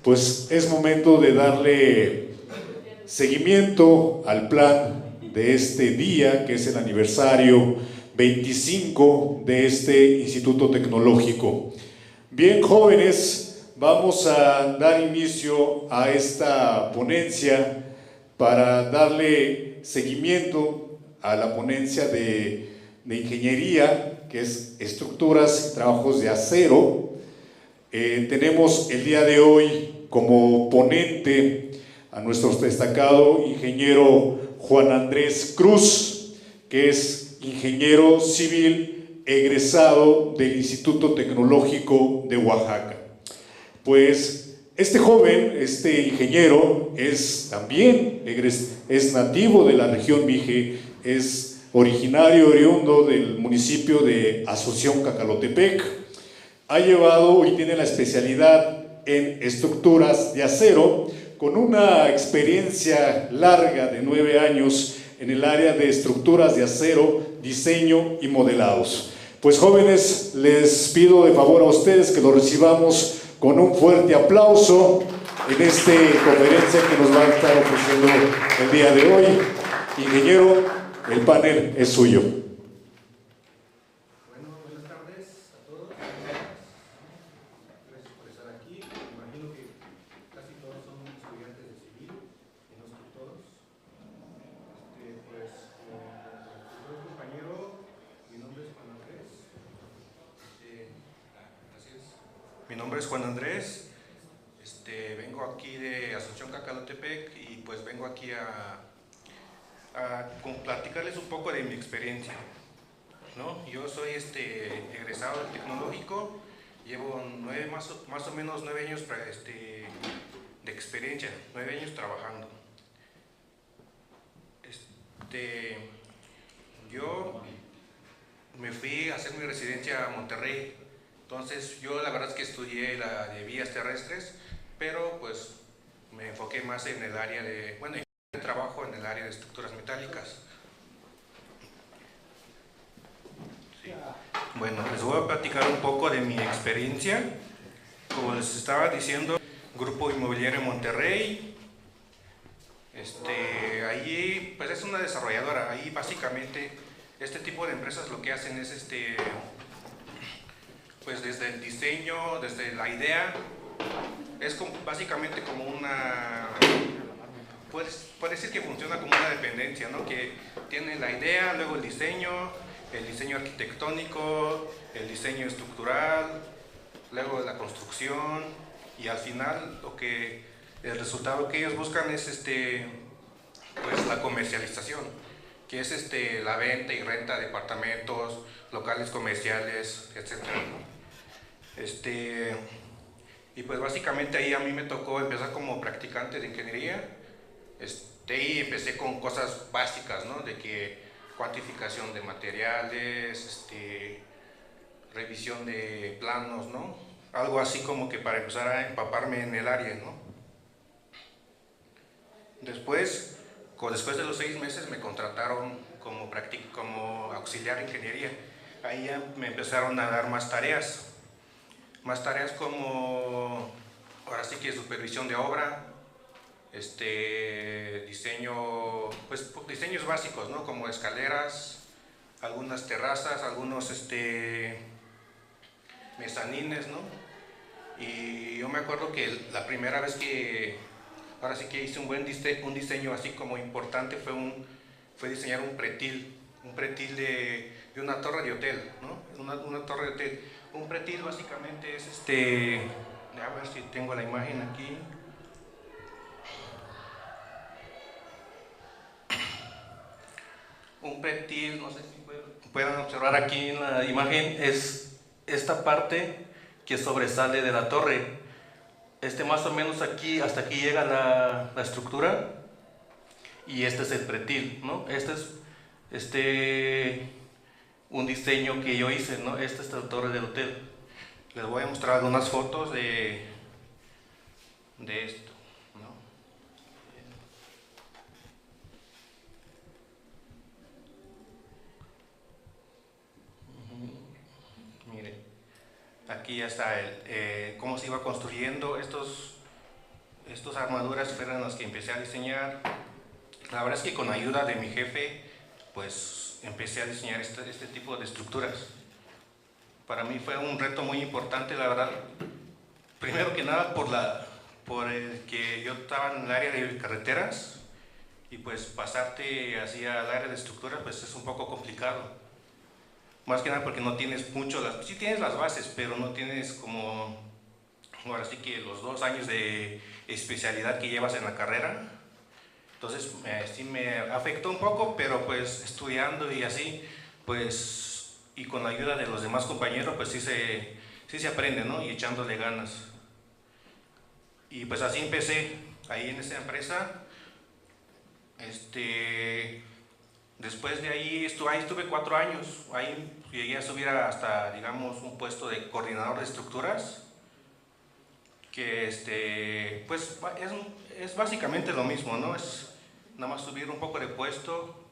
pues es momento de darle seguimiento al plan de este día, que es el aniversario 25 de este Instituto Tecnológico. Bien, jóvenes, vamos a dar inicio a esta ponencia para darle seguimiento a la ponencia de ingeniería, que es estructuras y trabajos de acero. Tenemos el día de hoy como ponente a nuestro destacado ingeniero Juan Andrés Cruz, que es ingeniero civil egresado del Instituto Tecnológico de Oaxaca. Pues este joven, este ingeniero, es también es nativo de la región Mije, es originario oriundo del municipio de Asunción, Cacalotepec. Ha llevado y tiene la especialidad en estructuras de acero, con una experiencia larga de 9 años en el área de estructuras de acero, diseño y modelados. Pues jóvenes, les pido de favor a ustedes que lo recibamos con un fuerte aplauso en esta conferencia que nos va a estar ofreciendo el día de hoy. Ingeniero, el panel es suyo. Mi nombre es Juan Andrés, vengo aquí de Asunción, Cacalotepec, y pues vengo aquí a platicarles un poco de mi experiencia, ¿no? Yo soy egresado del tecnológico, llevo más o menos 9 años de experiencia, 9 años trabajando. Yo me fui a hacer mi residencia a Monterrey. Entonces yo la verdad es que estudié la de vías terrestres, pero pues me enfoqué más en el área de, bueno, trabajo en el área de estructuras metálicas. Sí. Bueno, les voy a platicar un poco de mi experiencia. Como les estaba diciendo, Grupo Inmobiliario Monterrey, allí pues es una desarrolladora. Ahí básicamente este tipo de empresas lo que hacen es pues desde el diseño, desde la idea, es básicamente como una, puede decir que funciona como una dependencia, ¿no? Que tiene la idea, luego el diseño arquitectónico, el diseño estructural, luego la construcción, y al final el resultado que ellos buscan es pues la comercialización, que es la venta y renta de departamentos, locales comerciales, etc. Y pues básicamente ahí a mí me tocó empezar como practicante de ingeniería. Y empecé con cosas básicas, ¿no? De que cuantificación de materiales, revisión de planos, ¿no? Algo así como que para empezar a empaparme en el área, ¿no? Después de los 6 meses me contrataron como auxiliar de ingeniería. Ahí ya me empezaron a dar más tareas como, ahora sí que supervisión de obra, diseño, pues diseños básicos, ¿no? Como escaleras, algunas terrazas, algunos mezanines, ¿no? Y yo me acuerdo que la primera vez que, ahora sí que hice un diseño así como importante fue diseñar un pretil de una torre de hotel, ¿no? Una torre de hotel. Un pretil básicamente es a ver si tengo la imagen aquí. Un pretil, no sé si puedan observar aquí en la imagen, es esta parte que sobresale de la torre. Más o menos aquí, hasta aquí llega la estructura, y este es el pretil, ¿no? Este es un diseño que yo hice, ¿no? Esta es la torre del hotel. Les voy a mostrar algunas fotos de esto, ¿no? Miren, aquí ya está cómo se iba construyendo. Estos estas armaduras fueron las que empecé a diseñar. La verdad es que con ayuda de mi jefe, pues empecé a diseñar este tipo de estructuras. Para mí fue un reto muy importante, la verdad. Primero que nada por el que yo estaba en el área de carreteras y pues pasarte hacia el área de estructuras pues es un poco complicado. Más que nada porque no tienes mucho, sí tienes las bases, pero no tienes como, ahora sí que los 2 años de especialidad que llevas en la carrera. Entonces sí me afectó un poco, pero pues estudiando y así, pues, y con la ayuda de los demás compañeros, pues sí se aprende, ¿no? Y echándole ganas. Y pues así empecé ahí en esa empresa. Después de ahí estuve 4 años. Ahí llegué a subir hasta, digamos, un puesto de coordinador de estructuras. Que pues es básicamente lo mismo, ¿no? Es nada más subir un poco de puesto,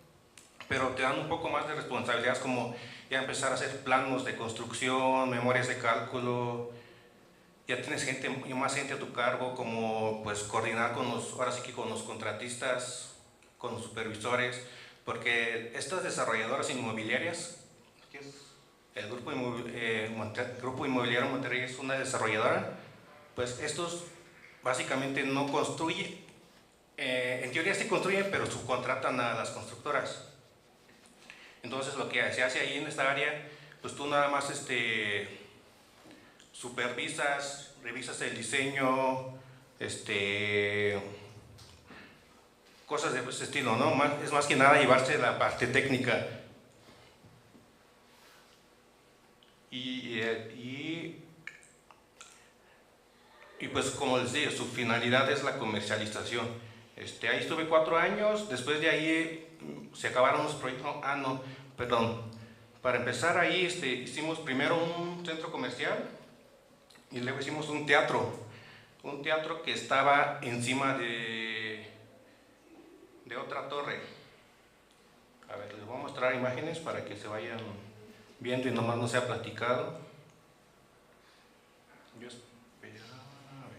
pero te dan un poco más de responsabilidades, como ya empezar a hacer planos de construcción, memorias de cálculo. Ya tienes más gente a tu cargo, como pues coordinar ahora sí que con los contratistas, con los supervisores, porque estas desarrolladoras inmobiliarias, que es el Grupo Inmobiliario Monterrey es una desarrolladora, pues estos básicamente no construyen, en teoría sí construyen, pero subcontratan a las constructoras. Entonces lo que se hace ahí en esta área, pues tú nada más supervisas, revisas el diseño, cosas de ese estilo, ¿no? Es más que nada llevarse la parte técnica. Y pues como les digo, su finalidad es la comercialización. Ahí estuve 4 años, después de ahí se acabaron los proyectos. No, perdón. Para empezar ahí hicimos primero un centro comercial y luego hicimos un teatro que estaba encima de otra torre. A ver, les voy a mostrar imágenes para que se vayan viendo y nomás no sea platicado. Yo espero, a ver.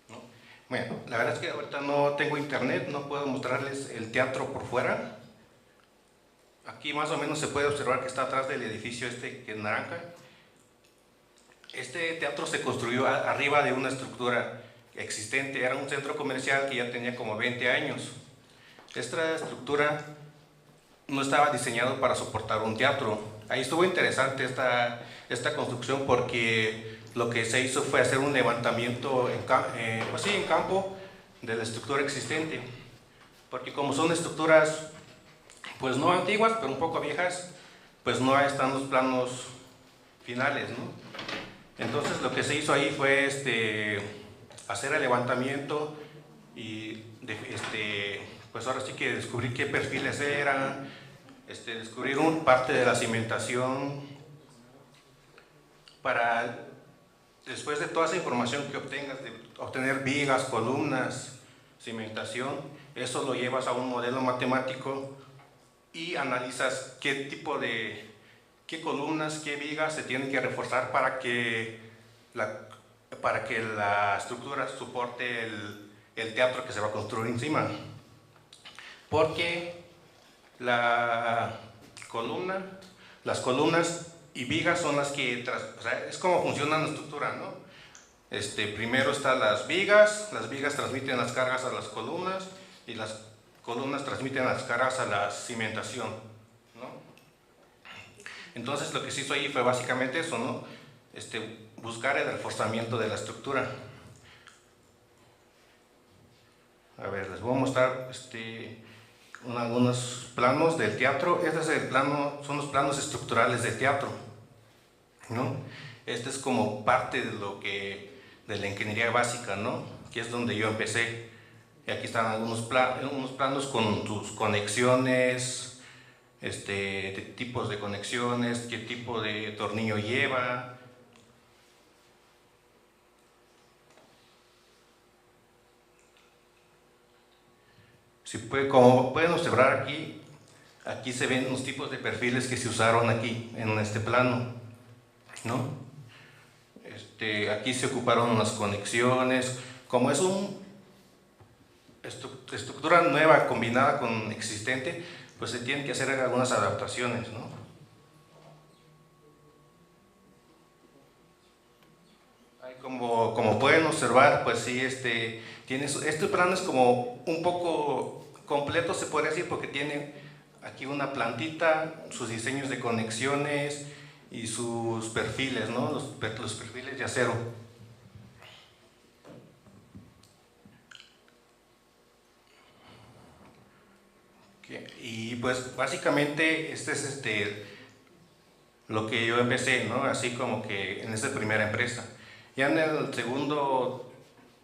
¿No? Bueno, la verdad es que ahorita no tengo internet, no puedo mostrarles el teatro por fuera. Aquí más o menos se puede observar que está atrás del edificio que es naranja. Este teatro se construyó arriba de una estructura existente, era un centro comercial que ya tenía como 20 años. Esta estructura no estaba diseñado para soportar un teatro. Ahí estuvo interesante esta construcción porque lo que se hizo fue hacer un levantamiento en campo de la estructura existente. Porque como son estructuras pues no antiguas, pero un poco viejas, pues no están los planos finales, ¿no? Entonces lo que se hizo ahí fue hacer el levantamiento y pues ahora sí que descubrir qué perfiles eran, descubrir parte de la cimentación para después de toda esa información que obtengas, de obtener vigas, columnas, cimentación, eso lo llevas a un modelo matemático y analizas qué columnas, qué vigas se tienen que reforzar para que la estructura soporte el teatro que se va a construir encima. Porque las columnas y vigas son las que, es como funciona la estructura, ¿no? Primero están las vigas transmiten las cargas a las columnas y las columnas transmiten las cargas a la cimentación, ¿no? Entonces lo que se hizo ahí fue básicamente eso, ¿no? Buscar el reforzamiento de la estructura. A ver, les voy a mostrar algunos planos del teatro. Son los planos estructurales del teatro, ¿no? Este es como parte de la ingeniería básica, ¿no? Que es donde yo empecé. Y aquí están unos planos con sus conexiones, tipos de conexiones, qué tipo de tornillo lleva. Como pueden observar aquí, Aquí se ven los tipos de perfiles que se usaron aquí en este plano, ¿no? Aquí se ocuparon las conexiones. Como es una estructura nueva combinada con existente, pues se tienen que hacer algunas adaptaciones, ¿no? Ahí como pueden observar, pues sí, este plano es como un poco completo, se podría decir, porque tiene aquí una plantita, sus diseños de conexiones y sus perfiles, ¿no? Los perfiles de acero. Y pues básicamente este es lo que yo empecé, ¿no? Así como que en esta primera empresa. Ya en el segundo,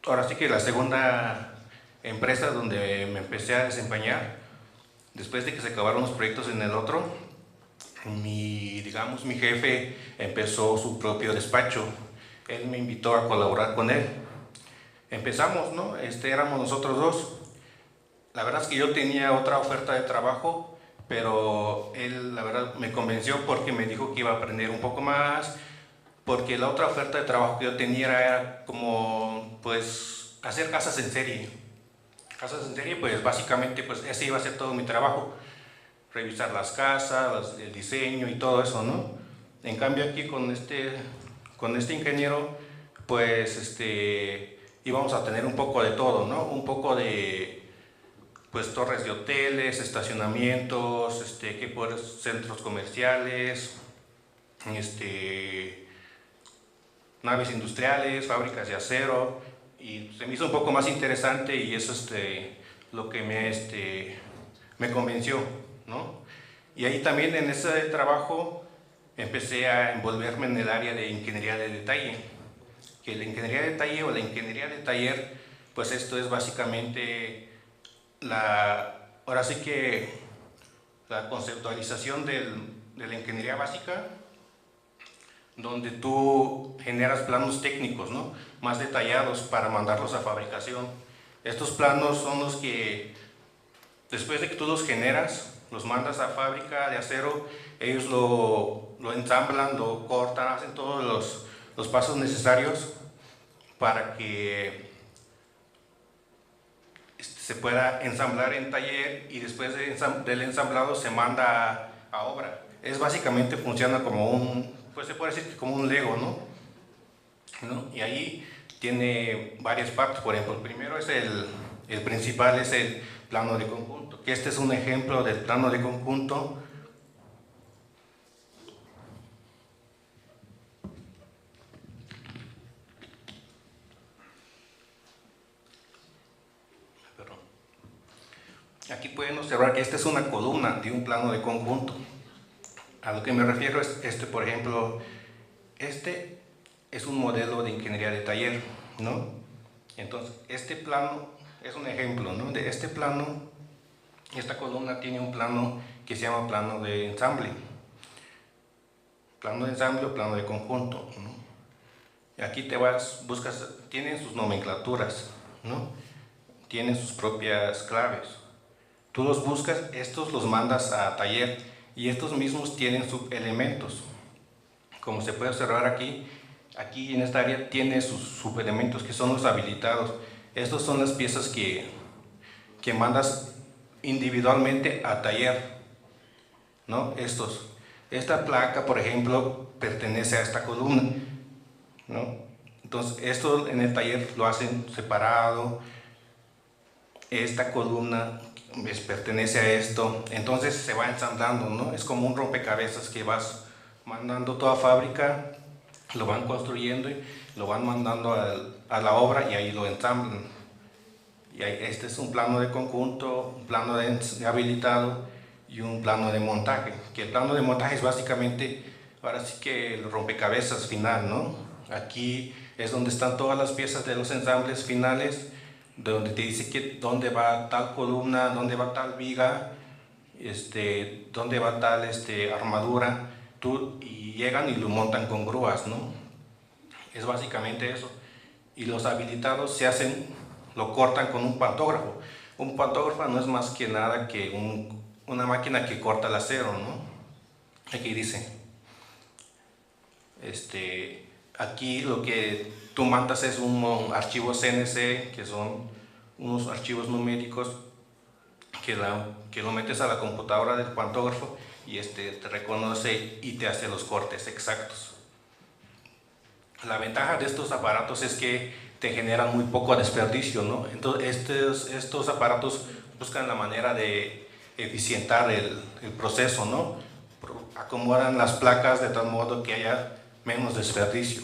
ahora sí que la segunda empresa donde me empecé a desempeñar, después de que se acabaron los proyectos en el otro, mi jefe empezó su propio despacho. Él me invitó a colaborar con él. Empezamos, ¿no? Éramos nosotros dos. La verdad es que yo tenía otra oferta de trabajo, pero él, la verdad, me convenció porque me dijo que iba a aprender un poco más, porque la otra oferta de trabajo que yo tenía era como, pues, hacer casas en serie. Casas en serie, pues, básicamente, pues, ese iba a ser todo mi trabajo. Revisar las casas, el diseño y todo eso, ¿no? En cambio aquí con este ingeniero, pues, íbamos a tener un poco de todo, ¿no? Un poco de pues torres de hoteles, estacionamientos, centros comerciales, naves industriales, fábricas de acero, y se me hizo un poco más interesante y eso lo que me convenció, ¿no? Y ahí también en ese trabajo empecé a envolverme en el área de ingeniería de detalle, que la ingeniería de detalle o la ingeniería de taller, pues esto es básicamente ahora sí que la conceptualización de la ingeniería básica, donde tú generas planos técnicos, ¿no? Más detallados para mandarlos a fabricación. Estos planos son los que, después de que tú los generas, los mandas a fábrica de acero, ellos lo ensamblan, lo cortan, hacen todos los pasos necesarios para que se pueda ensamblar en taller y después del ensamblado se manda a obra. Básicamente funciona como pues se puede decir que como un Lego, ¿no? Y ahí tiene varias partes. Por ejemplo, el primero es el principal, es el plano de conjunto, que este es un ejemplo del plano de conjunto. Aquí pueden observar que esta es una columna de un plano de conjunto. A lo que me refiero es, por ejemplo, es un modelo de ingeniería de taller, ¿no? Entonces, este plano es un ejemplo, ¿no? De este plano, esta columna tiene un plano que se llama plano de ensamble. Plano de ensamble o plano de conjunto, ¿no? Y aquí buscas, tienen sus nomenclaturas, ¿no? Tienen sus propias claves. Tú los buscas, estos los mandas a taller y estos mismos tienen subelementos. Como se puede observar aquí en esta área tiene sus subelementos que son los habilitados. Estos son las piezas que mandas individualmente a taller, ¿no? Esta placa, por ejemplo, pertenece a esta columna, ¿no? Entonces, esto en el taller lo hacen separado. Esta columna pertenece a esto, entonces se va ensamblando, ¿no? Es como un rompecabezas que vas mandando toda fábrica, lo van construyendo y lo van mandando a la obra y ahí lo ensamblan. Y este es un plano de conjunto, un plano de habilitado y un plano de montaje, que el plano de montaje es básicamente, ahora sí que el rompecabezas final, ¿no? Aquí es donde están todas las piezas de los ensambles finales, donde te dice que dónde va tal columna, dónde va tal viga, dónde va tal armadura, y llegan y lo montan con grúas, ¿no? Es básicamente eso. Y los habilitados lo cortan con un pantógrafo. Un pantógrafo no es más que nada que una máquina que corta el acero, ¿no? Aquí dice, aquí lo que tú mandas es un archivo CNC, que son unos archivos numéricos que lo metes a la computadora del pantógrafo y te reconoce y te hace los cortes exactos. La ventaja de estos aparatos es que te generan muy poco desperdicio, ¿no? Entonces estos aparatos buscan la manera de eficientar el proceso, ¿no? Acomodan las placas de tal modo que haya menos desperdicio.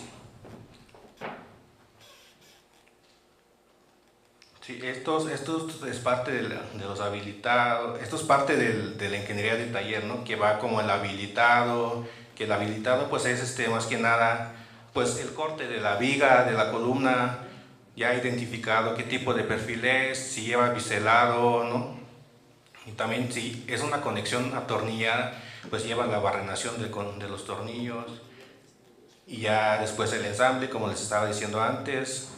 Sí, esto es parte de los habilitados, esto es parte de la ingeniería de taller, ¿no? Que va como el habilitado, que el habilitado pues es más que nada pues el corte de la viga, de la columna, ya identificado qué tipo de perfil es, si lleva biselado, ¿no? Y también si es una conexión atornillada, pues lleva la barrenación de los tornillos. Y ya después el ensamble, como les estaba diciendo antes,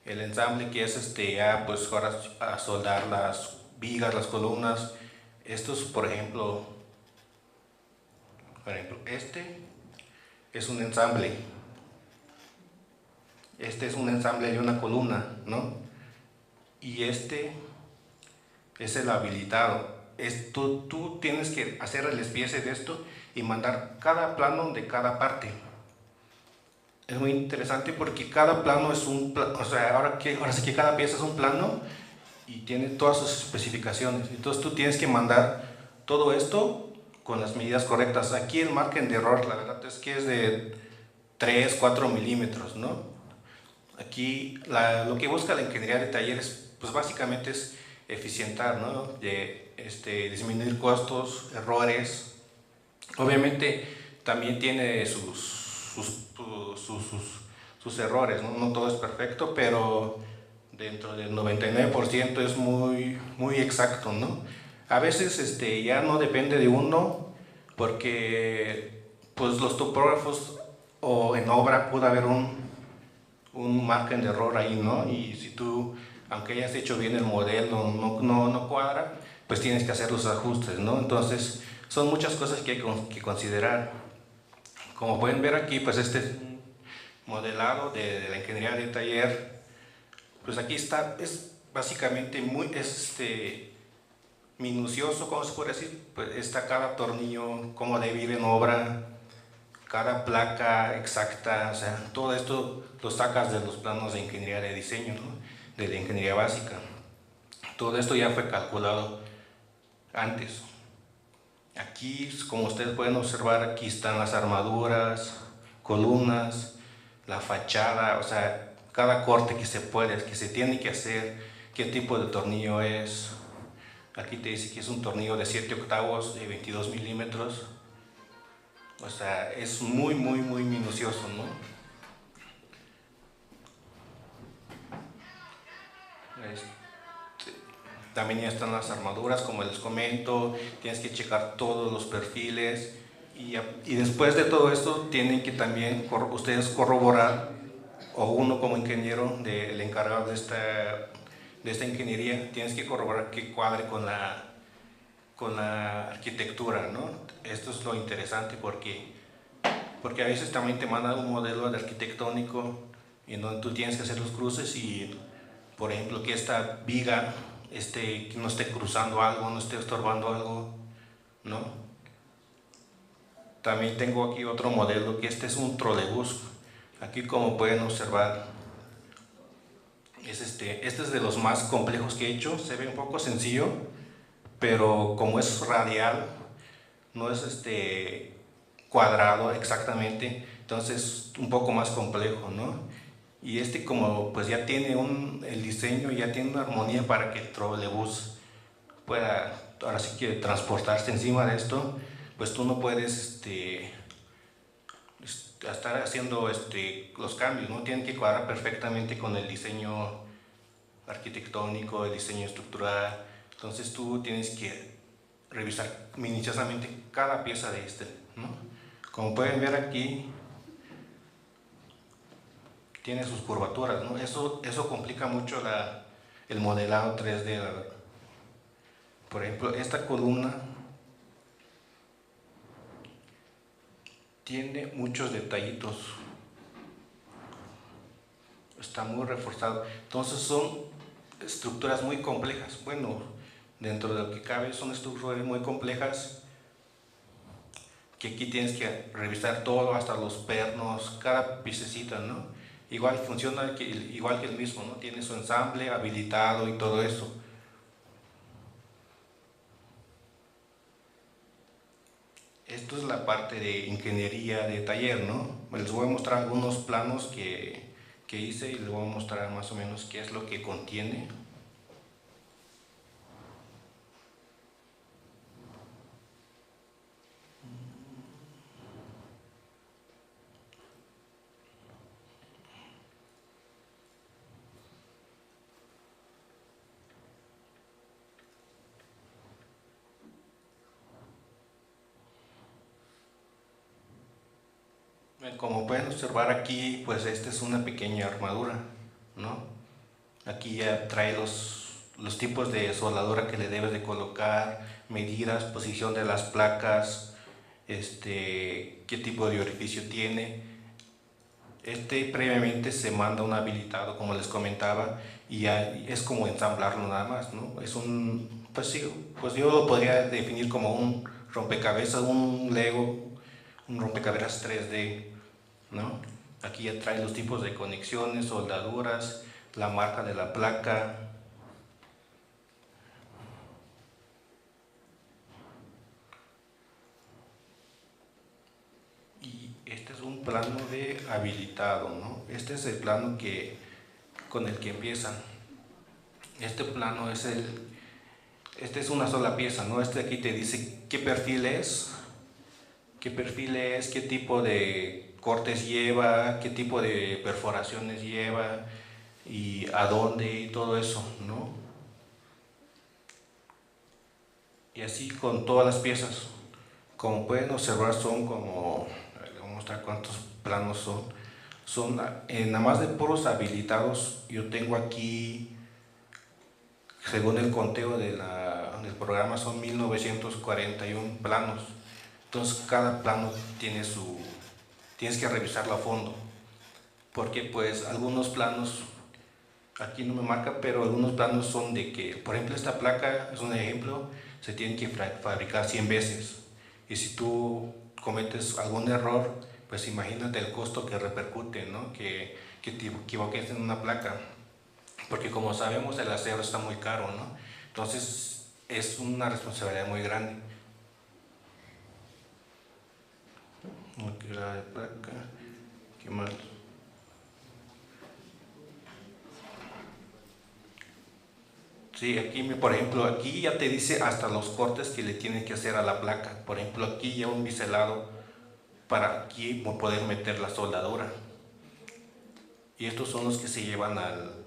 el ensamble que es ya pues ahora a soldar las vigas, las columnas. Estos, por ejemplo, este es un ensamble. Este es un ensamble de una columna, ¿no? Y este es el habilitado. Tú tienes que hacer el despiece de esto y mandar cada plano de cada parte. Es muy interesante porque cada plano es un plano, o sea, ahora sí que cada pieza es un plano y tiene todas sus especificaciones. Entonces tú tienes que mandar todo esto con las medidas correctas. Aquí el margen de error, la verdad es que es de 3, 4 milímetros, ¿no? Aquí lo que busca la ingeniería de talleres, pues básicamente es eficientar, ¿no? Disminuir costos, errores. Obviamente también tiene sus errores, ¿no? No todo es perfecto, pero dentro del 99% es muy, muy exacto, ¿no? A veces ya no depende de uno, porque pues los topógrafos o en obra puede haber un margen de error ahí, ¿no? Y si tú, aunque hayas hecho bien el modelo, no cuadra, pues tienes que hacer los ajustes, ¿no? Entonces son muchas cosas que hay que considerar. Como pueden ver aquí, pues este es un modelado de la ingeniería de taller. Pues aquí está, es básicamente muy minucioso, ¿cómo se puede decir? Pues está cada tornillo, cómo debe ir en obra, cada placa exacta, o sea, todo esto lo sacas de los planos de ingeniería de diseño, ¿no? De la ingeniería básica. Todo esto ya fue calculado antes. Aquí, como ustedes pueden observar, aquí están las armaduras, columnas, la fachada, o sea, cada corte que se tiene que hacer, qué tipo de tornillo es. Aquí te dice que es un tornillo de 7 octavos de 22 milímetros. O sea, es muy, muy, muy minucioso, ¿no? También ya están las armaduras, como les comento, tienes que checar todos los perfiles y después de todo esto tienen que también ustedes corroborar, o uno como ingeniero, el encargado de esta ingeniería, tienes que corroborar que cuadre con la arquitectura, ¿no? Esto es lo interesante porque a veces también te mandan un modelo de arquitectónico en donde tú tienes que hacer los cruces y, por ejemplo, que esta viga que no esté cruzando algo, no esté estorbando algo, ¿no? También tengo aquí otro modelo, que este es un trolebús. Aquí, como pueden observar, este es de los más complejos que he hecho. Se ve un poco sencillo, pero como es radial, no es cuadrado exactamente, entonces un poco más complejo, ¿no? Y como pues ya tiene el diseño, ya tiene una armonía para que el trolebús pueda, ahora sí que transportarse encima de esto, pues tú no puedes estar haciendo los cambios, ¿no? Tienen que cuadrar perfectamente con el diseño arquitectónico, el diseño estructural. Entonces tú tienes que revisar minuciosamente cada pieza de ¿no? Como pueden ver aquí, tiene sus curvaturas, ¿no? Eso complica mucho el modelado 3D, Por ejemplo, esta columna tiene muchos detallitos, está muy reforzado, entonces son estructuras muy complejas. Bueno, dentro de lo que cabe son estructuras muy complejas que aquí tienes que revisar todo, hasta los pernos, cada piececita, ¿no? Igual funciona igual que el mismo, ¿no? Tiene su ensamble habilitado y todo eso. Esto es la parte de ingeniería de taller, ¿no? Les voy a mostrar algunos planos que hice y les voy a mostrar más o menos qué es lo que contiene. Como pueden observar aquí, pues esta es una pequeña armadura, ¿no? Aquí ya trae los tipos de soldadura que le debes de colocar, medidas, posición de las placas, qué tipo de orificio tiene. Previamente se manda un habilitado, como les comentaba, y ya es como ensamblarlo nada más, ¿no? Es pues sí, pues yo lo podría definir como un rompecabezas, un Lego, un rompecabezas 3D, ¿no? Aquí ya trae los tipos de conexiones, soldaduras, la marca de la placa. Y este es un plano de habilitado, ¿no? Este es el plano con el que empiezan. Este plano es es una sola pieza, ¿no? Aquí te dice qué perfil es, qué tipo de cortes lleva, qué tipo de perforaciones lleva y a dónde y todo eso, ¿no? Y así con todas las piezas. Como pueden observar son como, les voy a mostrar cuántos planos son. Son nada más de puros habilitados. Yo tengo aquí, según el conteo del programa, son 1941 planos. Entonces cada plano tienes que revisarlo a fondo, porque pues algunos planos, aquí no me marca, pero algunos planos son de que, por ejemplo, esta placa es un ejemplo, se tiene que fabricar 100 veces, y si tú cometes algún error, pues imagínate el costo que repercute, ¿no? Que te equivoques en una placa, porque como sabemos el acero está muy caro, ¿no? Entonces es una responsabilidad muy grande. La placa, ¿qué más? Sí, aquí, por ejemplo, aquí ya te dice hasta los cortes que le tienen que hacer a la placa. Por ejemplo, aquí ya un biselado para aquí poder meter la soldadura. Y estos son los que se llevan al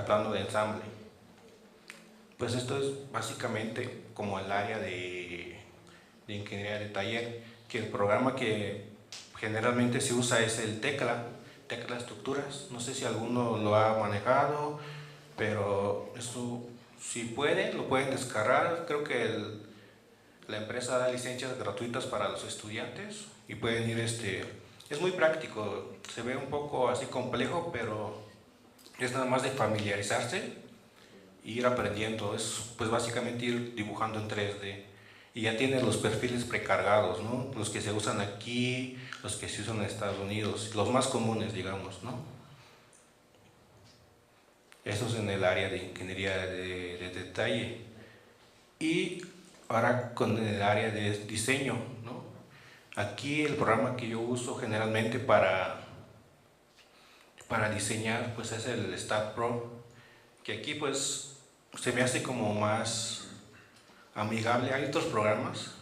plano de ensamble. Pues esto es básicamente como el área de ingeniería de taller, que el programa que generalmente se usa es el Tecla Estructuras. No sé si alguno lo ha manejado, pero eso, si pueden, lo pueden descargar. Creo que la empresa da licencias gratuitas para los estudiantes y pueden ir, es muy práctico, se ve un poco así complejo, pero es nada más de familiarizarse e ir aprendiendo. Es pues básicamente ir dibujando en 3D. Y ya tienes los perfiles precargados, ¿no? Los que se usan aquí, los que se usan en Estados Unidos, los más comunes, digamos, ¿no? Eso es en el área de ingeniería de detalle. Y ahora con el área de diseño, ¿no? Aquí el programa que yo uso generalmente para diseñar pues es el Stat Pro, que aquí pues se me hace como más amigable. Hay otros programas,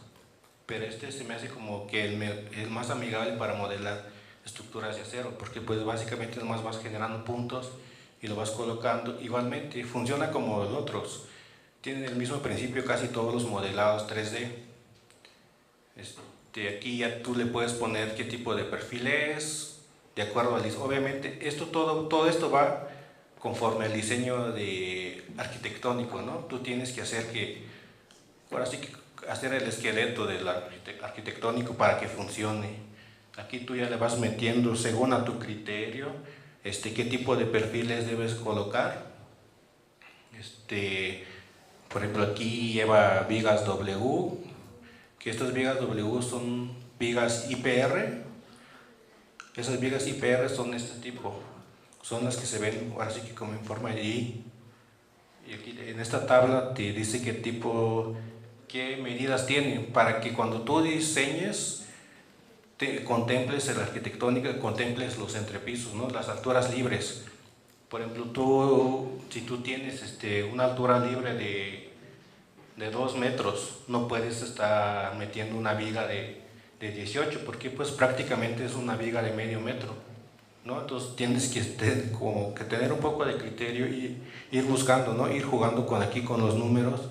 pero se me hace como que el más amigable para modelar estructuras de acero, porque pues básicamente nomás vas generando puntos y lo vas colocando. Igualmente funciona como los otros, tienen el mismo principio casi todos los modelados 3D. Aquí ya tú le puedes poner qué tipo de perfil es, de acuerdo al... Obviamente todo esto va conforme al diseño arquitectónico, ¿no? Tú tienes que hacer ahora sí que hacer el esqueleto del arquitectónico para que funcione. Aquí tú ya le vas metiendo según a tu criterio qué tipo de perfiles debes colocar. Por ejemplo, aquí lleva vigas W, que estas vigas W son vigas IPR. Esas vigas IPR son de este tipo, son las que se ven ahora sí que como en forma de I. Y aquí en esta tabla te dice qué medidas tienen, para que cuando tú diseñes contemples la arquitectónica, contemples los entrepisos, ¿no? Las alturas libres. Por ejemplo, si tú tienes una altura libre de 2 metros, no puedes estar metiendo una viga de 18, porque pues prácticamente es una viga de medio metro, ¿no? Entonces tienes que tener un poco de criterio y ir buscando, ¿no? Ir jugando con los números,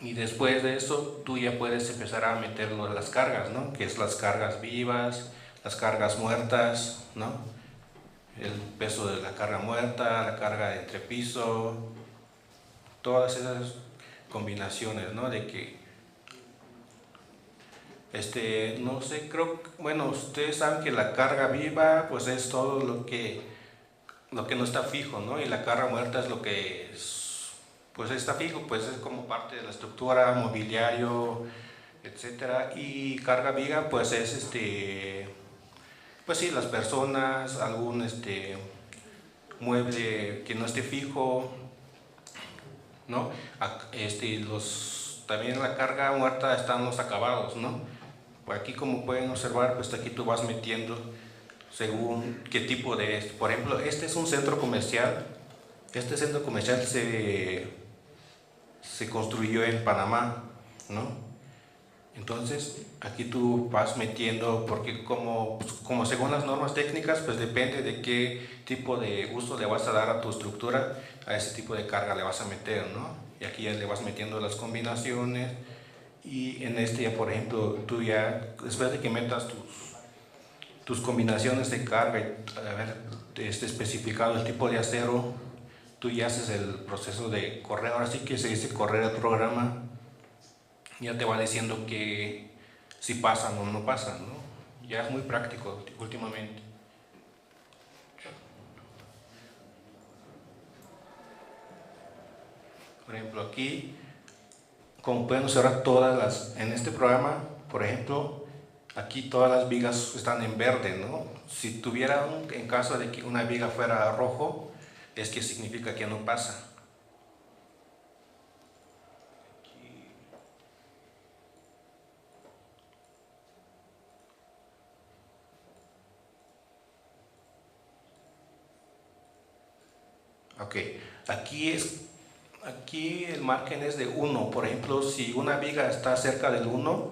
y después de eso tú ya puedes empezar a meter las cargas, ¿no? Que es las cargas vivas, las cargas muertas, ¿no? El peso de la carga muerta, la carga de entrepiso, todas esas combinaciones, ¿no? De que no sé, bueno, ustedes saben que la carga viva pues es todo lo que no está fijo, ¿no? Y la carga muerta es lo que pues está fijo, pues es como parte de la estructura, mobiliario, etcétera. Y carga viva pues es pues sí, las personas, algún mueble que no esté fijo, ¿no? También la carga muerta están los acabados, ¿no? Pues aquí, como pueden observar, pues aquí tú vas metiendo según qué tipo por ejemplo, este es un centro comercial. Este centro comercial se construyó en Panamá, ¿no? Entonces aquí tú vas metiendo, porque como según las normas técnicas, pues depende de qué tipo de uso le vas a dar a tu estructura, a ese tipo de carga le vas a meter, ¿no? Y aquí ya le vas metiendo las combinaciones. Y en ya, por ejemplo, tú ya, después de que metas tus combinaciones de carga y haber especificado el tipo de acero, tú ya haces el proceso de correr. Ahora sí que se dice correr el programa, ya te va diciendo que si pasan o no pasan, ¿no? Ya es muy práctico últimamente. Por ejemplo, aquí, como pueden observar, en este programa, por ejemplo, aquí todas las vigas están en verde, ¿no? Si tuviera en caso de que una viga fuera rojo, es que significa que no pasa. Ok, aquí el margen es de 1. Por ejemplo, si una viga está cerca del 1,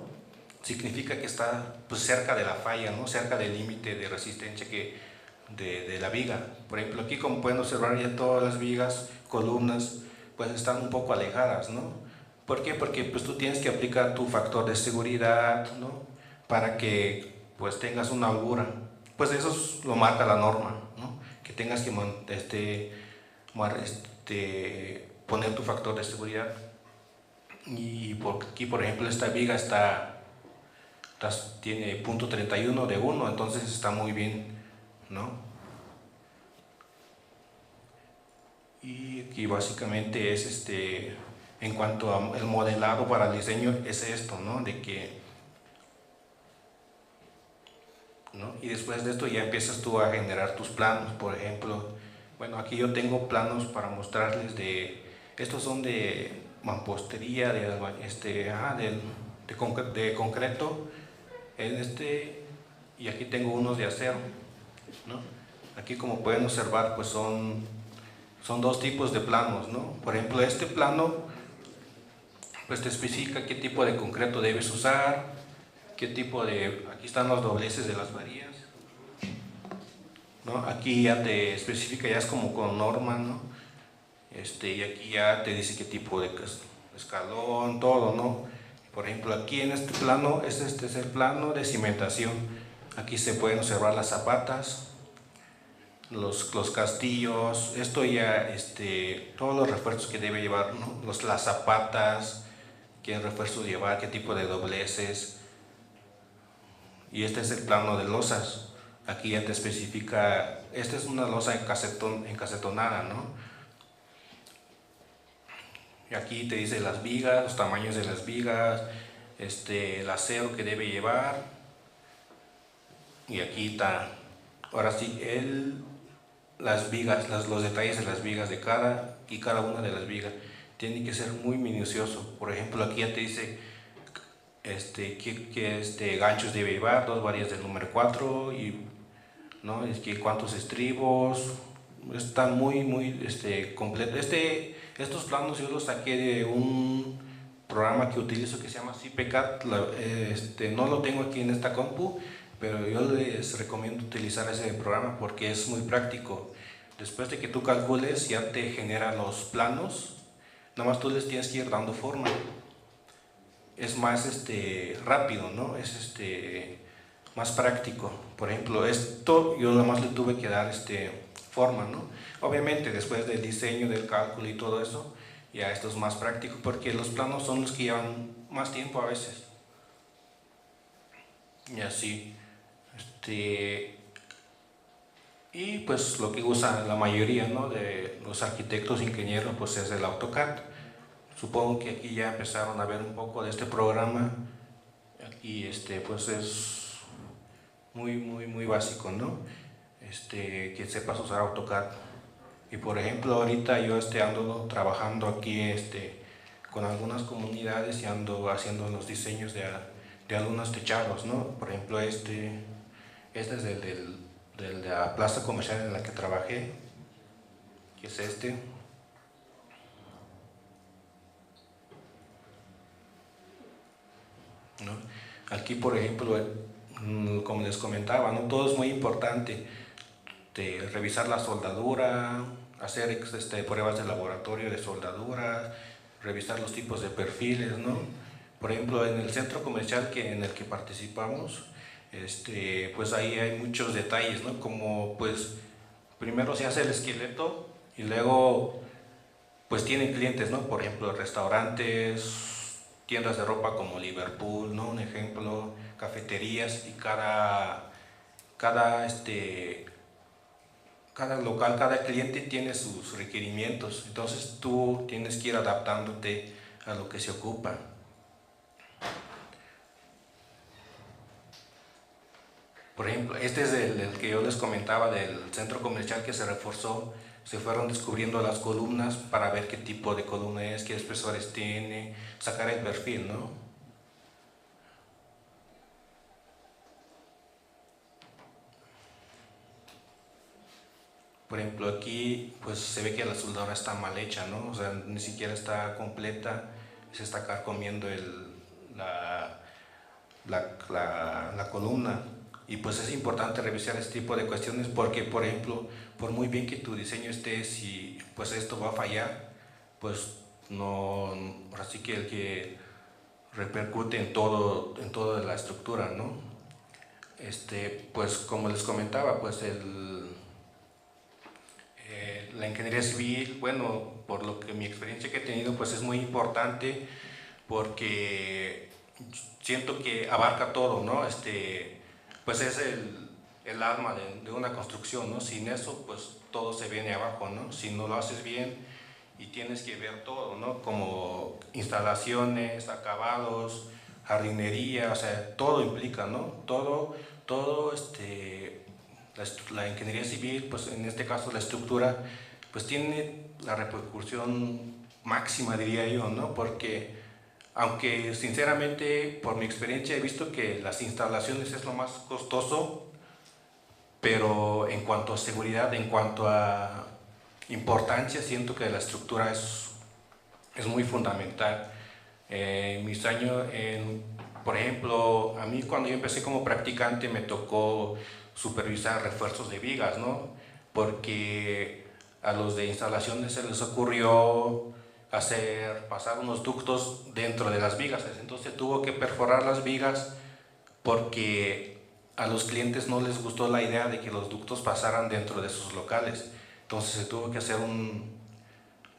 significa que está pues cerca de la falla, ¿no? Cerca del límite de resistencia de la viga. Por ejemplo, aquí, como pueden observar, ya todas las vigas, columnas, pues están un poco alejadas, ¿no? ¿Por qué? Porque pues tú tienes que aplicar tu factor de seguridad, ¿no? Para que pues tengas una holgura. Pues eso lo marca la norma, ¿no? Que tengas que poner tu factor de seguridad. Y aquí, por ejemplo, esta viga tiene punto 31 de 1, entonces está muy bien, ¿no? Y aquí básicamente es en cuanto al modelado para el diseño, es esto, ¿no? ¿no? Y después de esto ya empiezas tú a generar tus planos. Por ejemplo, bueno, aquí yo tengo planos para mostrarles estos son de mampostería, de concreto, y aquí tengo unos de acero, ¿no? Aquí, como pueden observar, pues son 2 tipos de planos, ¿no? Por ejemplo, este plano pues te especifica qué tipo de concreto debes usar, aquí están los dobleces de las varillas, ¿no? Aquí ya te especifica, ya es como con norma, ¿no? Y aquí ya te dice qué tipo de escalón, todo, ¿no? Por ejemplo, aquí en este plano, este es el plano de cimentación. Aquí se pueden observar las zapatas. los castillos, esto ya, todos los refuerzos que debe llevar, ¿no? Las zapatas, qué refuerzos llevar, qué tipo de dobleces. Y este es el plano de losas. Aquí ya te especifica, esta es una losa encasetonada, ¿no? Y aquí te dice las vigas, los tamaños de las vigas, el acero que debe llevar. Y aquí está, ahora sí, las vigas, los detalles de las vigas de cada una de las vigas. Tiene que ser muy minucioso. Por ejemplo, aquí ya te dice qué ganchos debe llevar, 2 varillas del número 4 y ¿no? Es que cuántos estribos, está muy completo. Estos planos yo los saqué de un programa que utilizo que se llama CPCAD. No lo tengo aquí en esta compu, pero yo les recomiendo utilizar ese programa porque es muy práctico. Después de que tú calcules, ya te genera los planos, nada más tú les tienes que ir dando forma. Es más rápido, ¿no? Es más práctico. Por ejemplo, esto yo nada más le tuve que dar forma, ¿no? Obviamente después del diseño, del cálculo y todo eso, ya esto es más práctico porque los planos son los que llevan más tiempo a veces. Y así. Y pues lo que usa la mayoría, ¿no? De los arquitectos, ingenieros, pues es el AutoCAD. Supongo que aquí ya empezaron a ver un poco de este programa. Aquí pues es muy básico, ¿no? Que sepas usar AutoCAD. Y por ejemplo, ahorita yo ando trabajando aquí con algunas comunidades y ando haciendo los diseños de algunos techados, ¿no? Por ejemplo, este es de la plaza comercial en la que trabajé, que es ¿no? Aquí, por ejemplo, como les comentaba, ¿no? Todo es muy importante. Revisar la soldadura, hacer pruebas de laboratorio de soldadura, revisar los tipos de perfiles, ¿no? Por ejemplo, en el centro comercial en el que participamos, pues ahí hay muchos detalles, ¿no? Como pues primero se hace el esqueleto y luego pues tienen clientes, ¿no? Por ejemplo, restaurantes, tiendas de ropa como Liverpool, ¿no? Un ejemplo, cafeterías, y cada local, cada cliente tiene sus requerimientos, entonces tú tienes que ir adaptándote a lo que se ocupa. Por ejemplo, este es el que yo les comentaba del centro comercial que se reforzó. Se fueron descubriendo las columnas para ver qué tipo de columna es, qué espesores tiene, sacar el perfil, ¿no? Por ejemplo, aquí pues se ve que la soldadura está mal hecha, ¿no? O sea, ni siquiera está completa, se está carcomiendo la columna. Y pues es importante revisar este tipo de cuestiones porque, por ejemplo, por muy bien que tu diseño esté, si pues esto va a fallar, pues no, así que el que repercute en toda la estructura, ¿no? Pues como les comentaba, pues la ingeniería civil, bueno, por lo que mi experiencia que he tenido, pues es muy importante porque siento que abarca todo, ¿no? Pues es el alma de una construcción, ¿no? Sin eso, pues todo se viene abajo, ¿no? Si no lo haces bien y tienes que ver todo, ¿no? Como instalaciones, acabados, jardinería, o sea, todo implica, ¿no? Todo, la ingeniería civil, pues en este caso la estructura, pues tiene la repercusión máxima, diría yo, ¿no? Porque aunque sinceramente por mi experiencia he visto que las instalaciones es lo más costoso, pero en cuanto a seguridad, en cuanto a importancia, siento que la estructura es muy fundamental. Mis años, por ejemplo, a mí cuando yo empecé como practicante me tocó supervisar refuerzos de vigas, ¿no? Porque a los de instalaciones se les ocurrió pasar unos ductos dentro de las vigas, entonces tuvo que perforar las vigas porque a los clientes no les gustó la idea de que los ductos pasaran dentro de sus locales. Entonces se tuvo que hacer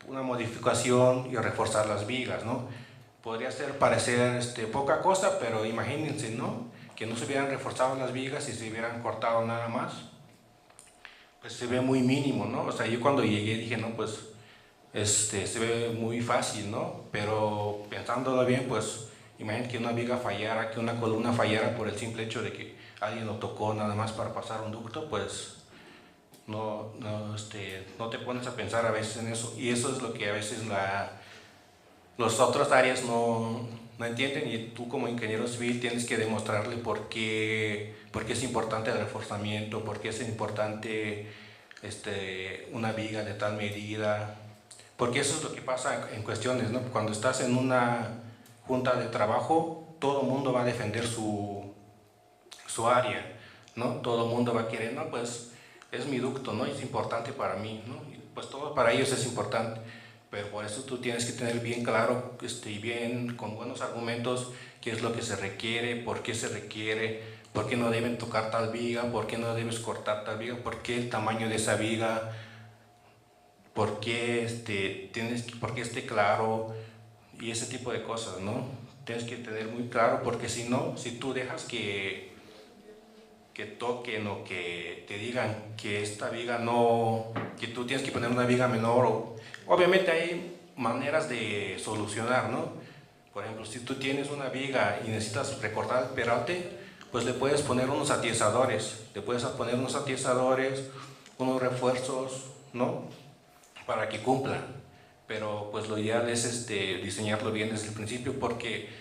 una modificación y reforzar las vigas, ¿no? Podría parecer poca cosa, pero imagínense, ¿no? Que no se hubieran reforzado las vigas y se hubieran cortado nada más, pues se ve muy mínimo, ¿no? O sea, yo cuando llegué dije, no, pues se ve muy fácil, ¿no? Pero pensándolo bien, pues imagínate que una viga fallara, que una columna fallara por el simple hecho de que alguien lo tocó nada más para pasar un ducto, pues no te pones a pensar a veces en eso. Y eso es lo que a veces las otras áreas no entienden, y tú como ingeniero civil tienes que demostrarle por qué es importante el reforzamiento, por qué es importante una viga de tal medida, porque eso es lo que pasa en cuestiones, ¿no? Cuando estás en una junta de trabajo, todo el mundo va a defender su área, ¿no? Todo el mundo va a querer, no, pues es mi ducto, ¿no? Es importante para mí, ¿no? Y pues todo para ellos es importante, pero por eso tú tienes que tener bien claro, y bien, con buenos argumentos, qué es lo que se requiere, por qué no deben tocar tal viga, por qué no debes cortar tal viga, por qué el tamaño de esa viga, por qué esté claro, y ese tipo de cosas, ¿no? Tienes que tener muy claro, porque si no, si tú dejas que toquen o que te digan que esta viga no, que tú tienes que poner una viga menor, obviamente hay maneras de solucionar, ¿no? Por ejemplo, si tú tienes una viga y necesitas recortar el peralte, pues le puedes poner unos atiezadores, unos refuerzos, ¿no? Para que cumpla. Pero pues lo ideal es diseñarlo bien desde el principio, porque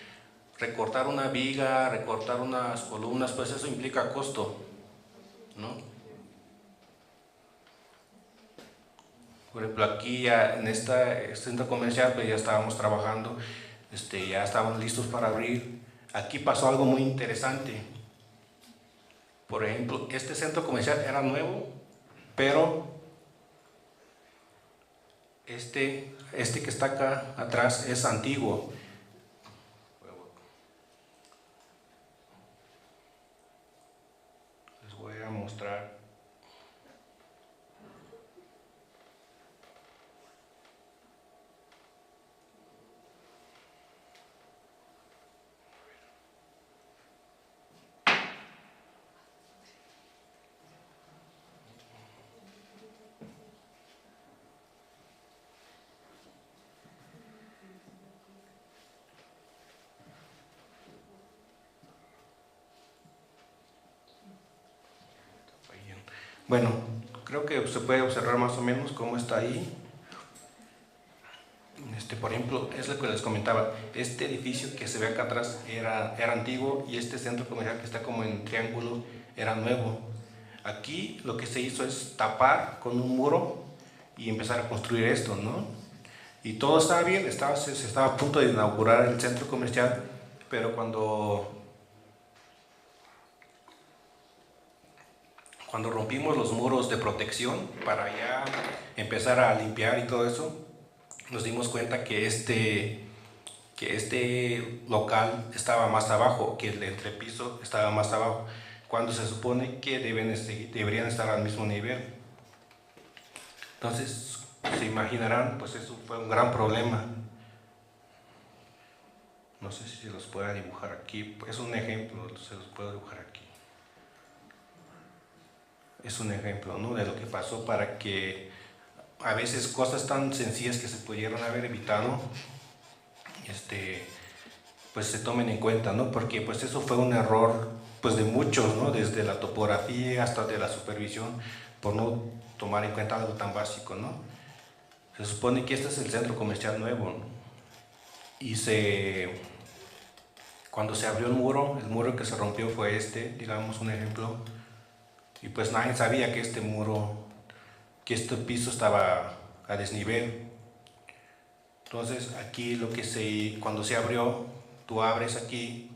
recortar una viga, recortar unas columnas, pues eso implica costo, ¿no? Por ejemplo, aquí ya en este centro comercial pues ya estábamos trabajando, ya estaban listos para abrir. Aquí pasó algo muy interesante. Por ejemplo, este centro comercial era nuevo, pero este que está acá atrás es antiguo. Les voy a mostrar. Bueno, creo que se puede observar más o menos cómo está ahí. Por ejemplo, es lo que les comentaba, este edificio que se ve acá atrás era antiguo, y este centro comercial que está como en triángulo era nuevo. Aquí lo que se hizo es tapar con un muro y empezar a construir esto, ¿no? Y todo estaba bien, se estaba a punto de inaugurar el centro comercial, pero cuando rompimos los muros de protección para ya empezar a limpiar y todo eso, nos dimos cuenta que este local estaba más abajo, que el entrepiso estaba más abajo, cuando se supone que deberían estar al mismo nivel. Entonces, se imaginarán, pues eso fue un gran problema. No sé si se los pueda dibujar aquí, es un ejemplo, se los puedo dibujar aquí. Es un ejemplo, ¿no?, de lo que pasó, para que a veces cosas tan sencillas que se pudieron haber evitado, pues se tomen en cuenta, ¿no? Porque pues eso fue un error, pues de muchos, ¿no? Desde la topografía hasta de la supervisión, por no tomar en cuenta algo tan básico, ¿no? Se supone que este es el centro comercial nuevo, ¿no? Y cuando se abrió el muro que se rompió fue digamos un ejemplo, y pues nadie sabía que este piso estaba a desnivel. Entonces aquí cuando se abrió, tú abres aquí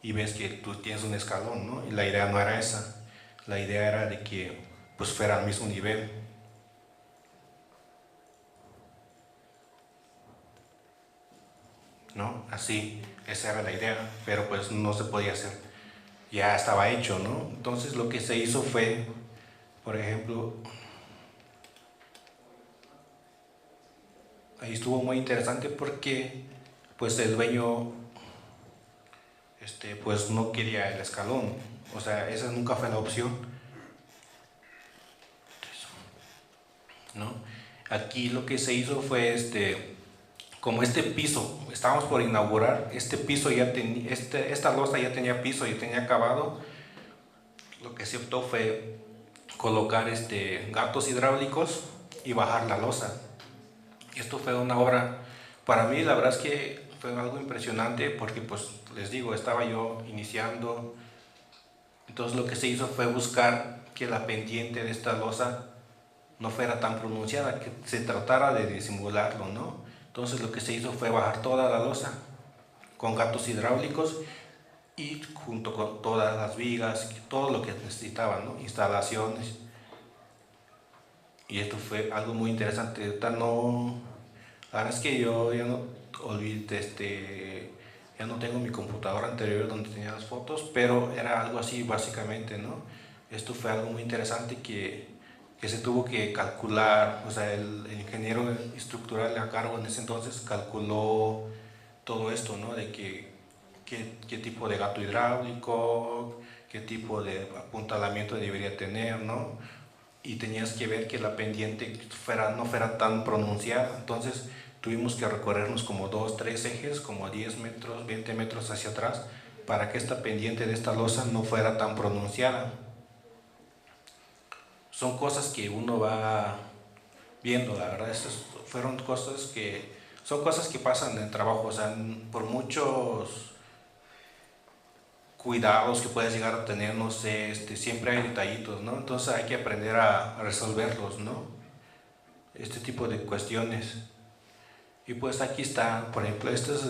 y ves que tú tienes un escalón, ¿no? Y la idea no era esa, la idea era de que pues fuera al mismo nivel. ¿No? Así, esa era la idea, pero pues no se podía hacer. ya estaba hecho, ¿no? Entonces lo que se hizo fue, por ejemplo, ahí estuvo muy interesante porque pues el dueño pues no quería el escalón, o sea, esa nunca fue la opción, ¿no? Aquí lo que se hizo fue como este piso, estábamos por inaugurar, este piso ya tenía, esta losa ya tenía piso, ya tenía acabado, lo que se optó fue colocar gatos hidráulicos y bajar la losa. Esto fue una obra, para mí la verdad es que fue algo impresionante porque pues les digo, estaba yo iniciando, entonces lo que se hizo fue buscar que la pendiente de esta losa no fuera tan pronunciada, que se tratara de disimularlo, ¿no? Entonces lo que se hizo fue bajar toda la losa con gatos hidráulicos y junto con todas las vigas, todo lo que necesitaban, ¿no? Instalaciones. Y esto fue algo muy interesante. Ahorita no, la verdad es que yo ya no olvidé, ya no tengo mi computadora anterior donde tenía las fotos, pero era algo así básicamente, ¿no? Esto fue algo muy interesante que se tuvo que calcular, o sea, el ingeniero estructural a cargo en ese entonces calculó todo esto, ¿no? De qué tipo de gato hidráulico, qué tipo de apuntalamiento debería tener, ¿no? Y tenías que ver que la pendiente no fuera tan pronunciada, entonces tuvimos que recorrernos como 2, 3 ejes, como 10 metros, 20 metros hacia atrás, para que esta pendiente de esta losa no fuera tan pronunciada. Son cosas que uno va viendo, la verdad, son cosas que pasan en el trabajo, o sea, por muchos cuidados que puedes llegar a tener, no sé, siempre hay detallitos, ¿no? Entonces hay que aprender a resolverlos, ¿no? Este tipo de cuestiones. Y pues aquí está, por ejemplo, este es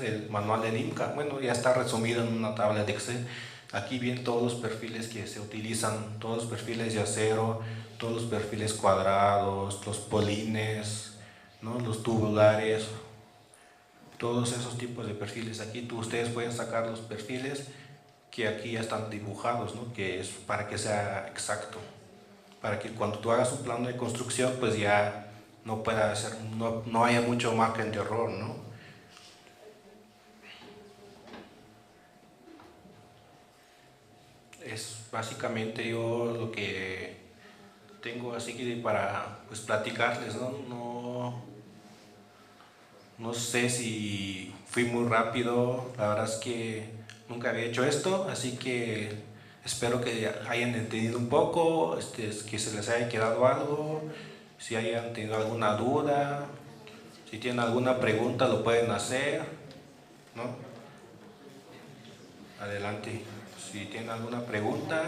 el manual del IMCA, bueno, ya está resumido en una tabla de Excel. Aquí vienen todos los perfiles que se utilizan, todos los perfiles de acero, todos los perfiles cuadrados, los polines, ¿no? Los tubulares, todos esos tipos de perfiles. Aquí ustedes pueden sacar los perfiles que aquí ya están dibujados, ¿no? Que es para que sea exacto, para que cuando tú hagas un plano de construcción pues ya no pueda ser, no haya mucho margen de error, ¿no? Es básicamente yo lo que tengo así que para pues platicarles, ¿no? No sé si fui muy rápido, la verdad es que nunca había hecho esto, así que espero que hayan entendido un poco, que se les haya quedado algo, si hayan tenido alguna duda, si tienen alguna pregunta lo pueden hacer, ¿no? Adelante, si tienen alguna pregunta.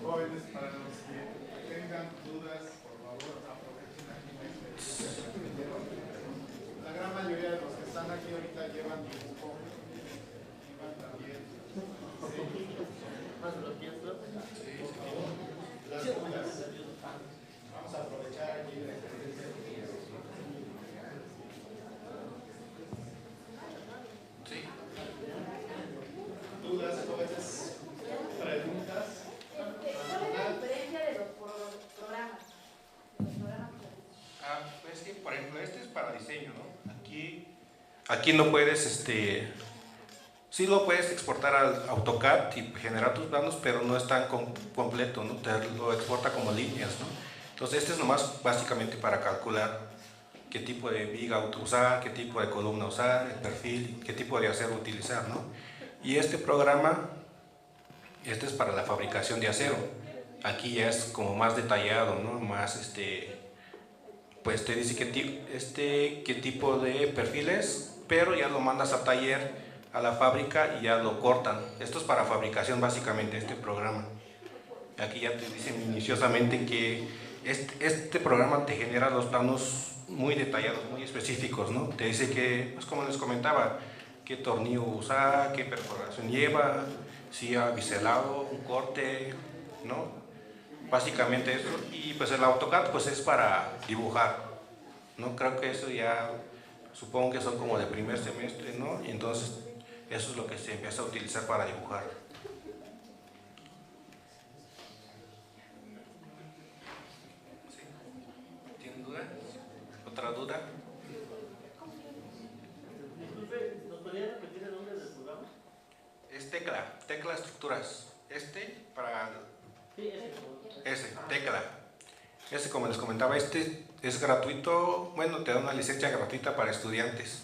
Jóvenes, para los que tengan dudas, por favor, aprovechen aquí la experiencia que tuvieron. La gran mayoría de los que están aquí ahorita llevan dibujo, llevan también las dudas. Vamos a aprovechar aquí la experiencia. Dudas, jóvenes, preguntas. ¿Cuál es la diferencia de los programas? Pues que por ejemplo este es para diseño, ¿no? Aquí no puedes, sí lo puedes exportar al AutoCAD y generar tus planos, pero no es tan completo, ¿no? Te lo exporta como líneas, ¿no? Entonces este es nomás básicamente para calcular qué tipo de viga usar, qué tipo de columna usar, el perfil, qué tipo de acero utilizar, ¿no? Y este programa, este es para la fabricación de acero. Aquí ya es como más detallado, ¿no? Más pues te dice qué tipo de perfiles, pero ya lo mandas a taller, a la fábrica y ya lo cortan. Esto es para fabricación básicamente, este programa. Aquí ya te dice minuciosamente que este programa te genera los planos muy detallados, muy específicos, ¿no? Te dice que, pues como les comentaba, qué tornillo usar, qué perforación lleva, silla biselado, un corte, ¿no? Básicamente eso. Y pues el AutoCAD pues es para dibujar, ¿no? Creo que eso ya, supongo que son como de primer semestre, ¿no? Y entonces eso es lo que se empieza a utilizar para dibujar. ¿Sí? ¿Tienen duda? ¿Otra duda? Disculpe, ¿nos podría repetir el nombre del programa? Es tecla estructuras. Para Sí, tecla. Como les comentaba, es gratuito, bueno, te da una licencia gratuita para estudiantes.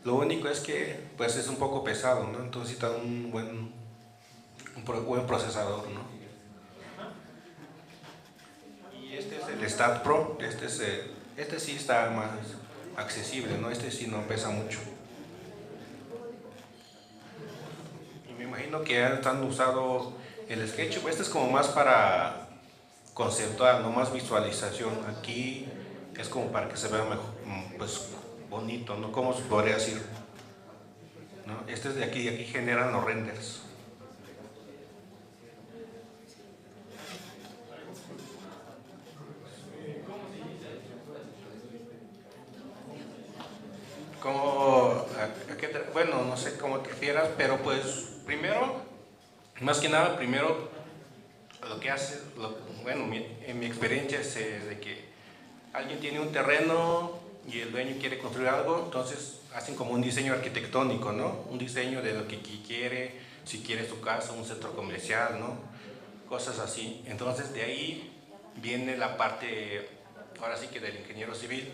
Lo único es que pues es un poco pesado, ¿no? Entonces necesita un buen procesador, ¿no? Y este es el Stat Pro, este sí está más accesible, ¿no? Este sí no pesa mucho. Y me imagino que han usado el SketchUp. Este es como más para conceptual, no más visualización. Aquí es como para que se vea mejor, pues bonito, ¿no? ¿Cómo se podría decir? ¿No? Este es de aquí, y aquí generan los renders. Bueno, no sé cómo te refieras, pero pues primero, más que nada, primero lo que hace, bueno, en mi experiencia es de que alguien tiene un terreno y el dueño quiere construir algo, entonces hacen como un diseño arquitectónico, ¿no? Un diseño de lo que quiere, si quiere su casa, un centro comercial, ¿no? Cosas así. Entonces de ahí viene la parte, ahora sí que del ingeniero civil,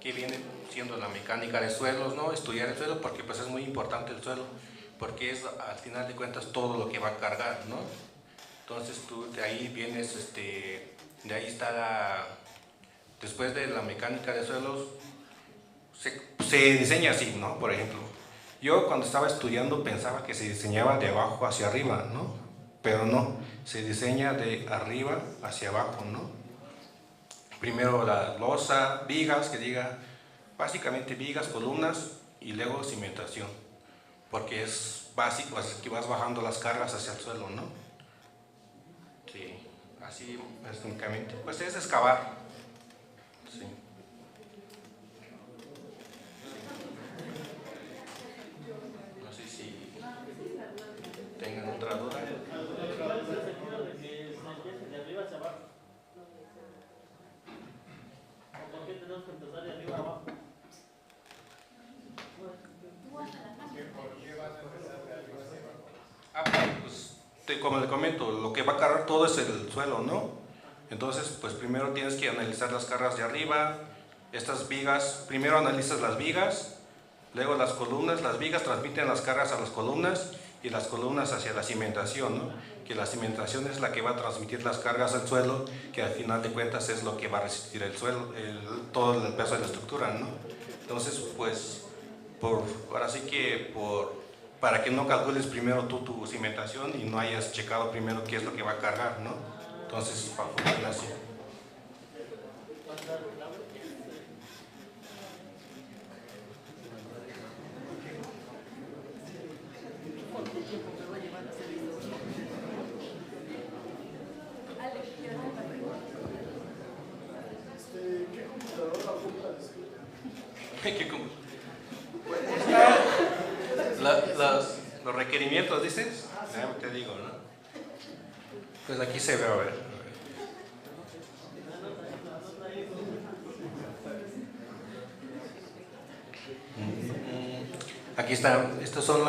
que viene siendo la mecánica de suelos, ¿no? Estudiar el suelo, porque pues es muy importante el suelo, porque es al final de cuentas todo lo que va a cargar, ¿no? Entonces tú de ahí vienes, de ahí está después de la mecánica de suelos, se diseña así, ¿no? Por ejemplo, yo cuando estaba estudiando pensaba que se diseñaba de abajo hacia arriba, ¿no? Pero no, se diseña de arriba hacia abajo, ¿no? Primero la losa, vigas, que diga, básicamente vigas, columnas y luego cimentación, porque es básico, así que vas bajando las cargas hacia el suelo, ¿no? Sí, así básicamente, pues es excavar. Sí. No sé si tengan otra duda. ¿Cuál es el sentido de que se empiece de arriba hacia abajo? ¿O por qué tenemos que empezar de arriba a abajo? Pues como le comento, lo que va a cargar todo es el suelo, ¿no? Entonces, pues primero tienes que analizar las cargas de arriba, estas vigas, primero analizas las vigas, luego las columnas, las vigas transmiten las cargas a las columnas y las columnas hacia la cimentación, ¿no? Que la cimentación es la que va a transmitir las cargas al suelo, que al final de cuentas es lo que va a resistir el suelo, todo el peso de la estructura, ¿no? Entonces, pues, ahora sí que para que no calcules primero tú tu cimentación y no hayas checado primero qué es lo que va a cargar, ¿no? Entonces, para funcionar así. ¿Qué computadora ocupa? Disculpe. Los requerimientos, dices, te digo, ¿no? Pues aquí se ve, a ver. Aquí están, estas son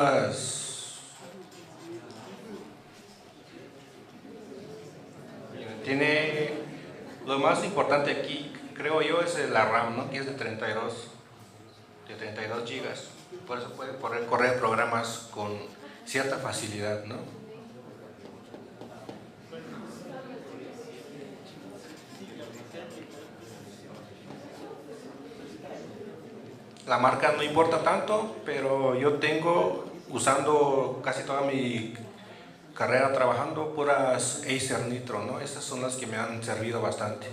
tiene, lo más importante aquí, creo yo, es la RAM, ¿no? Que es de 32 gigas. Por eso puede correr programas con cierta facilidad, ¿no? La marca no importa tanto, pero yo tengo, usando casi toda mi carrera trabajando, puras Acer Nitro, ¿no? Estas son las que me han servido bastante.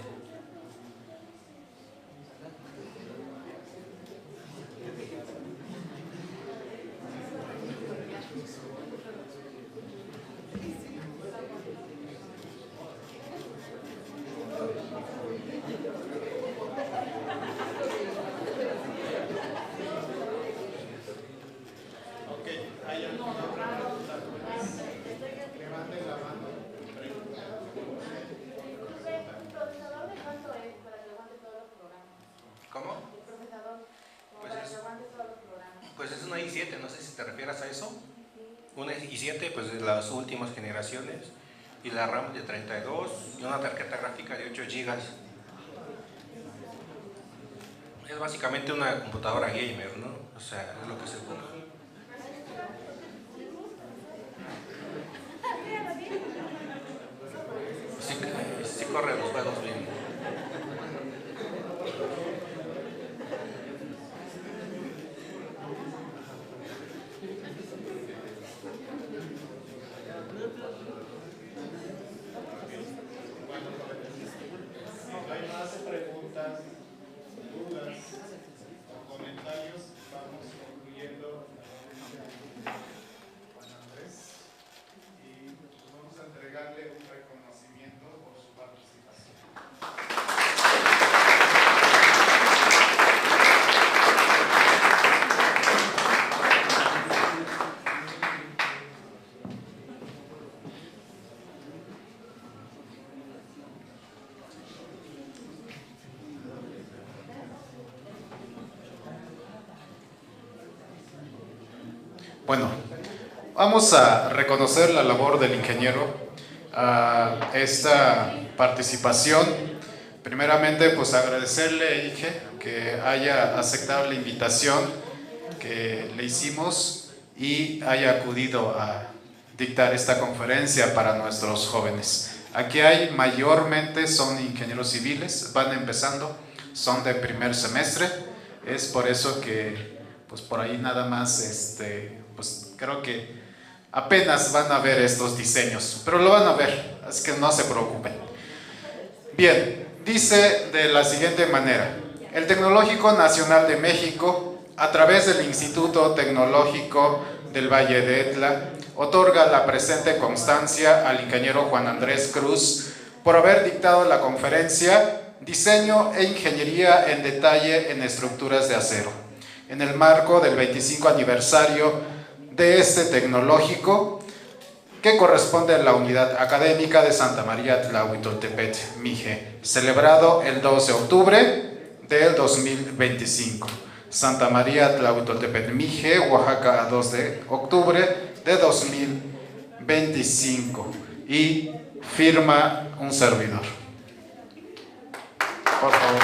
una i7, no sé si te refieres a eso. Una i7, pues de las últimas generaciones, y la RAM de 32 y una tarjeta gráfica de 8 GB. Es básicamente una computadora gamer, ¿no? O sea, es lo que se busca. Sí corre los juegos bien. Hay más preguntas, dudas o comentarios. Vamos concluyendo Juan Andrés y vamos a entregarle un reconocimiento por su participación. Bueno, vamos a reconocer la labor del ingeniero, a esta participación. Primeramente, pues agradecerle, Inge, que haya aceptado la invitación que le hicimos y haya acudido a dictar esta conferencia para nuestros jóvenes. Aquí hay mayormente son ingenieros civiles, van empezando, son de primer semestre, es por eso que pues por ahí nada más pues creo que apenas van a ver estos diseños, pero lo van a ver, así que no se preocupen. Bien, dice de la siguiente manera: el Tecnológico Nacional de México, a través del Instituto Tecnológico del Valle de Etla, otorga la presente constancia al ingeniero Juan Andrés Cruz por haber dictado la conferencia Diseño e Ingeniería en Detalle en Estructuras de Acero, en el marco del 25 aniversario de este tecnológico, que corresponde a la unidad académica de Santa María Tlahuitoltepet, Mije, celebrado el 2 de octubre del 2025. Santa María Tlahuitoltepet, Mije, Oaxaca, a 2 de octubre de 2025. Y firma un servidor. Por favor.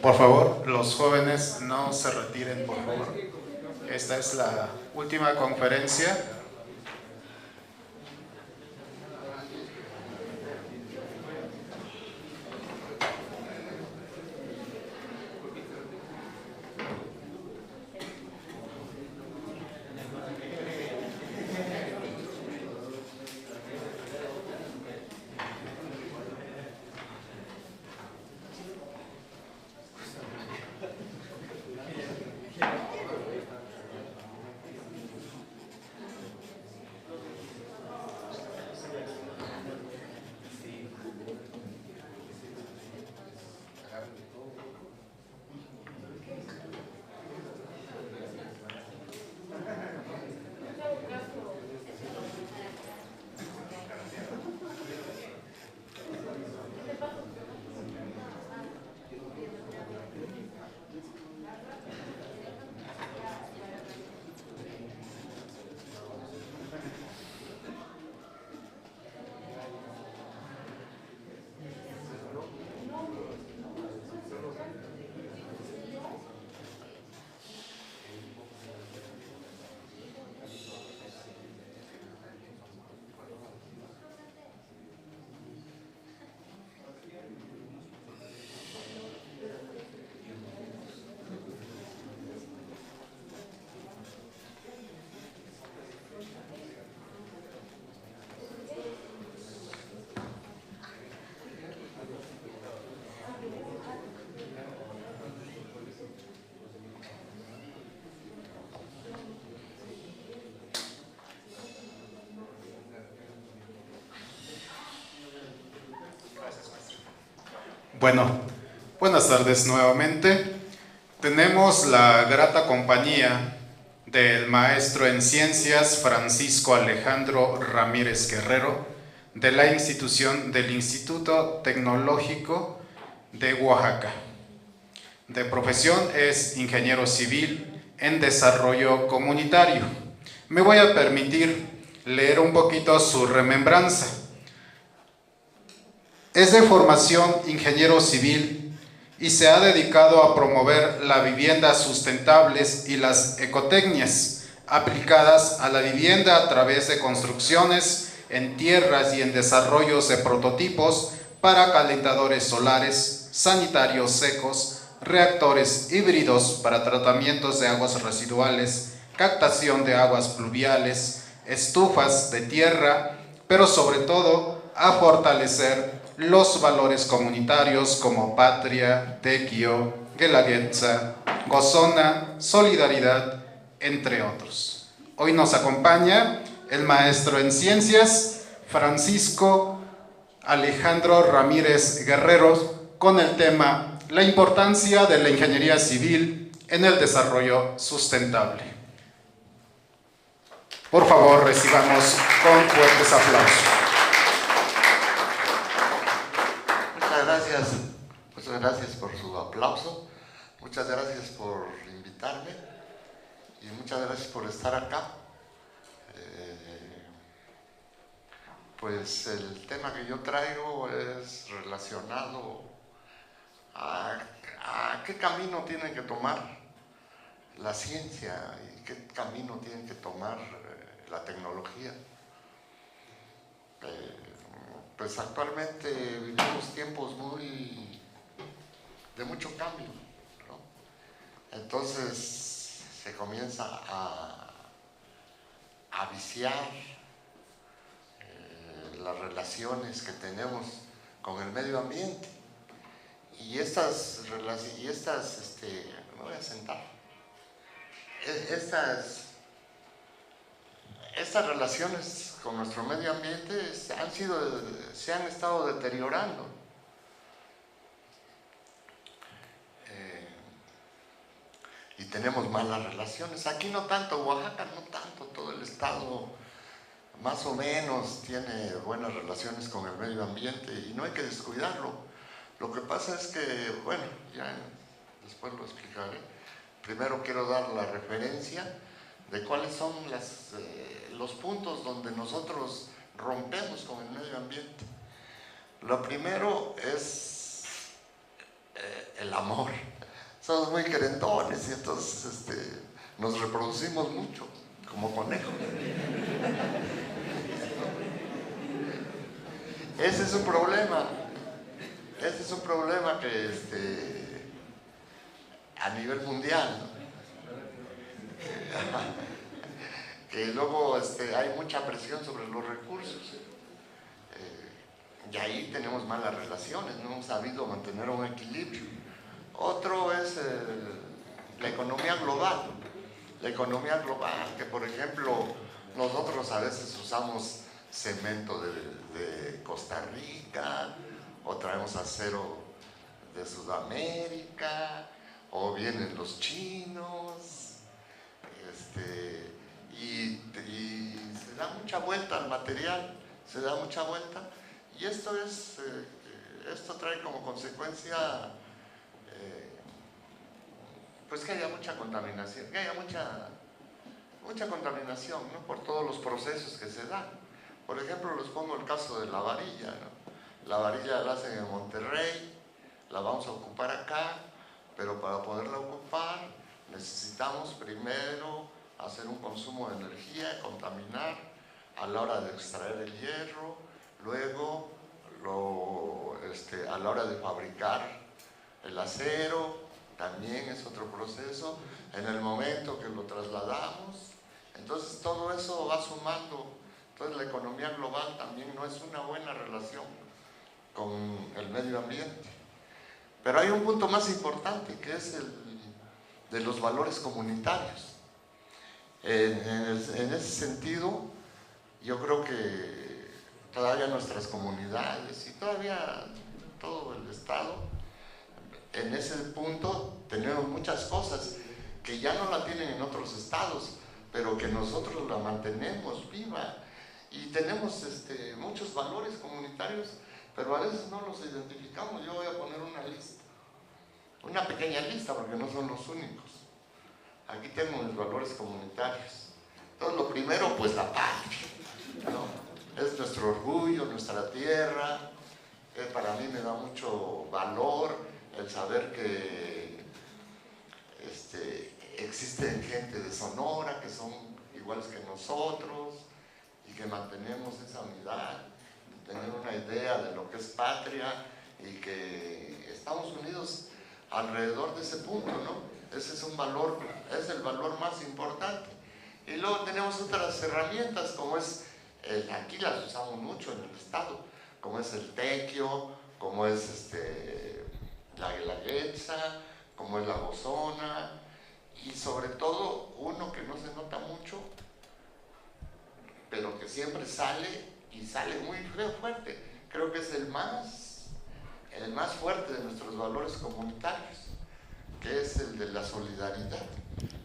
Por favor, los jóvenes no se retiren, por favor. Esta es la última conferencia. Bueno, buenas tardes nuevamente. Tenemos la grata compañía del maestro en ciencias Francisco Alejandro Ramírez Guerrero de la institución del Instituto Tecnológico de Oaxaca. De profesión es ingeniero civil en desarrollo comunitario. Me voy a permitir leer un poquito su remembranza. Es de formación ingeniero civil y se ha dedicado a promover la vivienda sustentables y las ecotecnias aplicadas a la vivienda a través de construcciones en tierras y en desarrollos de prototipos para calentadores solares, sanitarios secos, reactores híbridos para tratamientos de aguas residuales, captación de aguas pluviales, estufas de tierra, pero sobre todo a fortalecer los valores comunitarios como patria, tequio, guelaguetza, gozona, solidaridad, entre otros. Hoy nos acompaña el maestro en ciencias Francisco Alejandro Ramírez Guerrero con el tema La importancia de la ingeniería civil en el desarrollo sustentable. Por favor, recibamos con fuertes aplausos. Muchas gracias por su aplauso, muchas gracias por invitarme y muchas gracias por estar acá. Pues el tema que yo traigo es relacionado a qué camino tiene que tomar la ciencia y qué camino tiene que tomar la tecnología. Pues actualmente vivimos tiempos de mucho cambio, ¿no? Entonces se comienza a viciar las relaciones que tenemos con el medio ambiente y estas me voy a sentar. Estas relaciones con nuestro medio ambiente se han estado deteriorando. Y tenemos malas relaciones. Aquí no tanto, Oaxaca no tanto, todo el estado más o menos tiene buenas relaciones con el medio ambiente y no hay que descuidarlo. Lo que pasa es que, bueno, ya después lo explicaré. Primero quiero dar la referencia de cuáles son los puntos donde nosotros rompemos con el medio ambiente. Lo primero es el amor. somos muy querendones y entonces nos reproducimos mucho, como conejos. Ese es un problema. Ese es un problema que a nivel mundial, ¿no? Que luego hay mucha presión sobre los recursos. Y ahí tenemos malas relaciones, no hemos sabido mantener un equilibrio. Otro es la economía global. La economía global, que por ejemplo, nosotros a veces usamos cemento de Costa Rica, o traemos acero de Sudamérica, o vienen los chinos, y se da mucha vuelta al material, se da mucha vuelta, y esto trae como consecuencia pues que haya mucha contaminación, mucha contaminación, ¿no? Por todos los procesos que se dan. Por ejemplo, les pongo el caso de la varilla, ¿no? La varilla la hacen en Monterrey, la vamos a ocupar acá, pero para poderla ocupar necesitamos primero hacer un consumo de energía, contaminar a la hora de extraer el hierro, luego a la hora de fabricar el acero, también es otro proceso, en el momento que lo trasladamos, entonces todo eso va sumando. Entonces la economía global también no es una buena relación con el medio ambiente. Pero hay un punto más importante, que es el de los valores comunitarios. En ese sentido, yo creo que todavía nuestras comunidades y todavía todo el Estado, en ese punto tenemos muchas cosas que ya no la tienen en otros estados, pero que nosotros la mantenemos viva. Y tenemos muchos valores comunitarios, pero a veces no los identificamos. Yo voy a poner una lista, una pequeña lista, porque no son los únicos. Aquí tengo los valores comunitarios. Entonces, lo primero, pues la patria, ¿no? Es nuestro orgullo, nuestra tierra. Para mí me da mucho valor el saber que existen gente de Sonora que son iguales que nosotros, y que mantenemos esa unidad, tener una idea de lo que es patria, y que estamos unidos alrededor de ese punto, ¿no? Ese es un valor, es el valor más importante. Y luego tenemos otras herramientas, como es, aquí las usamos mucho en el Estado, como es el tequio, como es la guelaguetza, como es la bozona, y sobre todo uno que no se nota mucho, pero que siempre sale, y sale muy fuerte. Creo que es el más fuerte de nuestros valores comunitarios, que es el de la solidaridad.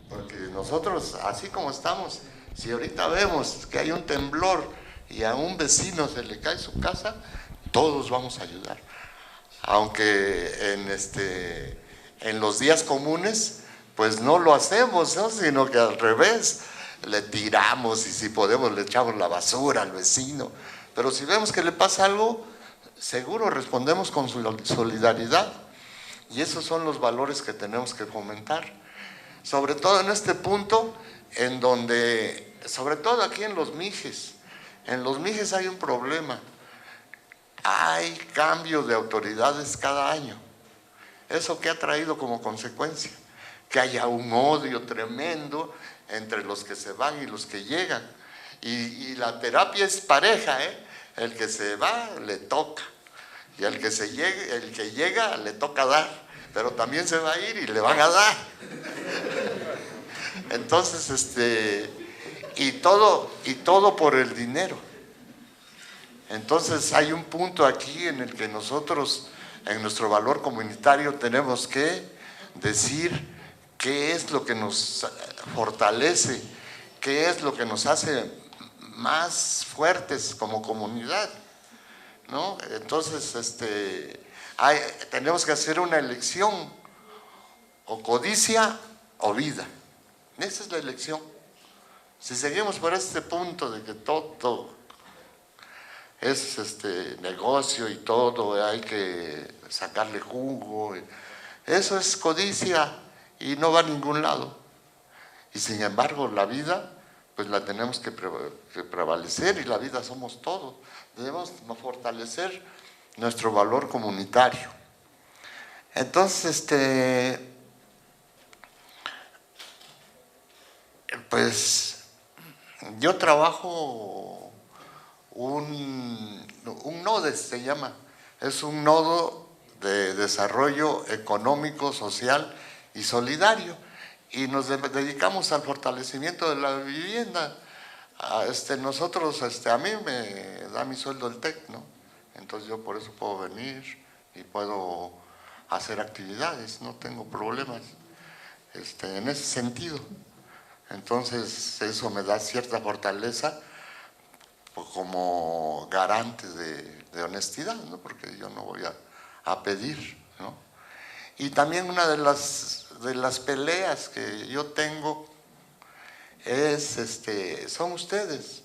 Porque nosotros, así como estamos, si ahorita vemos que hay un temblor y a un vecino se le cae su casa, todos vamos a ayudar. Aunque en los días comunes, pues no lo hacemos, ¿no? Sino que al revés, le tiramos, y si podemos le echamos la basura al vecino. Pero si vemos que le pasa algo, seguro respondemos con solidaridad. Y esos son los valores que tenemos que fomentar. Sobre todo en este punto, en donde, sobre todo aquí en los Mijes hay un problema. Hay cambio de autoridades cada año. ¿Eso qué ha traído como consecuencia? Que haya un odio tremendo entre los que se van y los que llegan. Y la terapia es pareja, ¿eh? El que se va le toca, y el que llega le toca dar, pero también se va a ir y le van a dar. Entonces, y todo por el dinero. Entonces hay un punto aquí en el que nosotros, en nuestro valor comunitario, tenemos que decir qué es lo que nos fortalece, qué es lo que nos hace más fuertes como comunidad, ¿no? Entonces, tenemos que hacer una elección, o codicia o vida. Esa es la elección. Si seguimos por este punto de que todo es negocio y todo hay que sacarle jugo, Eso es codicia y no va a ningún lado. Y sin embargo, la vida, pues la tenemos que prevalecer, y la vida somos todos. Debemos fortalecer nuestro valor comunitario. Entonces, pues yo trabajo un NODE, se llama. Es un nodo de desarrollo económico, social y solidario. Y nos dedicamos al fortalecimiento de la vivienda. Nosotros, a mí me da mi sueldo el TEC, ¿no? Entonces yo por eso puedo venir y puedo hacer actividades, no tengo problemas en ese sentido. Entonces eso me da cierta fortaleza, pues, como garante de honestidad, ¿no? Porque yo no voy a pedir, ¿no? Y también una de las peleas que yo tengo es, son ustedes,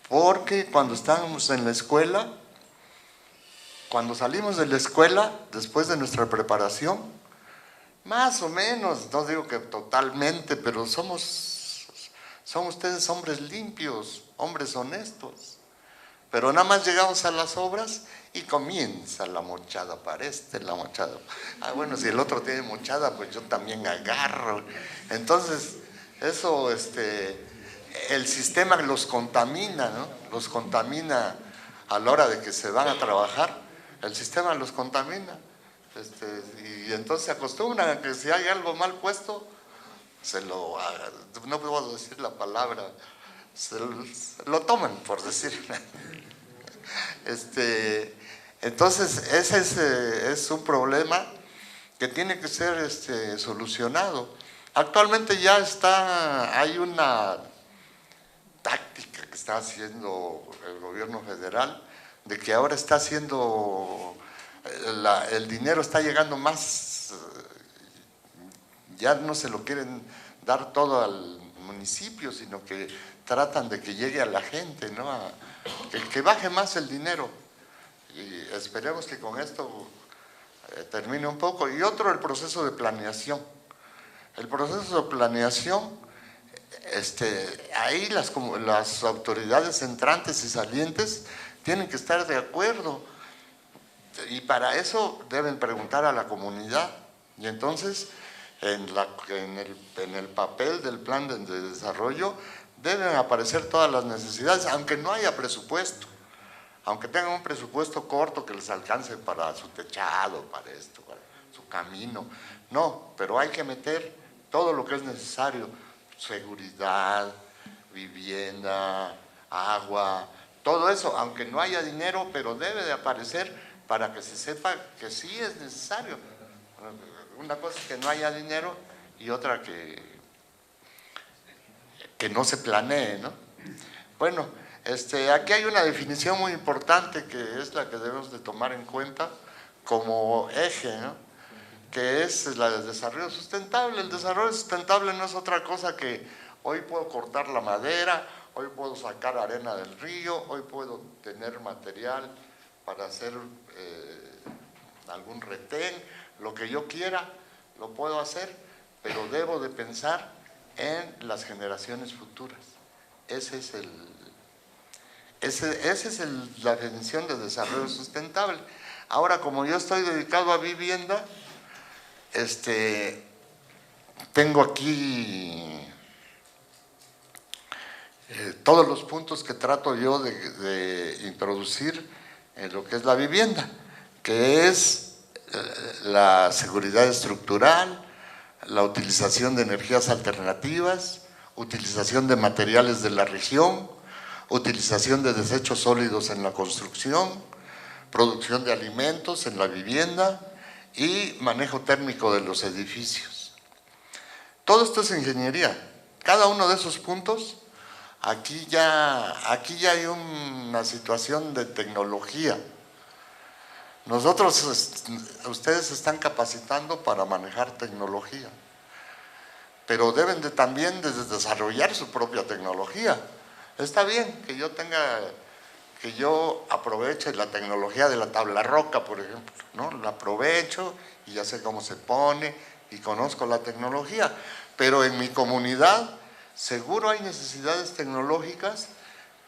porque cuando estábamos en la escuela, cuando salimos de la escuela, después de nuestra preparación, más o menos, no digo que totalmente, pero son ustedes hombres limpios, hombres honestos. Pero nada más llegamos a las obras y comienza la mochada para la mochada. Ah, bueno, si el otro tiene mochada, pues yo también agarro. Entonces, eso, el sistema los contamina, ¿no? Los contamina a la hora de que se van a trabajar. El sistema los contamina. Y entonces se acostumbran a que si hay algo mal puesto, no puedo decir la palabra, lo toman, por decir. Entonces ese es un problema que tiene que ser solucionado. Actualmente ya hay una táctica que está haciendo el gobierno federal, de que ahora está haciendo, el dinero está llegando más, ya no se lo quieren dar todo al municipio, sino que tratan de que llegue a la gente, ¿no? Que baje más el dinero. Y esperemos que con esto termine un poco. Y otro, el proceso de planeación. El proceso de planeación, ahí las autoridades entrantes y salientes tienen que estar de acuerdo. Y para eso deben preguntar a la comunidad. Y entonces, en el papel del plan de desarrollo, deben aparecer todas las necesidades, aunque no haya presupuesto. Aunque tengan un presupuesto corto que les alcance para su techado, para esto, para su camino. No, pero hay que meter todo lo que es necesario. Seguridad, vivienda, agua, todo eso, aunque no haya dinero, pero debe de aparecer para que se sepa que sí es necesario. Una cosa es que no haya dinero y otra que no se planee, ¿no? Bueno, aquí hay una definición muy importante que es la que debemos de tomar en cuenta como eje, ¿no? Que es la del desarrollo sustentable. El desarrollo sustentable no es otra cosa que hoy puedo cortar la madera, hoy puedo sacar arena del río, hoy puedo tener material para hacer algún retén, lo que yo quiera, lo puedo hacer, pero debo de pensar en las generaciones futuras. Esa es la definición de desarrollo sustentable. Ahora, como yo estoy dedicado a vivienda, tengo aquí todos los puntos que trato yo de introducir en lo que es la vivienda, que es la seguridad estructural, la utilización de energías alternativas, utilización de materiales de la región, utilización de desechos sólidos en la construcción, producción de alimentos en la vivienda y manejo térmico de los edificios. Todo esto es ingeniería. Cada uno de esos puntos, aquí ya hay una situación de tecnología. Ustedes se están capacitando para manejar tecnología, pero deben también desarrollar su propia tecnología. Está bien que yo tenga que yo aproveche la tecnología de la tabla roca, por ejemplo, ¿no? La aprovecho y ya sé cómo se pone y conozco la tecnología. Pero en mi comunidad seguro hay necesidades tecnológicas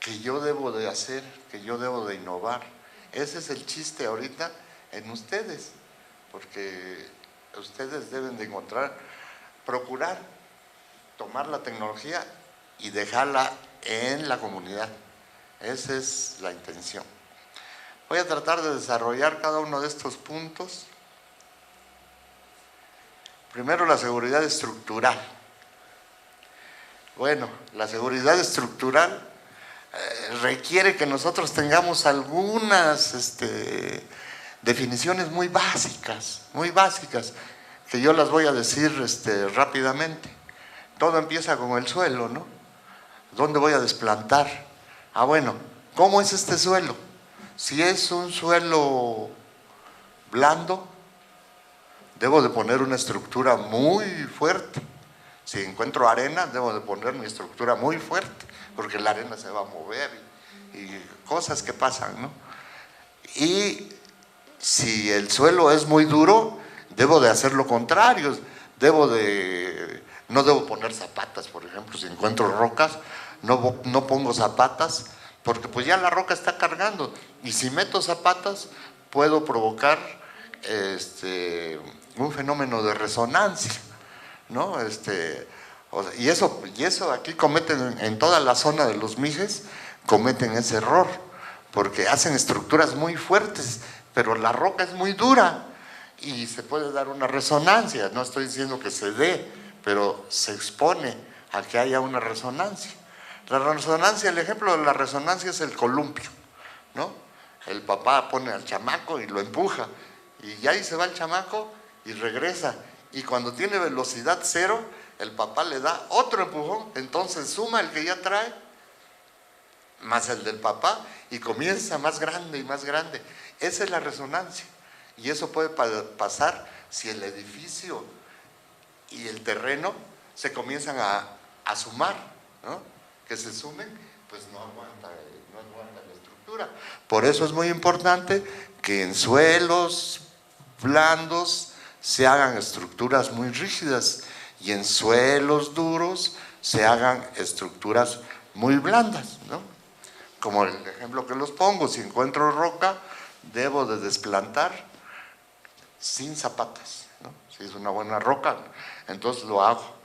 que yo debo de hacer, que yo debo de innovar. Ese es el chiste ahorita en ustedes, porque ustedes deben de encontrar, procurar tomar la tecnología y dejarla en la comunidad. Esa es la intención. Voy a tratar de desarrollar cada uno de estos puntos. Primero, la seguridad estructural. Bueno, la seguridad estructural requiere que nosotros tengamos algunas definiciones muy básicas, que yo las voy a decir rápidamente. Todo empieza con el suelo, ¿no? ¿Dónde voy a desplantar? Ah, bueno, ¿cómo es este suelo? Si es un suelo blando, debo de poner una estructura muy fuerte. Si encuentro arena, debo de poner mi estructura muy fuerte, porque la arena se va a mover y cosas que pasan, ¿no? Y si el suelo es muy duro, debo de hacer lo contrario. No debo poner zapatas, por ejemplo. Si encuentro rocas, no pongo zapatas, porque pues ya la roca está cargando. Y si meto zapatas, puedo provocar un fenómeno de resonancia, ¿no? Y eso aquí cometen, en toda la zona de los Mijes, cometen ese error, porque hacen estructuras muy fuertes, pero la roca es muy dura y se puede dar una resonancia. No estoy diciendo que se dé, pero se expone a que haya una resonancia. La resonancia, el ejemplo de la resonancia es el columpio, ¿no? El papá pone al chamaco y lo empuja, y ahí se va el chamaco y regresa, y cuando tiene velocidad cero, el papá le da otro empujón, entonces suma el que ya trae más el del papá y comienza más grande y más grande. Esa es la resonancia, y eso puede pasar si el edificio y el terreno se comienzan a sumar, ¿no? Que se sumen, pues no aguanta la estructura. Por eso es muy importante que en suelos blandos se hagan estructuras muy rígidas y en suelos duros se hagan estructuras muy blandas, ¿no? Como el ejemplo que los pongo, si encuentro roca, debo de desplantar sin zapatas, ¿no? Si es una buena roca, entonces lo hago.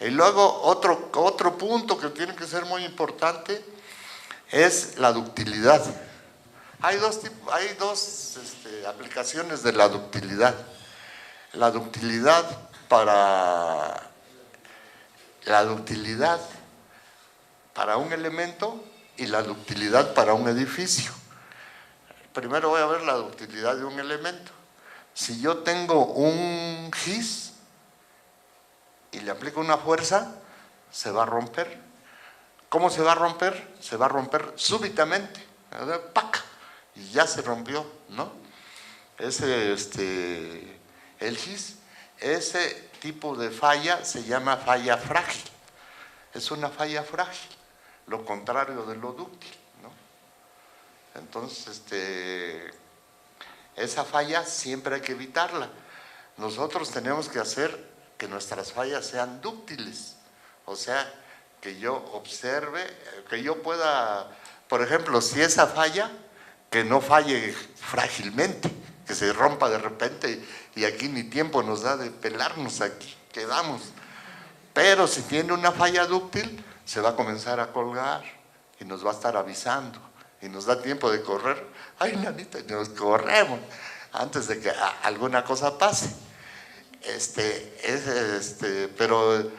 Y luego otro punto que tiene que ser muy importante es la ductilidad. Hay dos aplicaciones de la ductilidad. La ductilidad para un elemento y la ductilidad para un edificio. Primero voy a ver la ductilidad de un elemento. Si yo tengo un gis y le aplico una fuerza, se va a romper. ¿Cómo se va a romper? Se va a romper súbitamente, ¡pac! Y ya se rompió, ¿no? El gis, ese tipo de falla se llama falla frágil. Es una falla frágil, lo contrario de lo dúctil, ¿no? Entonces, esa falla siempre hay que evitarla. Nosotros tenemos que hacer que nuestras fallas sean dúctiles, o sea, que yo observe, que yo pueda, por ejemplo, si esa falla, que no falle frágilmente, que se rompa de repente y aquí ni tiempo nos da de pelarnos, aquí quedamos. Pero si tiene una falla dúctil, se va a comenzar a colgar y nos va a estar avisando y nos da tiempo de correr. Ay, nanita, nos corremos antes de que alguna cosa pase. Pero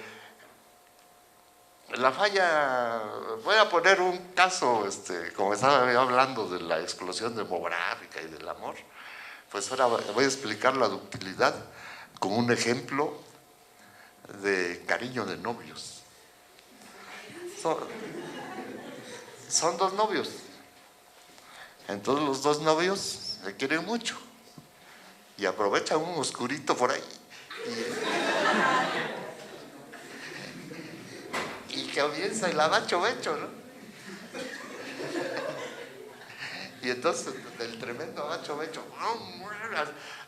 la falla, voy a poner un caso, como estaba hablando de la explosión demográfica y del amor, pues ahora voy a explicar la ductilidad con un ejemplo de cariño de novios. Son dos novios, entonces los dos novios se quieren mucho y aprovechan un oscurito por ahí y comienza el abacho becho, ¿no? Y entonces el tremendo macho me ha hecho,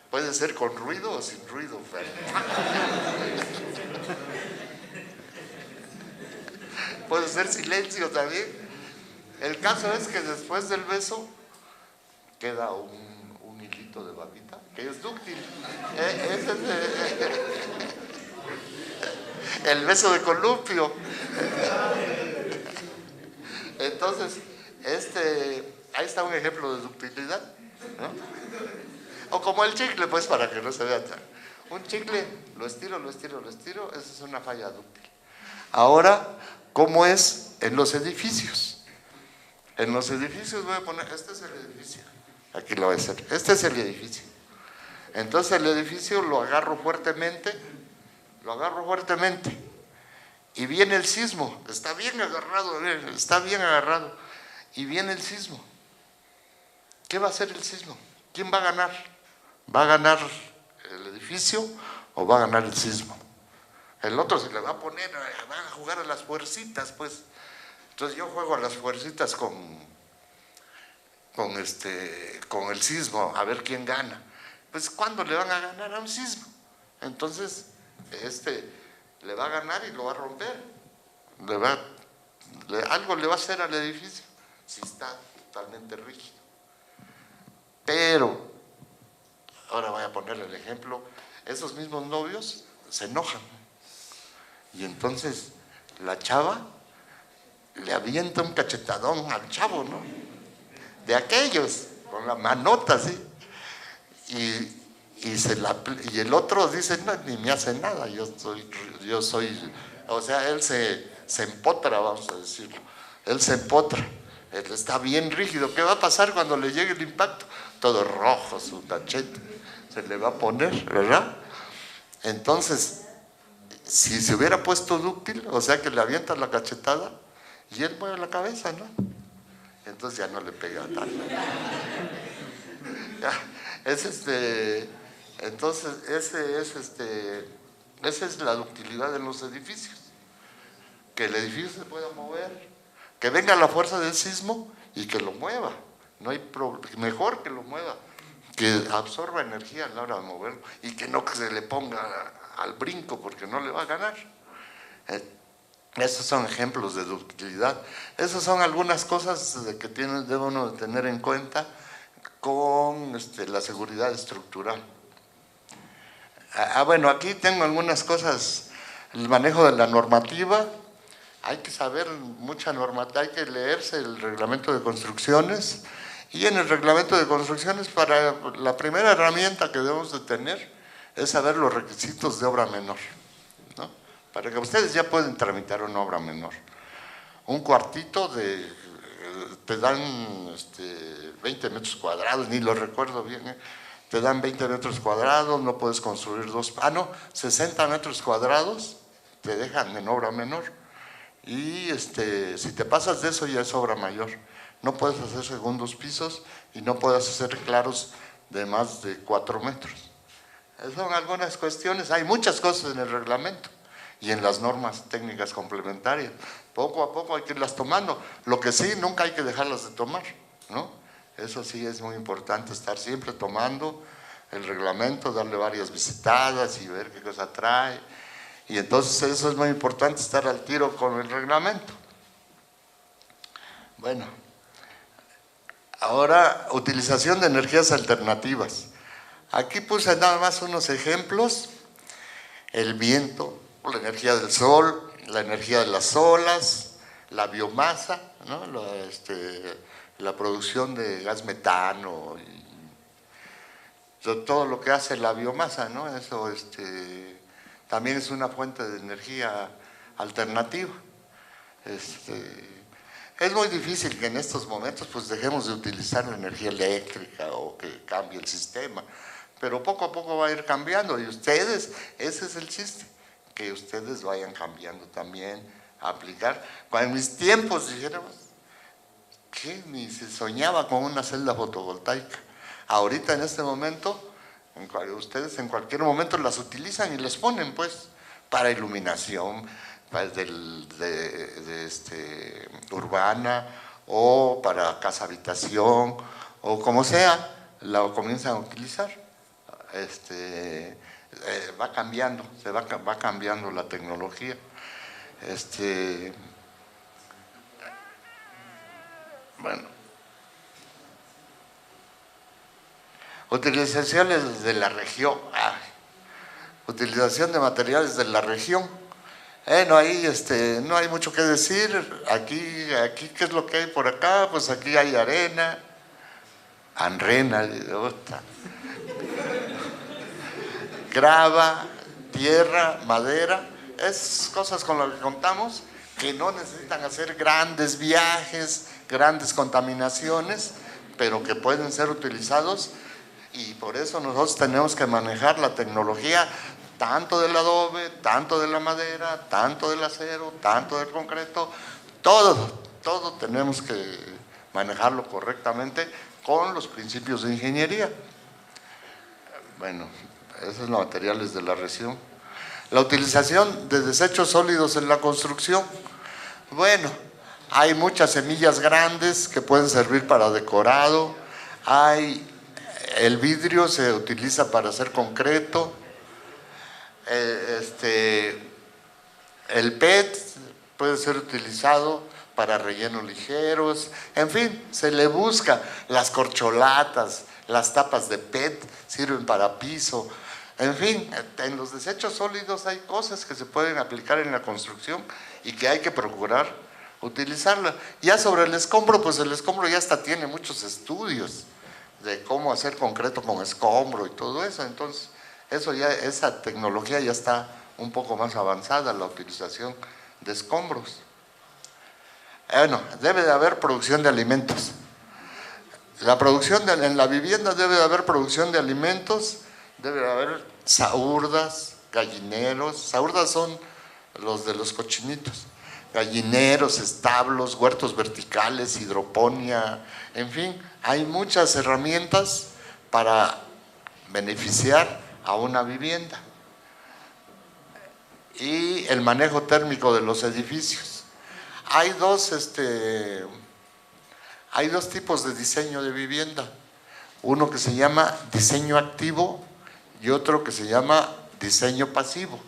puede ser con ruido o sin ruido, pero puede ser silencio también. El caso es que después del beso queda un hilito de babita que es dúctil. Ese es el beso de columpio. Entonces, ahí está un ejemplo de ductilidad, ¿no? O como el chicle, pues, para que no se vea tan. Un chicle, lo estiro, esa es una falla dúctil. Ahora, ¿cómo es en los edificios? En los edificios voy a poner, este es el edificio, aquí lo voy a hacer, este es el edificio. Entonces el edificio lo agarro fuertemente, y viene el sismo, está bien agarrado, y viene el sismo. ¿Qué va a hacer el sismo? ¿Quién va a ganar? ¿Va a ganar el edificio o va a ganar el sismo? El otro se le va a poner, va a jugar a las fuercitas, pues. Entonces yo juego a las fuercitas con el sismo, a ver quién gana. Pues ¿cuándo le van a ganar a un sismo? Entonces, le va a ganar y lo va a romper. Algo le va a hacer al edificio si está totalmente rígido. Pero, ahora voy a ponerle el ejemplo, esos mismos novios se enojan. Y entonces la chava le avienta un cachetadón al chavo, ¿no? De aquellos, con la manota así. Y el otro dice, no, ni me hace nada, yo soy, o sea, él se empotra, vamos a decirlo. Él se empotra, él está bien rígido. ¿Qué va a pasar cuando le llegue el impacto? Todo rojo su cachete, se le va a poner, ¿verdad? Entonces, si se hubiera puesto dúctil, o sea que le avienta la cachetada y él mueve la cabeza, ¿no? Entonces ya no le pega tanto. Entonces, esa es la ductilidad de los edificios. Que el edificio se pueda mover, que venga la fuerza del sismo y que lo mueva. No hay mejor que lo mueva, que absorba energía a la hora de moverlo y que no que se le ponga al brinco porque no le va a ganar. Esos son ejemplos de ductilidad. Esas son algunas cosas que debe uno tener en cuenta con la seguridad estructural. Bueno, aquí tengo algunas cosas. El manejo de la normativa. Hay que saber mucha normativa, hay que leerse el reglamento de construcciones. Y en el reglamento de construcciones, para la primera herramienta que debemos de tener es saber los requisitos de obra menor, ¿no? Para que ustedes ya pueden tramitar una obra menor. Un cuartito te dan 20 metros cuadrados, ni lo recuerdo bien, te dan 20 metros cuadrados, no puedes construir 60 metros cuadrados te dejan en obra menor. Y si te pasas de eso ya es obra mayor. No puedes hacer segundos pisos y no puedes hacer claros de más de 4 metros. Esas son algunas cuestiones. Hay muchas cosas en el reglamento y en las normas técnicas complementarias. Poco a poco hay que irlas tomando. Lo que sí, nunca hay que dejarlas de tomar, ¿no? Eso sí es muy importante, estar siempre tomando el reglamento, darle varias visitadas y ver qué cosa trae. Y entonces eso es muy importante, estar al tiro con el reglamento. Bueno, ahora utilización de energías alternativas. Aquí puse nada más unos ejemplos. El viento, la energía del sol, la energía de las olas, la biomasa, ¿no? La producción de gas metano y todo lo que hace la biomasa, ¿no? Eso también es una fuente de energía alternativa. Es muy difícil que en estos momentos pues dejemos de utilizar la energía eléctrica o que cambie el sistema, pero poco a poco va a ir cambiando y ustedes, ese es el chiste, que ustedes vayan cambiando también, a aplicar. Cuando en mis tiempos dijéramos que ni se soñaba con una celda fotovoltaica. Ahorita en este momento ustedes en cualquier momento las utilizan y les ponen pues para iluminación urbana o para casa habitación o como sea, la comienzan a utilizar. Va cambiando, va cambiando la tecnología. Bueno, utilizaciones de la región. Utilización de materiales de la región. No hay mucho que decir. Aquí, ¿qué es lo que hay por acá? Pues aquí hay arena, grava, tierra, madera. Es cosas con las que contamos, que no necesitan hacer grandes viajes, grandes contaminaciones, pero que pueden ser utilizados, y por eso nosotros tenemos que manejar la tecnología tanto del adobe, tanto de la madera, tanto del acero, tanto del concreto, todo tenemos que manejarlo correctamente con los principios de ingeniería. Bueno, esos son los materiales de la región. La utilización de desechos sólidos en la construcción. Bueno, hay muchas semillas grandes que pueden servir para decorado. El vidrio se utiliza para hacer concreto. El PET puede ser utilizado para rellenos ligeros. En fin, se le busca. Las corcholatas, las tapas de PET sirven para piso. En fin, en los desechos sólidos hay cosas que se pueden aplicar en la construcción y que hay que procurar utilizarla. Ya sobre el escombro, pues el escombro ya hasta tiene muchos estudios de cómo hacer concreto con escombro y todo eso. Entonces, esa tecnología ya está un poco más avanzada, la utilización de escombros. Bueno, debe de haber producción de alimentos. En la vivienda debe de haber producción de alimentos. Debe de haber saurdas, gallineros. Saurdas son los de los cochinitos. Gallineros, establos, huertos verticales, hidroponía. En fin, hay muchas herramientas para beneficiar a una vivienda. Y el manejo térmico de los edificios. Hay dos tipos de diseño de vivienda. Uno que se llama diseño activo y otro que se llama diseño pasivo.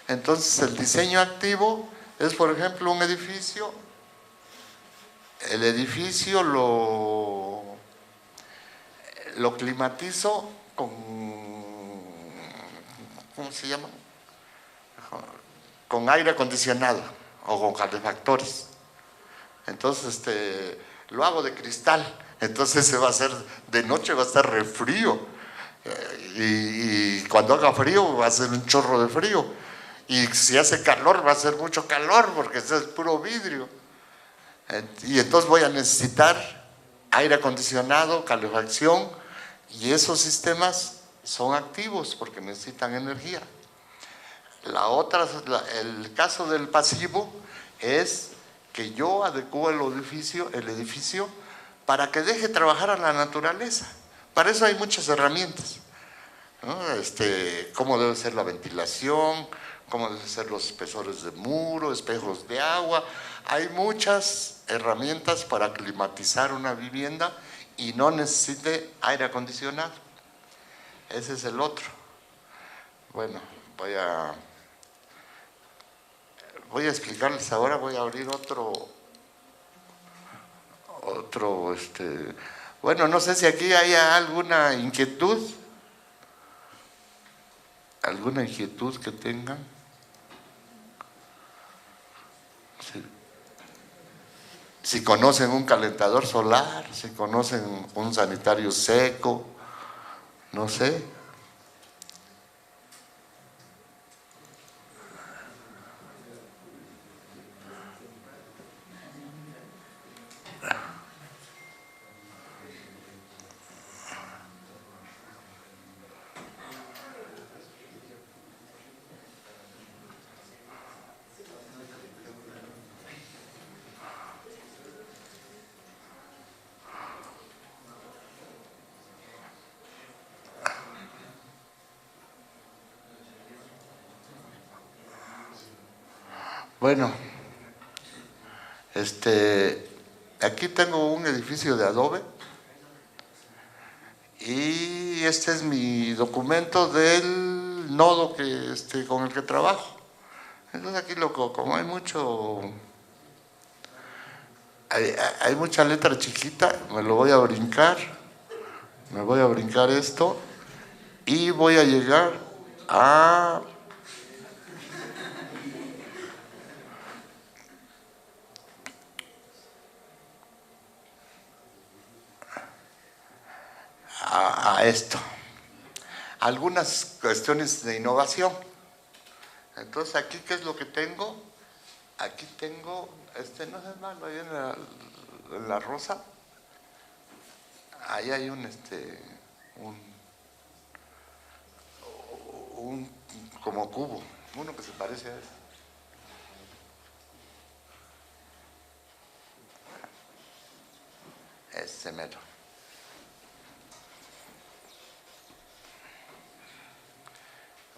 Entonces, el diseño activo es, por ejemplo, un edificio. El edificio lo climatizo con, ¿cómo se llama? Con aire acondicionado o con calefactores. Entonces, lo hago de cristal. Entonces se va a hacer, de noche va a estar re frío. Y cuando haga frío va a ser un chorro de frío. Y si hace calor va a ser mucho calor porque es puro vidrio. Y entonces voy a necesitar aire acondicionado, calefacción, y esos sistemas son activos porque necesitan energía. El caso del pasivo es que yo adecuo el edificio para que deje trabajar a la naturaleza. Para eso hay muchas herramientas, ¿no? Cómo debe ser la ventilación, cómo deben ser los espesores de muro, espejos de agua. Hay muchas herramientas para climatizar una vivienda y no necesite aire acondicionado. Ese es el otro. Bueno, voy a explicarles ahora, voy a abrir bueno, no sé si aquí hay alguna inquietud que tengan. Si conocen un calentador solar, si conocen un sanitario seco, no sé. Bueno, aquí tengo un edificio de adobe Y este es mi documento del nodo con el que trabajo. Entonces aquí como hay mucha letra chiquita, me lo voy a brincar, esto y voy a llegar a esto. Algunas cuestiones de innovación. Entonces aquí, ¿qué es lo que tengo? Aquí tengo, no es malo, ahí en la rosa, ahí hay un como cubo, uno que se parece a ese. Ese mero.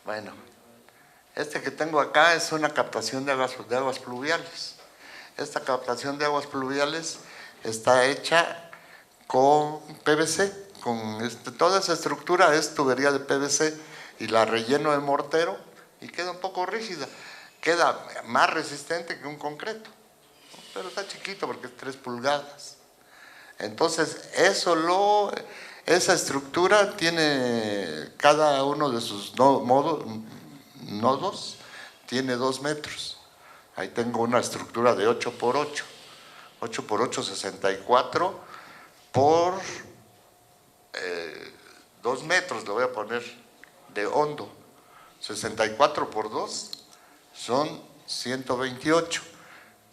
Bueno, este que tengo acá es una captación de aguas pluviales. Esta captación de aguas pluviales está hecha con PVC, toda esa estructura es tubería de PVC y la relleno de mortero y queda un poco rígida. Queda más resistente que un concreto, ¿no? Pero está chiquito porque es 3 pulgadas. Entonces, esa estructura tiene, cada uno de sus nodos tiene 2 metros. Ahí tengo una estructura de 8 por 8. 8 por 8, 64 por 2 metros, le voy a poner de hondo. 64 por 2 son 128.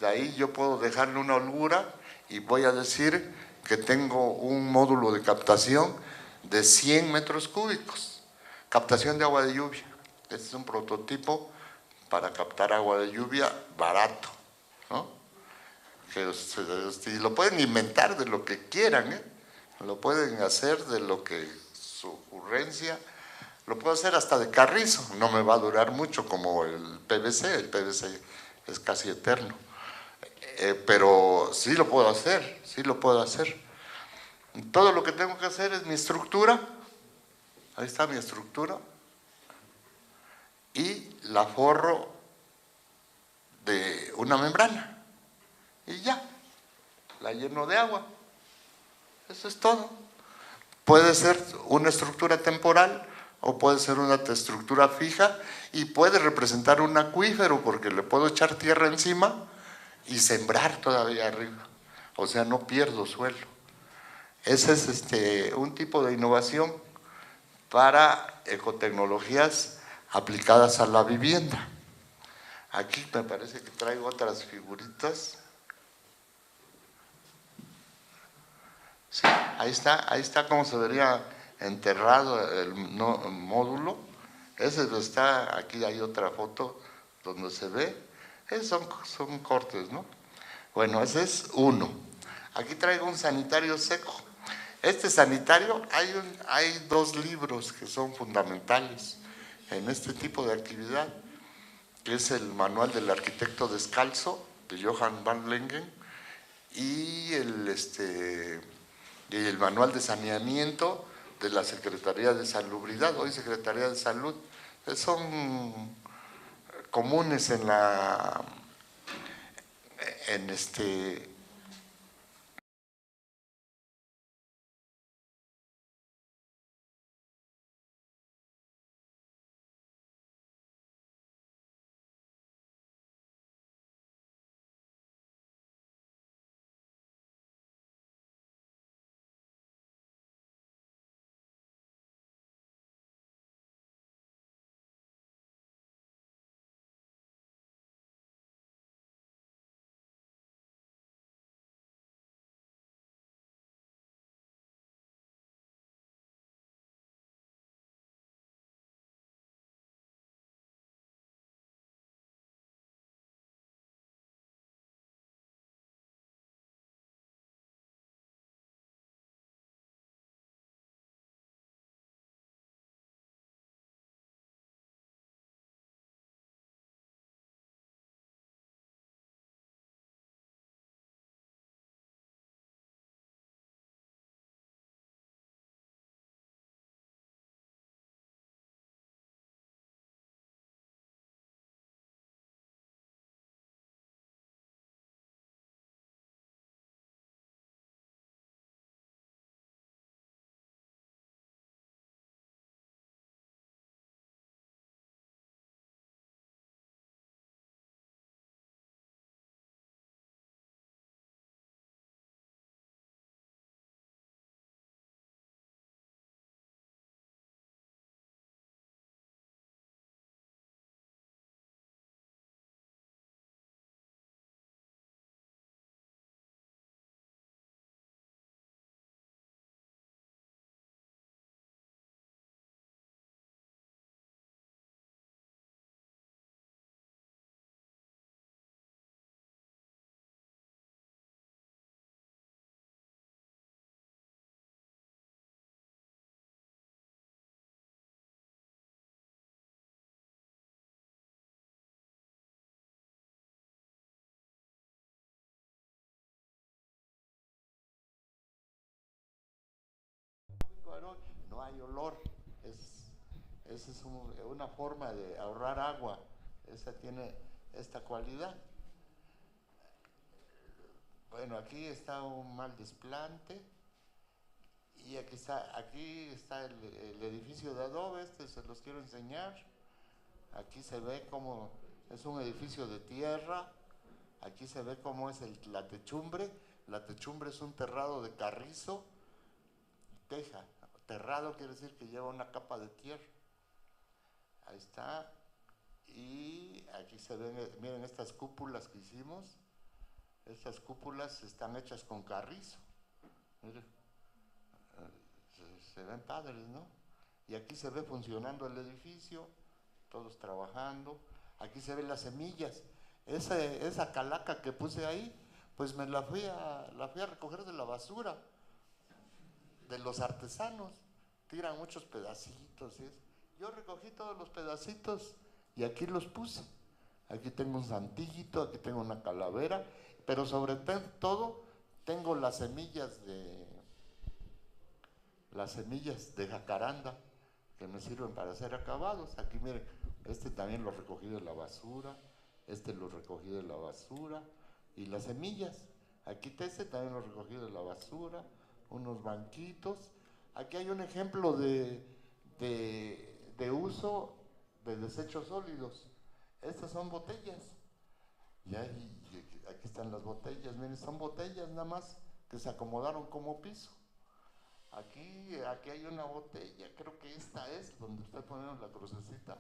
De ahí yo puedo dejarle una holgura y voy a decir que tengo un módulo de captación de 100 metros cúbicos. Captación de agua de lluvia. Este es un prototipo para captar agua de lluvia barato, ¿no? Y lo pueden inventar de lo que quieran, ¿eh? Lo pueden hacer de lo que su ocurrencia. Lo puedo hacer hasta de carrizo. No me va a durar mucho como el PVC. El PVC es casi eterno. Pero sí lo puedo hacer, sí lo puedo hacer. Todo lo que tengo que hacer es mi estructura, ahí está mi estructura, y la forro de una membrana, y ya, la lleno de agua. Eso es todo. Puede ser una estructura temporal o puede ser una estructura fija y puede representar un acuífero porque le puedo echar tierra encima y sembrar todavía arriba. O sea, no pierdo suelo. Ese es un tipo de innovación para ecotecnologías aplicadas a la vivienda. Aquí me parece que traigo otras figuritas. Sí, ahí está como se vería enterrado el módulo. Ese está, aquí hay otra foto donde se ve. Son cortes, ¿no? Bueno, ese es uno. Aquí traigo un sanitario seco. Este sanitario, hay 2 libros que son fundamentales en este tipo de actividad, que es el Manual del Arquitecto Descalzo, de Johan van Lengen, y el Manual de Saneamiento de la Secretaría de Salubridad, hoy Secretaría de Salud. Son comunes en pero no hay olor. Esa es una forma de ahorrar agua. Esa tiene esta cualidad. Bueno, aquí está un mal desplante. Y aquí está el edificio de adobe, se los quiero enseñar. Aquí se ve cómo es un edificio de tierra. Aquí se ve cómo es la techumbre. La techumbre es un terrado de carrizo, teja. Terrado quiere decir que lleva una capa de tierra. Ahí está. Y aquí se ven, miren estas cúpulas que hicimos. Estas cúpulas están hechas con carrizo. Miren, se ven padres, ¿no? Y aquí se ve funcionando el edificio, todos trabajando. Aquí se ven las semillas. Esa calaca que puse ahí, pues me la fui a recoger de la basura, de los artesanos. Tiran muchos pedacitos, ¿sí? Yo recogí todos los pedacitos y aquí los puse. Aquí tengo un santillito, aquí tengo una calavera, pero sobre todo tengo las semillas de jacaranda que me sirven para hacer acabados. Aquí miren, este también lo recogí de la basura, este lo recogí de la basura, y las semillas, aquí este también lo recogí de la basura, unos banquitos. Aquí hay un ejemplo de uso de desechos sólidos. Estas son botellas. Y aquí están las botellas, miren, son botellas nada más que se acomodaron como piso. Aquí hay una botella, creo que esta es donde está poniendo la crucecita.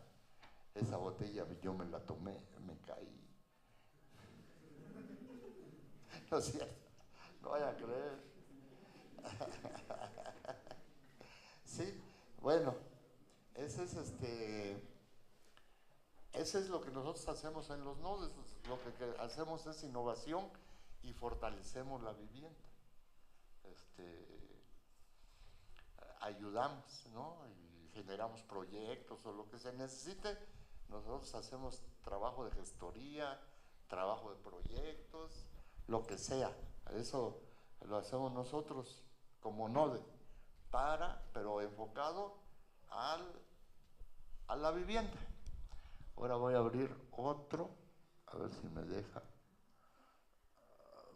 Esa botella yo me la tomé, me caí. No es cierto, no vayan a creer. Sí, bueno, ese es lo que nosotros hacemos en los nodos. Lo que hacemos es innovación y fortalecemos la vivienda. Ayudamos, ¿no? Y generamos proyectos o lo que se necesite. Nosotros hacemos trabajo de gestoría, trabajo de proyectos, lo que sea. Eso lo hacemos nosotros como NODE, pero enfocado a la vivienda. Ahora voy a abrir otro, a ver si me deja. A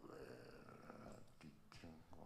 ver, aquí tengo.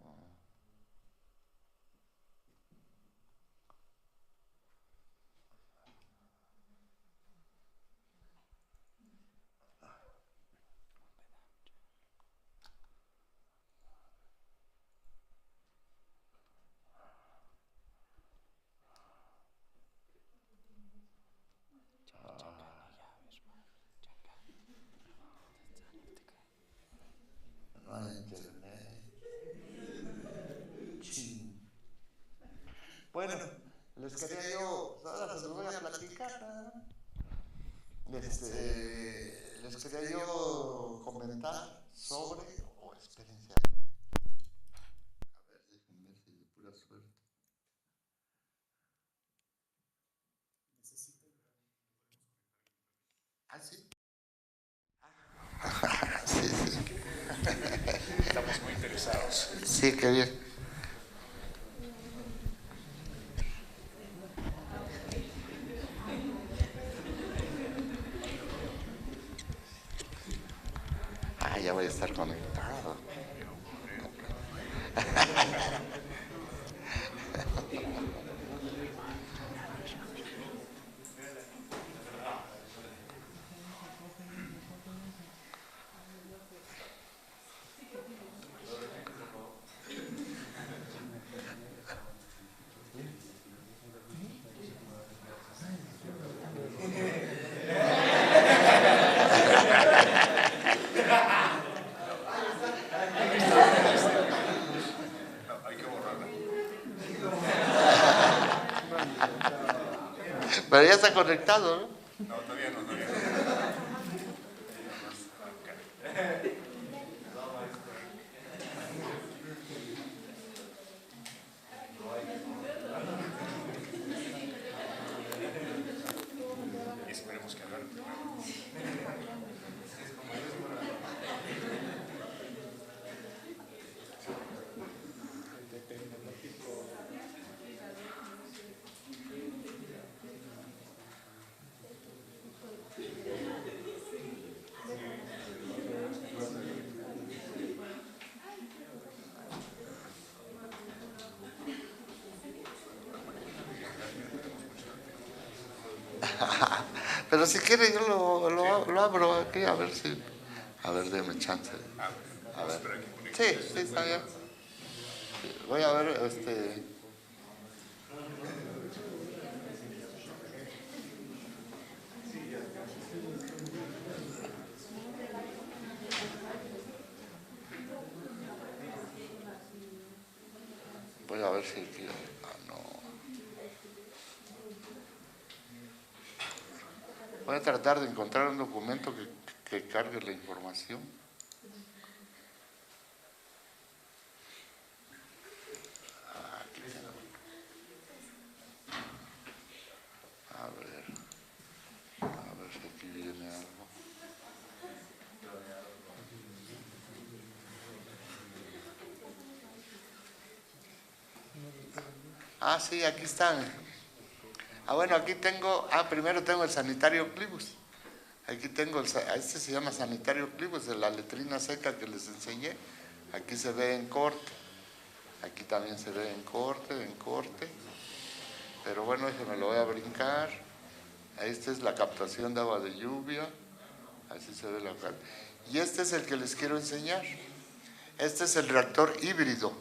Bueno, les quería yo, ahora se los voy a platicar, les quería yo comentar sobre, espérense, a ver, déjenme ver si de pura suerte. ¿Ah, sí? Sí. Estamos muy interesados. Sí, qué bien. Ya voy a estar conectado. Pero ya está conectado, ¿no? No, todavía no. Y esperemos que hagan Pero si quiere yo lo abro aquí, a ver si... A ver, déme chance. A ver. Sí, está bien. Voy a ver, voy a ver si... no. Voy a tratar de encontrar un documento que cargue la información. Aquí tengo. A ver si aquí viene algo. Ah, sí, aquí están. Bueno, aquí tengo, primero tengo el sanitario Clibus. Aquí tengo, este se llama sanitario Clibus, de la letrina seca que les enseñé. Aquí se ve en corte. Aquí también se ve en corte. Pero bueno, eso me lo voy a brincar. Esta es la captación de agua de lluvia. Así se ve la cara. Y este es el que les quiero enseñar. Este es el reactor híbrido.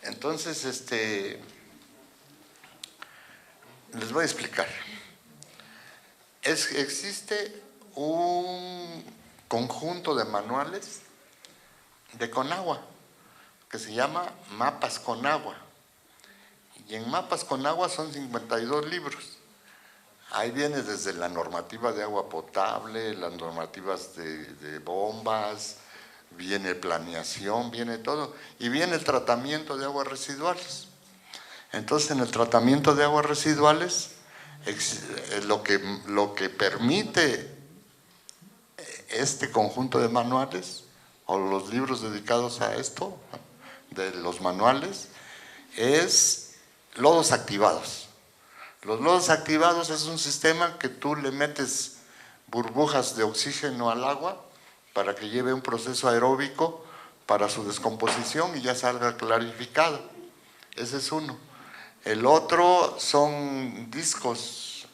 Entonces, les voy a explicar. Existe un conjunto de manuales de Conagua que se llama Mapas Conagua. Y en Mapas Conagua son 52 libros. Ahí viene desde la normativa de agua potable, las normativas de bombas, viene planeación, viene todo, y viene el tratamiento de aguas residuales. Entonces, en el tratamiento de aguas residuales, lo que permite este conjunto de manuales, o los libros dedicados a esto, de los manuales, es lodos activados. Los lodos activados es un sistema que tú le metes burbujas de oxígeno al agua para que lleve un proceso aeróbico para su descomposición y ya salga clarificado. Ese es uno. El otro son discos,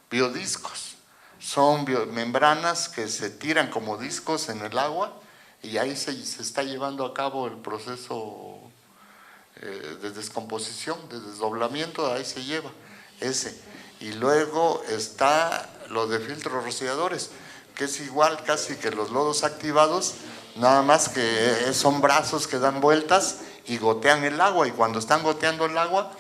biodiscos. Son membranas que se tiran como discos en el agua y ahí se está llevando a cabo el proceso de descomposición, de desdoblamiento, ahí se lleva ese. Y luego está lo de filtros rociadores, que es igual casi que los lodos activados, nada más que son brazos que dan vueltas y gotean el agua, y cuando están goteando el agua,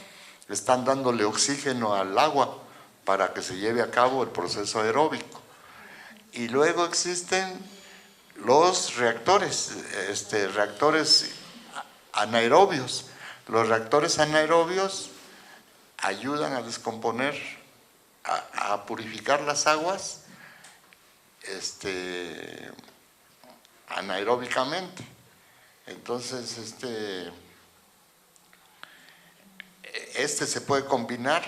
están dándole oxígeno al agua para que se lleve a cabo el proceso aeróbico. Y luego existen los reactores, reactores anaerobios. Los reactores anaerobios ayudan a descomponer, a purificar las aguas anaeróbicamente. Entonces, este se puede combinar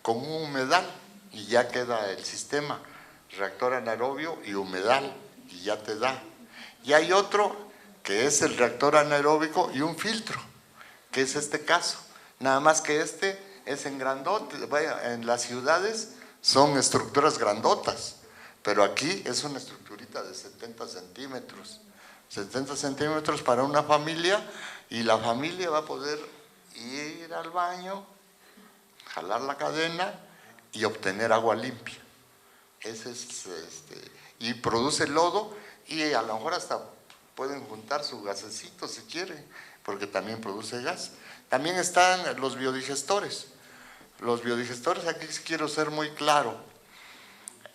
con un humedal y ya queda el sistema, reactor anaerobio y humedal, y ya te da. Y hay otro que es el reactor anaeróbico y un filtro, que es este caso, nada más que este es en grandote. Vaya, en las ciudades son estructuras grandotas, pero aquí es una estructurita de 70 centímetros. 70 centímetros para una familia, y la familia va a poder ir al baño, jalar la cadena y obtener agua limpia. Ese es, y produce lodo, y a lo mejor hasta pueden juntar su gasecito si quieren, porque también produce gas. También están los biodigestores. Los biodigestores, aquí quiero ser muy claro.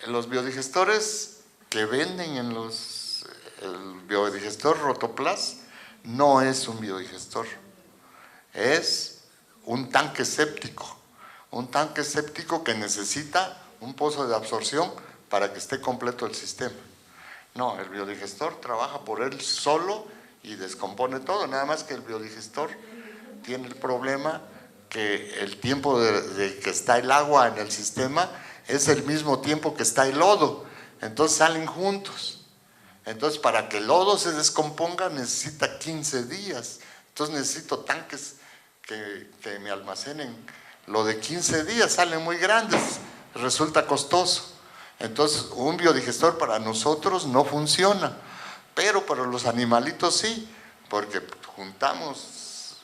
Los biodigestores que venden en el biodigestor Rotoplas no es un biodigestor, es un tanque séptico. Un tanque séptico que necesita un pozo de absorción para que esté completo el sistema. No, el biodigestor trabaja por él solo y descompone todo, nada más que el biodigestor tiene el problema que el tiempo de que está el agua en el sistema es el mismo tiempo que está el lodo, entonces salen juntos. Entonces, para que el lodo se descomponga necesita 15 días, entonces necesito tanques que me almacenen. Lo de 15 días salen muy grandes, resulta costoso. Entonces, un biodigestor para nosotros no funciona, pero para los animalitos sí, porque juntamos,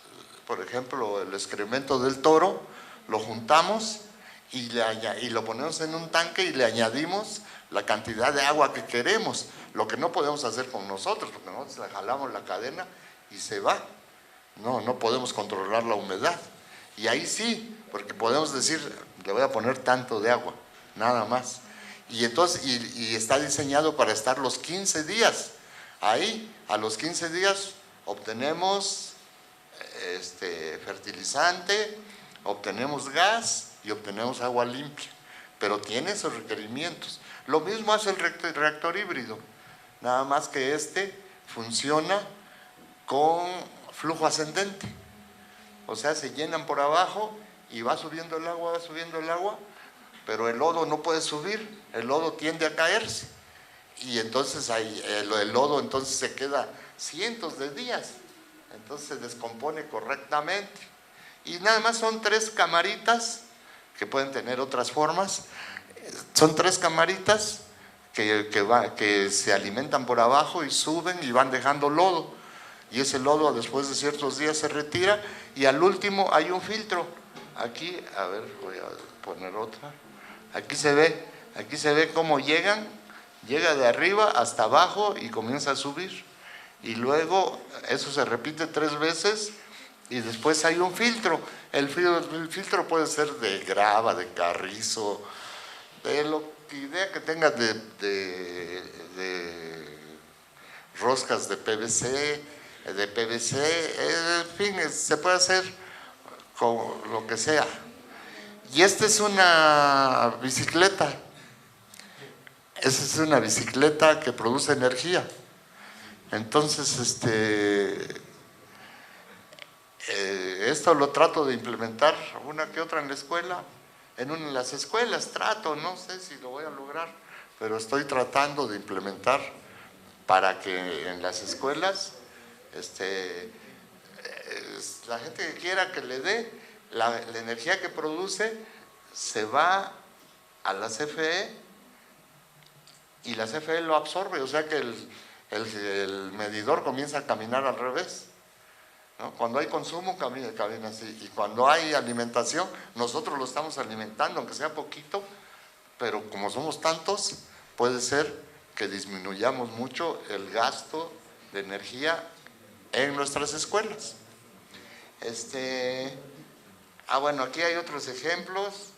por ejemplo, el excremento del toro, lo juntamos y lo ponemos en un tanque y le añadimos la cantidad de agua que queremos, lo que no podemos hacer con nosotros, porque nosotros le jalamos la cadena y se va. No podemos controlar la humedad. Y ahí sí, porque podemos decir, le voy a poner tanto de agua, nada más. Y entonces, y está diseñado para estar los 15 días. Ahí, a los 15 días, obtenemos fertilizante, obtenemos gas y obtenemos agua limpia. Pero tiene esos requerimientos. Lo mismo hace el reactor híbrido, nada más que funciona con flujo ascendente. O sea, se llenan por abajo y va subiendo el agua, pero el lodo no puede subir, el lodo tiende a caerse. Y entonces el lodo entonces se queda cientos de días, entonces se descompone correctamente. Y nada más son 3 camaritas, que pueden tener otras formas, son 3 camaritas que se alimentan por abajo y suben y van dejando lodo. Y ese lodo después de ciertos días se retira y al último hay un filtro. Aquí, a ver, voy a poner otra. Aquí se ve cómo llega de arriba hasta abajo y comienza a subir. Y luego eso se repite 3 veces y después hay un filtro. El filtro puede ser de grava, de carrizo, de idea que tengas de roscas de PVC, en fin, se puede hacer con lo que sea. Y esta es una bicicleta. Esa es una bicicleta que produce energía. Entonces, esto lo trato de implementar una que otra en la escuela. En las escuelas trato, no sé si lo voy a lograr, pero estoy tratando de implementar para que en las escuelas la gente que quiera que le dé la energía que produce se va a la CFE y la CFE lo absorbe, o sea que el medidor comienza a caminar al revés, ¿no? Cuando hay consumo camina así, y cuando hay alimentación nosotros lo estamos alimentando, aunque sea poquito, pero como somos tantos puede ser que disminuyamos mucho el gasto de energía en nuestras escuelas. Bueno, aquí hay otros ejemplos.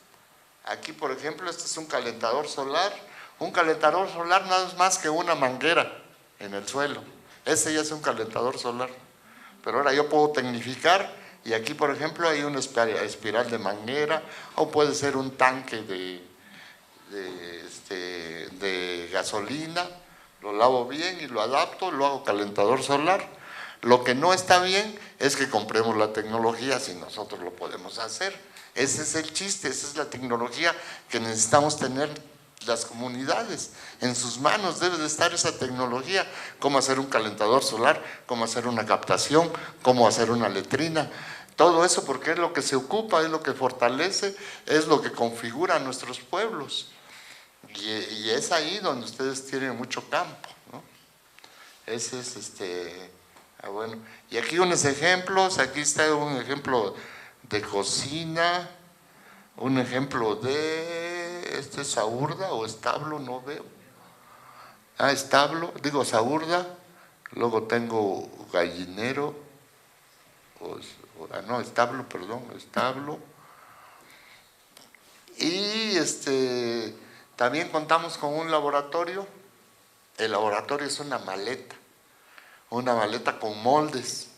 Aquí, por ejemplo, este es un calentador solar. Un calentador solar no es más que una manguera en el suelo. Ese ya es un calentador solar. Pero ahora yo puedo tecnificar y aquí, por ejemplo, hay una espiral de manguera o puede ser un tanque de gasolina. Lo lavo bien y lo adapto, lo hago calentador solar. Lo que no está bien es que compremos la tecnología si nosotros lo podemos hacer. Ese es el chiste, esa es la tecnología que necesitamos tener las comunidades. En sus manos debe de estar esa tecnología, cómo hacer un calentador solar, cómo hacer una captación, cómo hacer una letrina. Todo eso porque es lo que se ocupa, es lo que fortalece, es lo que configura a nuestros pueblos. Y es ahí donde ustedes tienen mucho campo, ¿no? Ese es bueno. Y aquí unos ejemplos, aquí está un ejemplo de cocina, un ejemplo de saurda o establo, no veo. Establo, digo saurda, luego tengo gallinero, establo, perdón, establo. Y también contamos con un laboratorio. El laboratorio es una maleta con moldes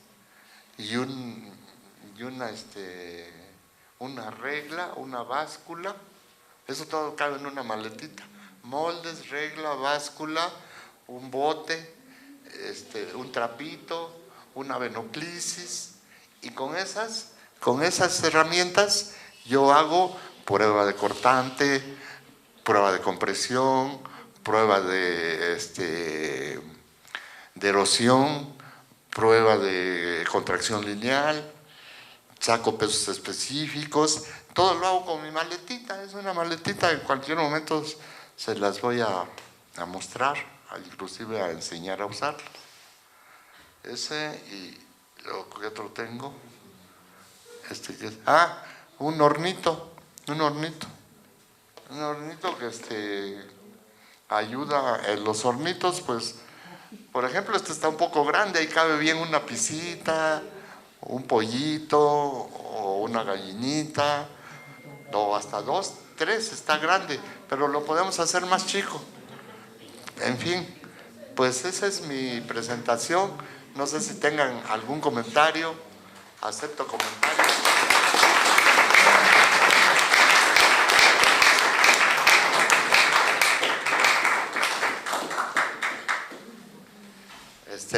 y una regla, una báscula. Eso todo cabe en una maletita. Moldes, regla, báscula, un bote, un trapito, una venoclisis. Y con esas herramientas yo hago prueba de cortante, prueba de compresión, prueba de erosión, prueba de contracción lineal, saco pesos específicos, Todo lo hago con mi maletita, es una maletita, en cualquier momento se las voy a mostrar, inclusive a enseñar a usarlas. Ese, y luego, ¿qué otro tengo? Un hornito que ayuda. En los hornitos, pues, por ejemplo, este está un poco grande, ahí cabe bien una pisita, un pollito o una gallinita, o hasta 2, 3, está grande, pero lo podemos hacer más chico. En fin, pues esa es mi presentación. No sé si tengan algún comentario. Acepto comentarios.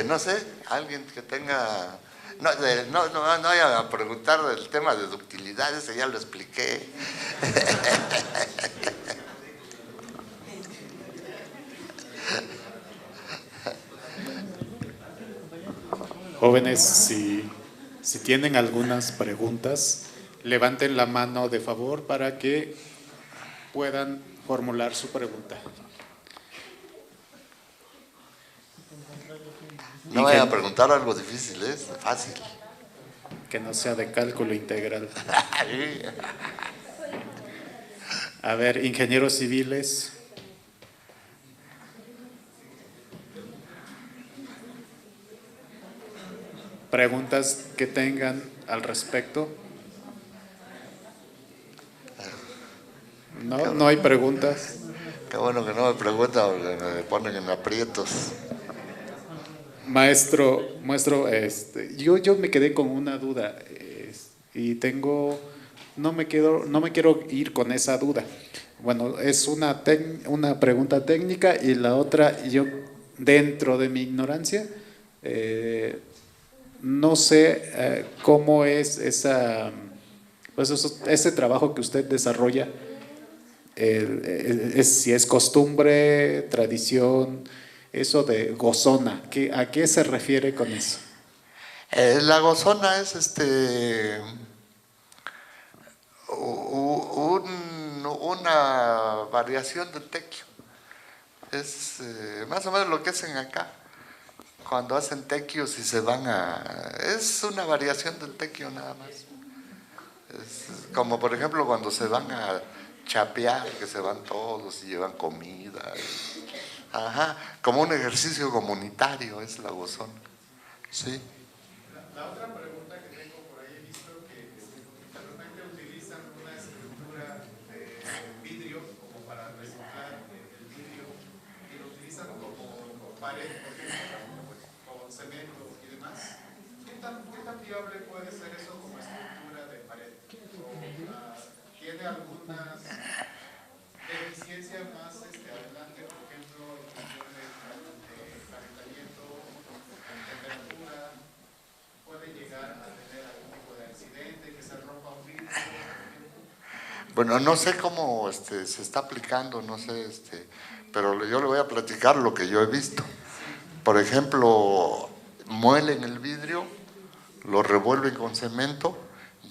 No sé, alguien que tenga... No voy a preguntar del tema de ductilidad, ese ya lo expliqué. Jóvenes, si tienen algunas preguntas, levanten la mano de favor para que puedan formular su pregunta. No voy a preguntar algo difícil, es fácil. Que no sea de cálculo integral. A ver, ingenieros civiles. ¿Preguntas que tengan al respecto? No hay preguntas. Qué bueno que no me preguntan porque me ponen en aprietos. Maestro, yo me quedé con una duda y no me quiero ir con esa duda. Bueno, es una pregunta técnica y la otra, yo dentro de mi ignorancia, no sé cómo es ese trabajo que usted desarrolla, si es costumbre, tradición, eso de gozona, ¿a qué se refiere con eso? La gozona es una variación del tequio. Es más o menos lo que hacen acá. Cuando hacen tequios y se van es una variación del tequio nada más. Es como por ejemplo cuando se van a chapear, que se van todos y llevan comida. Como un ejercicio comunitario es la gozona. Sí. La otra pregunta que tengo por ahí, he visto que de repente utilizan una estructura de vidrio como para reciclar el vidrio y lo utilizan como pared, por ejemplo, con cemento y demás. ¿Qué tan viable puede ser eso como estructura de pared? ¿Tiene algunas deficiencias más adelante, por ejemplo, en cuestión de calentamiento, temperatura? ¿Puede llegar a tener algún tipo de accidente, que se rompa un vidrio? Bueno, no sé cómo se está aplicando, no sé, pero yo le voy a platicar lo que yo he visto. Por ejemplo, muelen el vidrio, lo revuelven con cemento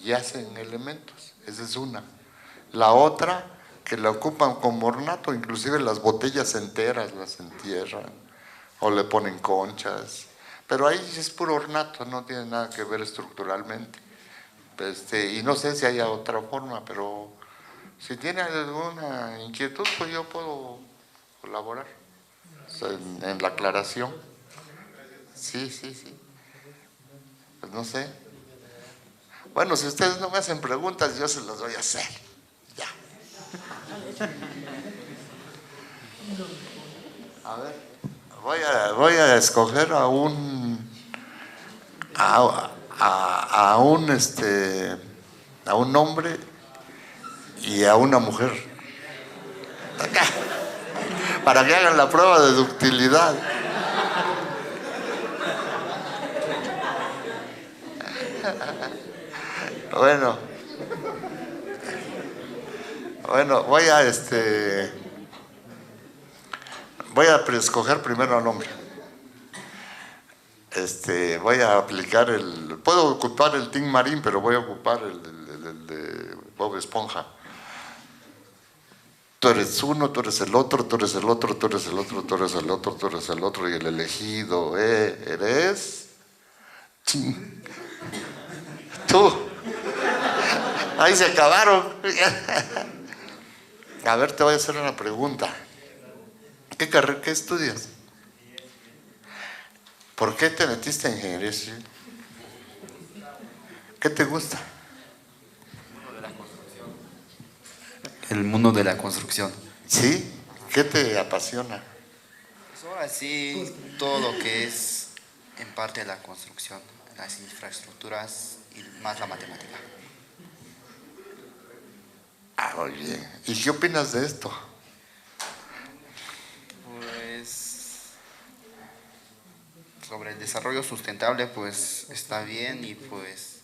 y hacen elementos. Esa es una. La otra, que la ocupan como ornato, inclusive las botellas enteras las entierran o le ponen conchas. Pero ahí es puro ornato, no tiene nada que ver estructuralmente. Y no sé si haya otra forma, pero si tiene alguna inquietud, pues yo puedo colaborar en la aclaración. Sí. Pues no sé. Bueno, si ustedes no me hacen preguntas, yo se las voy a hacer. Ya. A ver, voy a escoger a un hombre y a una mujer para que hagan la prueba de ductilidad. Bueno, voy a escoger primero al hombre. Voy a aplicar puedo ocupar el Team Marín, pero voy a ocupar Bob Esponja. Tú eres uno, tú eres el otro, tú eres el otro, tú eres el otro, tú eres el otro, tú eres el otro, y el elegido eres... Tú. Ahí se acabaron. A ver, te voy a hacer una pregunta. ¿Qué estudias? ¿Por qué te metiste en ingeniería civil? ¿Qué te gusta? El mundo de la construcción. ¿Sí? ¿Qué te apasiona? Pues ahora sí, todo lo que es en parte de la construcción, las infraestructuras y más la matemática. Ah, muy bien. ¿Y qué opinas de esto? Pues sobre el desarrollo sustentable, pues está bien, y pues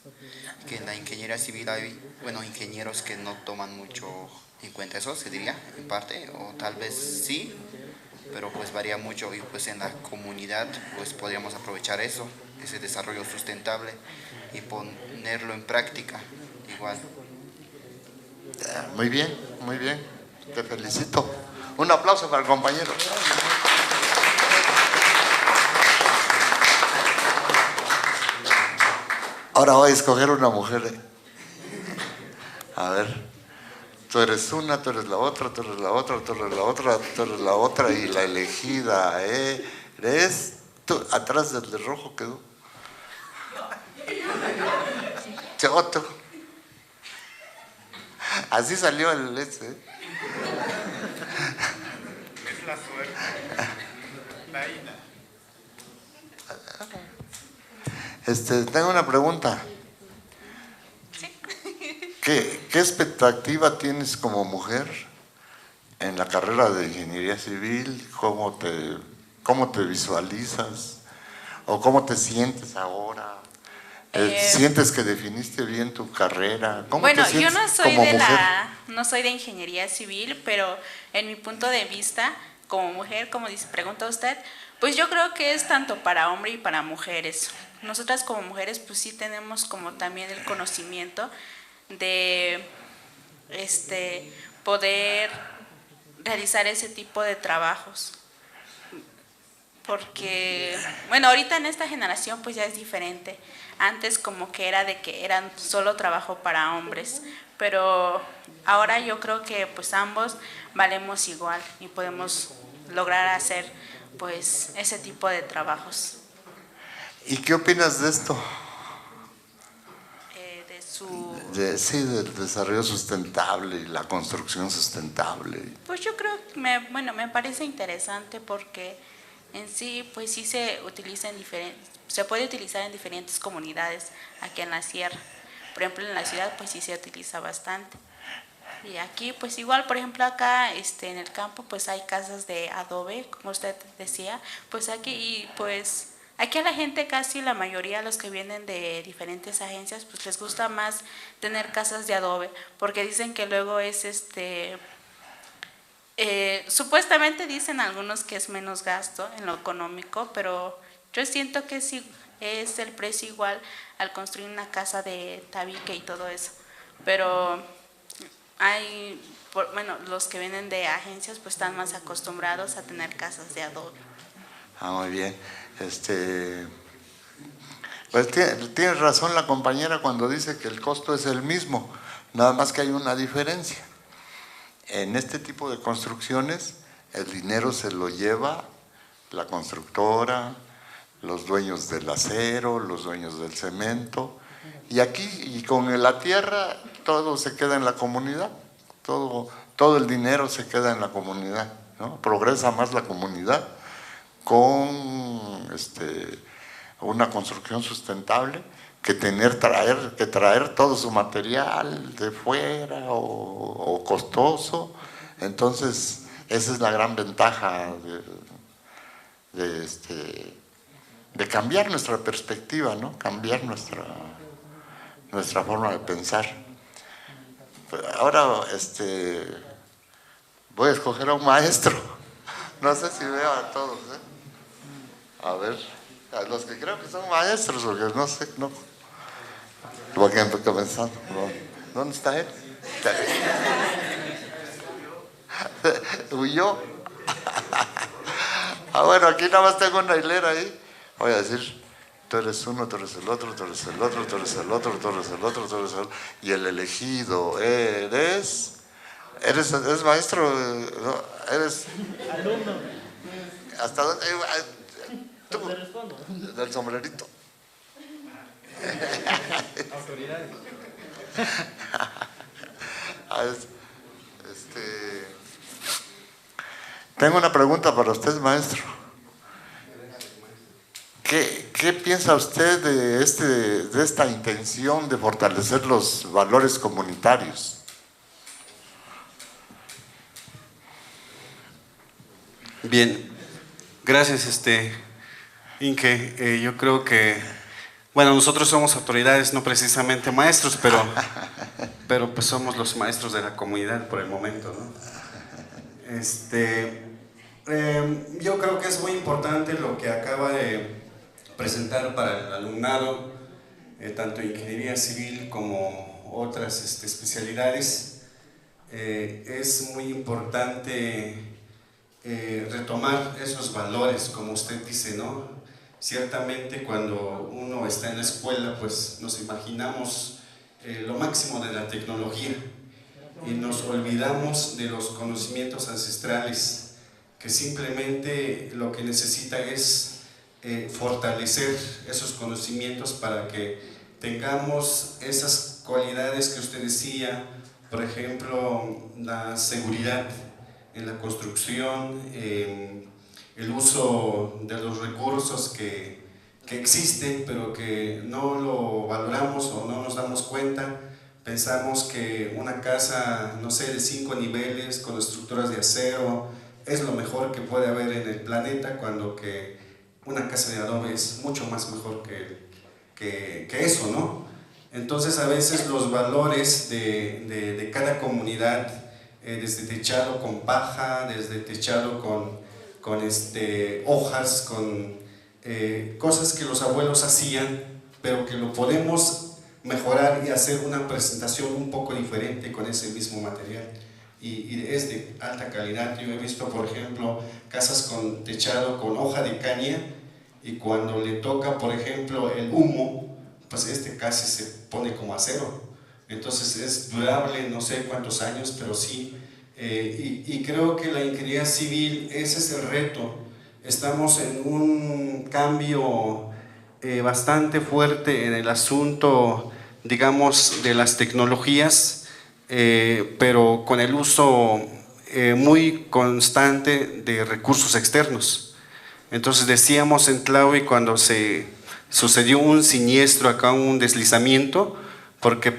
que en la ingeniería civil hay, bueno, ingenieros que no toman mucho en cuenta eso, se diría, en parte, o tal vez sí, pero pues varía mucho, y pues en la comunidad pues podríamos aprovechar eso, ese desarrollo sustentable, y ponerlo en práctica igual. Muy bien, muy bien. Te felicito. Un aplauso para el compañero. Ahora voy a escoger una mujer. A ver. Tú eres una, tú eres la otra, tú eres la otra, tú eres la otra, tú eres la otra, y la elegida eres tú. Atrás del de rojo quedó. Choto. Así salió el ese. Es la suerte. La ina. Tengo una pregunta. ¿Qué expectativa tienes como mujer en la carrera de ingeniería civil? ¿Cómo te visualizas? ¿O cómo te sientes ahora? ¿Sientes que definiste bien tu carrera? ¿Cómo bueno, te sientes yo no soy como de mujer? no soy de ingeniería civil, pero en mi punto de vista, como mujer, como pregunta usted, pues yo creo que es tanto para hombre y para mujeres. Nosotras como mujeres, pues sí tenemos como también el conocimiento de poder realizar ese tipo de trabajos. Porque, bueno, ahorita en esta generación pues ya es diferente. Antes como que eran solo trabajo para hombres, pero ahora yo creo que pues ambos valemos igual y podemos lograr hacer pues ese tipo de trabajos. ¿Y qué opinas de esto? Sí, del desarrollo sustentable y la construcción sustentable. Pues yo creo que me parece interesante porque en sí pues sí se puede utilizar en diferentes comunidades aquí en la sierra. Por ejemplo, en la ciudad pues sí se utiliza bastante. Y aquí pues igual, por ejemplo, acá en el campo pues hay casas de adobe, como usted decía, pues aquí, y pues aquí a la gente, casi la mayoría, los que vienen de diferentes agencias, pues les gusta más tener casas de adobe, porque dicen que luego es supuestamente dicen algunos que es menos gasto en lo económico, pero yo siento que sí es el precio igual al construir una casa de tabique y todo eso. Pero los que vienen de agencias pues están más acostumbrados a tener casas de adobe. Ah, muy bien. Pues tiene razón la compañera cuando dice que el costo es el mismo, nada más que hay una diferencia. En este tipo de construcciones el dinero se lo lleva la constructora, los dueños del acero, los dueños del cemento, y aquí, y con la tierra, todo se queda en la comunidad, todo el dinero se queda en la comunidad, ¿no? Progresa más la comunidad con una construcción sustentable que traer todo su material de fuera o costoso. Entonces esa es la gran ventaja de cambiar nuestra perspectiva, ¿no? Cambiar nuestra forma de pensar. Ahora voy a escoger a un maestro. No sé si veo a todos, A ver, a los que creo que son maestros, porque no sé, no. Porque empezando. ¿Dónde está él? ¿Huyó? Bueno, aquí nada más tengo una hilera ahí. Voy a decir, tú eres uno, tú eres el otro, tú eres el otro, tú eres el otro, tú eres el otro, tú eres el otro. Y el elegido eres maestro, ¿no? Eres alumno. ¿Hasta dónde? ¿Te respondo? Del sombrerito. Autoridades. Tengo una pregunta para usted, maestro. ¿Qué piensa usted de esta intención de fortalecer los valores comunitarios? Bien, gracias, Inge. Yo creo que, bueno, nosotros somos autoridades, no precisamente maestros, pero pues somos los maestros de la comunidad por el momento, ¿no? Yo creo que es muy importante lo que acaba de presentar para el alumnado, tanto ingeniería civil como otras especialidades. Es muy importante retomar esos valores, como usted dice, ¿no? Ciertamente cuando uno está en la escuela, pues nos imaginamos lo máximo de la tecnología y nos olvidamos de los conocimientos ancestrales, que simplemente lo que necesita es fortalecer esos conocimientos para que tengamos esas cualidades que usted decía, por ejemplo, la seguridad en la construcción, el uso de los recursos que existen pero que no lo valoramos o no nos damos cuenta. Pensamos que una casa, no sé, de 5 niveles con estructuras de acero es lo mejor que puede haber en el planeta, cuando que una casa de adobe es mucho más mejor que eso, ¿no? Entonces a veces los valores de cada comunidad, desde techado con paja, desde techado con hojas, con cosas que los abuelos hacían, pero que lo podemos mejorar y hacer una presentación un poco diferente con ese mismo material. Y es de alta calidad. Yo he visto, por ejemplo, casas con techado con hoja de caña, y cuando le toca, por ejemplo, el humo, pues casi se pone como acero. Entonces es durable, no sé cuántos años, pero sí. Y creo que la ingeniería civil, ese es el reto. Estamos en un cambio bastante fuerte en el asunto, digamos, de las tecnologías, pero con el uso muy constante de recursos externos. Entonces decíamos en Tlahui, cuando se sucedió un siniestro acá, un deslizamiento, porque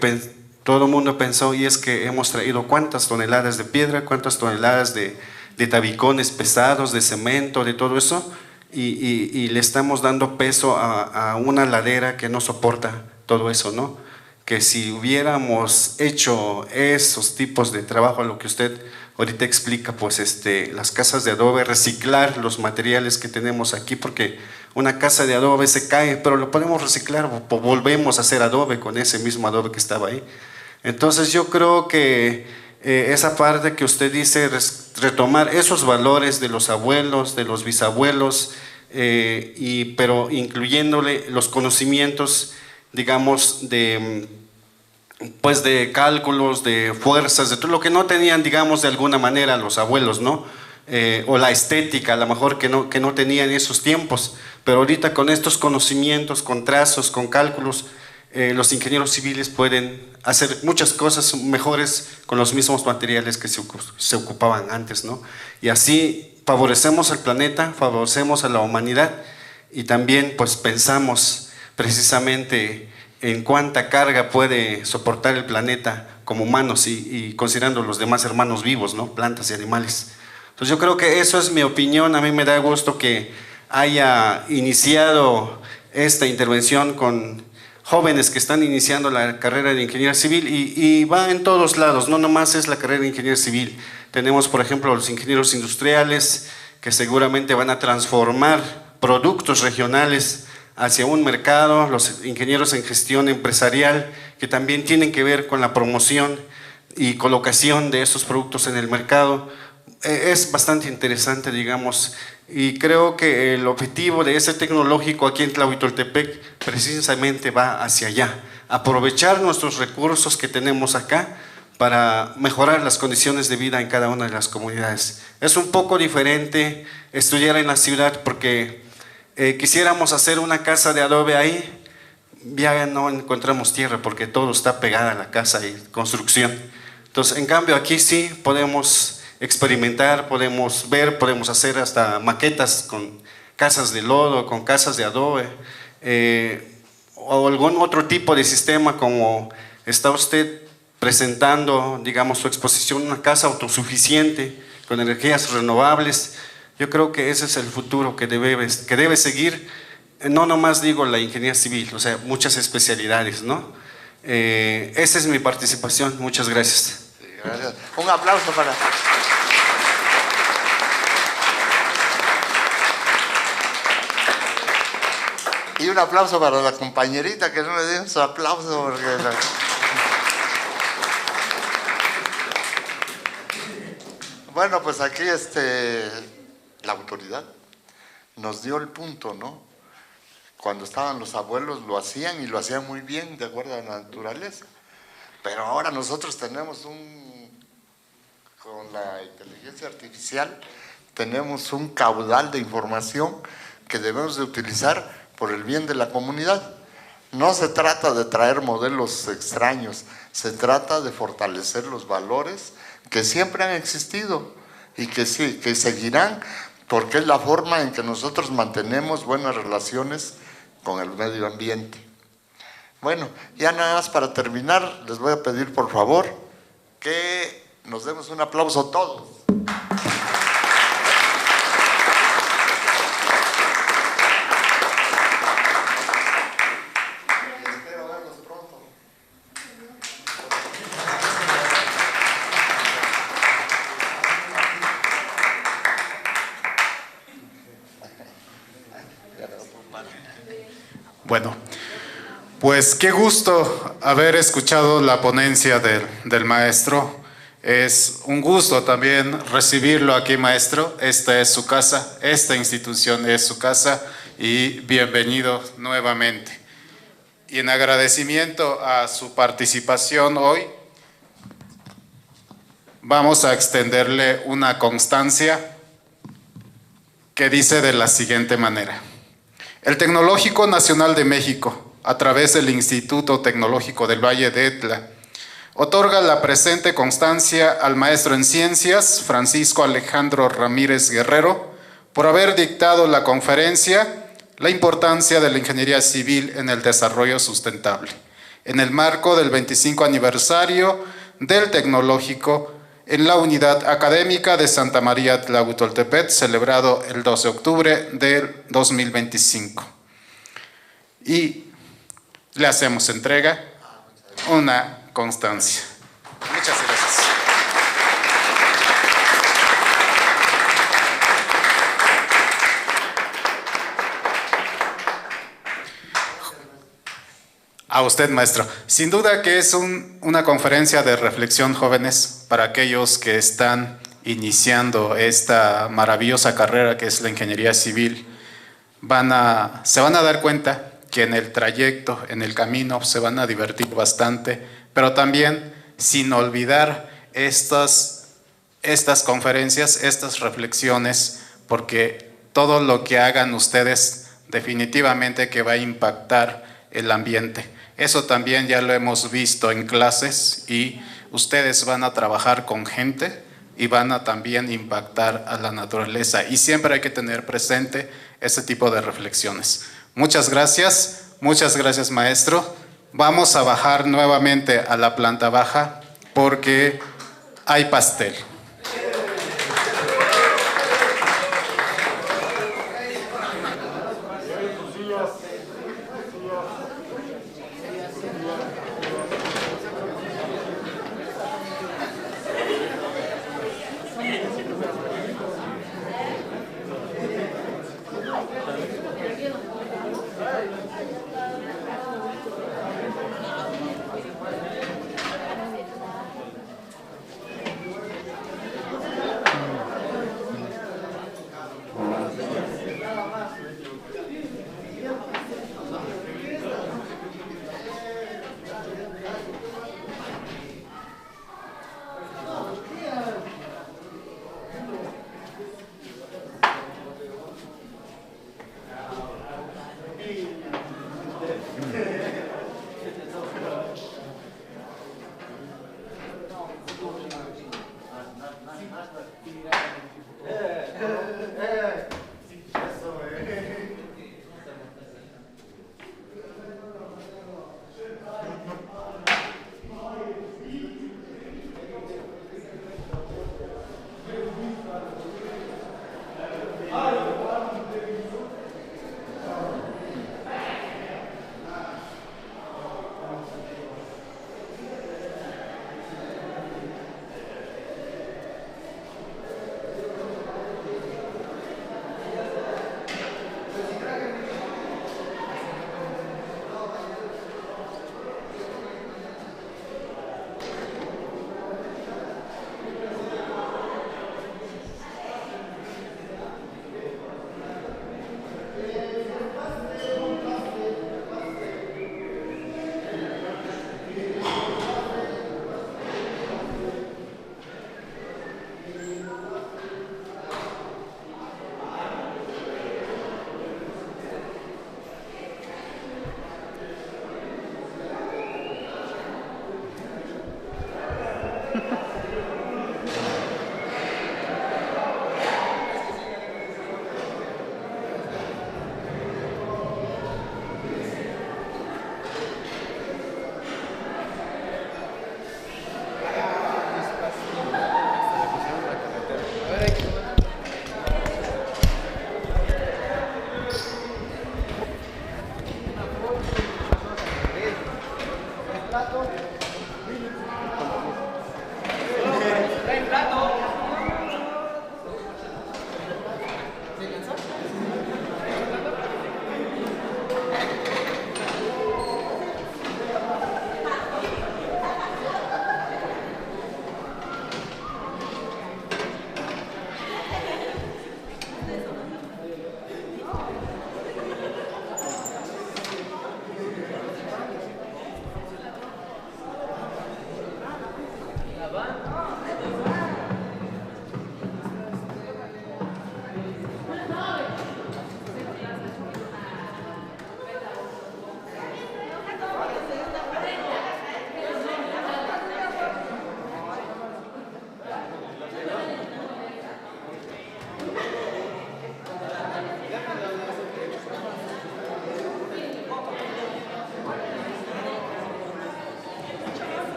todo el mundo pensó, y es que hemos traído cuántas toneladas de piedra, cuántas toneladas de tabicones pesados, de cemento, de todo eso, y le estamos dando peso a una ladera que no soporta todo eso, ¿no? Que si hubiéramos hecho esos tipos de trabajo, lo que usted ahorita explica, pues las casas de adobe, reciclar los materiales que tenemos aquí, porque una casa de adobe se cae, pero lo podemos reciclar, volvemos a hacer adobe con ese mismo adobe que estaba ahí. Entonces yo creo que esa parte que usted dice, retomar esos valores de los abuelos, de los bisabuelos, pero incluyéndole los conocimientos, digamos, de cálculos, de fuerzas, de todo lo que no tenían, digamos, de alguna manera los abuelos, ¿no? O la estética, a lo mejor que no tenían en esos tiempos, pero ahorita con estos conocimientos, con trazos, con cálculos, los ingenieros civiles pueden hacer muchas cosas mejores con los mismos materiales que se ocupaban antes, ¿no? Y así favorecemos al planeta, favorecemos a la humanidad, y también pues pensamos precisamente en cuánta carga puede soportar el planeta como humanos, y considerando los demás hermanos vivos, ¿no? Plantas y animales. Entonces yo creo que eso es mi opinión. A mí me da gusto que haya iniciado esta intervención con jóvenes que están iniciando la carrera de ingeniería civil, y va en todos lados, no nomás es la carrera de ingeniería civil. Tenemos, por ejemplo, los ingenieros industriales, que seguramente van a transformar productos regionales hacia un mercado, los ingenieros en gestión empresarial, que también tienen que ver con la promoción y colocación de estos productos en el mercado. Es bastante interesante, digamos, y creo que el objetivo de ese tecnológico aquí en Tlahuitoltepec precisamente va hacia allá, aprovechar nuestros recursos que tenemos acá para mejorar las condiciones de vida en cada una de las comunidades. Es un poco diferente estudiar en la ciudad porque quisiéramos hacer una casa de adobe ahí, ya no encontramos tierra porque todo está pegado a la casa y construcción. Entonces, en cambio, aquí sí podemos experimentar, podemos ver, podemos hacer hasta maquetas con casas de lodo, con casas de adobe, o algún otro tipo de sistema como está usted presentando, digamos, su exposición, una casa autosuficiente con energías renovables. Yo creo que ese es el futuro que debe seguir, no nomás digo la ingeniería civil, o sea, muchas especialidades, ¿no? Esa es mi participación, muchas gracias. Sí, gracias. Un aplauso para... Y un aplauso para la compañerita, que no le den su aplauso porque... Bueno, pues aquí la autoridad nos dio el punto, ¿no? Cuando estaban los abuelos lo hacían y lo hacían muy bien, de acuerdo a la naturaleza. Pero ahora nosotros tenemos con la inteligencia artificial, tenemos un caudal de información que debemos de utilizar por el bien de la comunidad. No se trata de traer modelos extraños, se trata de fortalecer los valores que siempre han existido y que seguirán, porque es la forma en que nosotros mantenemos buenas relaciones con el medio ambiente. Bueno, ya nada más para terminar, les voy a pedir por favor que nos demos un aplauso todos. Bueno, pues qué gusto haber escuchado la ponencia del maestro. Es un gusto también recibirlo aquí, maestro. Esta es su casa, esta institución es su casa y bienvenido nuevamente. Y en agradecimiento a su participación hoy, vamos a extenderle una constancia que dice de la siguiente manera. El Tecnológico Nacional de México, a través del Instituto Tecnológico del Valle de Etla, otorga la presente constancia al maestro en Ciencias, Francisco Alejandro Ramírez Guerrero, por haber dictado la conferencia La importancia de la ingeniería civil en el desarrollo sustentable, en el marco del 25 aniversario del Tecnológico en la Unidad Académica de Santa María Tlahuitoltepec, celebrado el 2 de octubre del 2025. Y le hacemos entrega una constancia. Muchas gracias. A usted, maestro. Sin duda que es una conferencia de reflexión, jóvenes, para aquellos que están iniciando esta maravillosa carrera que es la ingeniería civil. Se van a dar cuenta que en el trayecto, en el camino, se van a divertir bastante, pero también sin olvidar estas conferencias, estas reflexiones, porque todo lo que hagan ustedes definitivamente que va a impactar el ambiente. Eso también ya lo hemos visto en clases y ustedes van a trabajar con gente y van a también impactar a la naturaleza. Y siempre hay que tener presente ese tipo de reflexiones. Muchas gracias maestro. Vamos a bajar nuevamente a la planta baja porque hay pastel.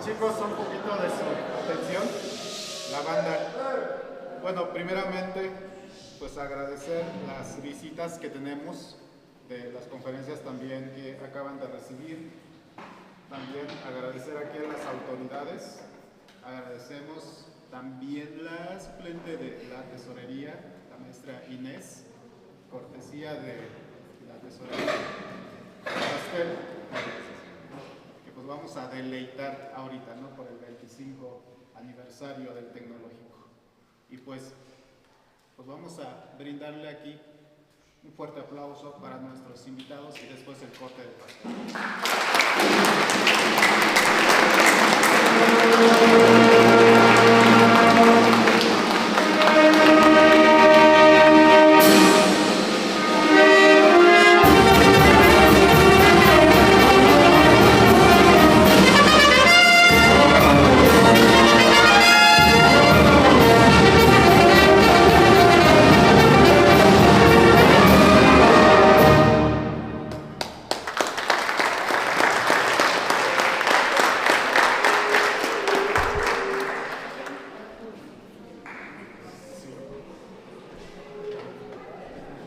Chicos, un poquito de su atención. La banda. Bueno, primeramente, pues agradecer las visitas que tenemos de las conferencias también que acaban de recibir. También agradecer aquí a las autoridades. Agradecemos también la suplente de la tesorería, la maestra Inés. cortesía de la tesorería Pastel, que pues vamos a deleitar ahorita, ¿no? Por el 25 aniversario del tecnológico. Y pues vamos a brindarle aquí un fuerte aplauso para nuestros invitados y después el corte de pastel.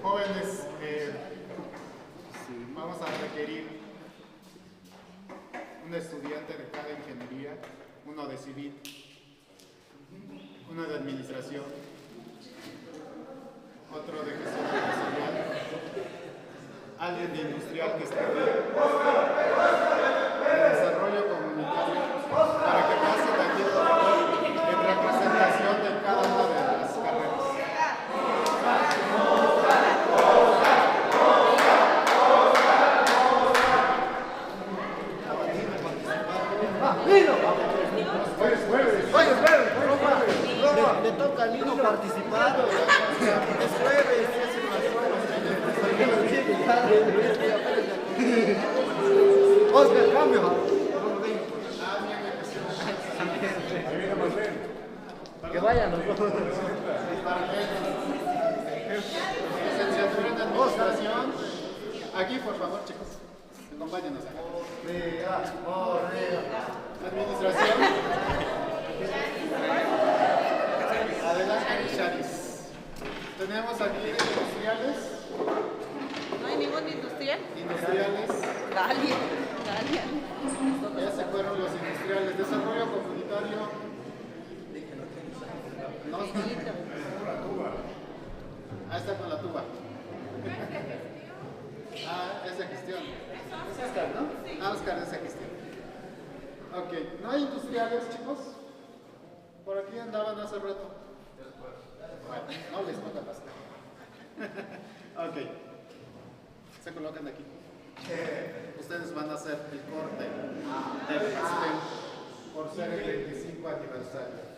Jóvenes, vamos a requerir un estudiante de cada ingeniería, uno de civil, uno de administración, otro de gestión empresarial, alguien de industrial que esté de desarrollo comunitario, para que pasen aquí por favor en representación de cada una de las carreras. Le toca al Lino participar. Es jueves. Oscar, cambio. Que vayan los dos. Licenciatura en administración. Aquí, por favor, chicos. Acompáñenos acá. Administración. Adelante, Charis. Tenemos aquí industriales. ¿No hay ningún industrial? Industriales. Dale. Ya se fueron los industriales. Desarrollo comunitario. No, ah, está con la tuba. Ah, es de gestión. Es Oscar, ¿no? Ah, Oscar es de gestión. Ok, ¿no hay industriales, chicos? Por aquí andaban hace rato. Bueno, no les toca pasar. Ok. Se colocan aquí. Ustedes van a hacer el corte del pastel por ser el 25 aniversario.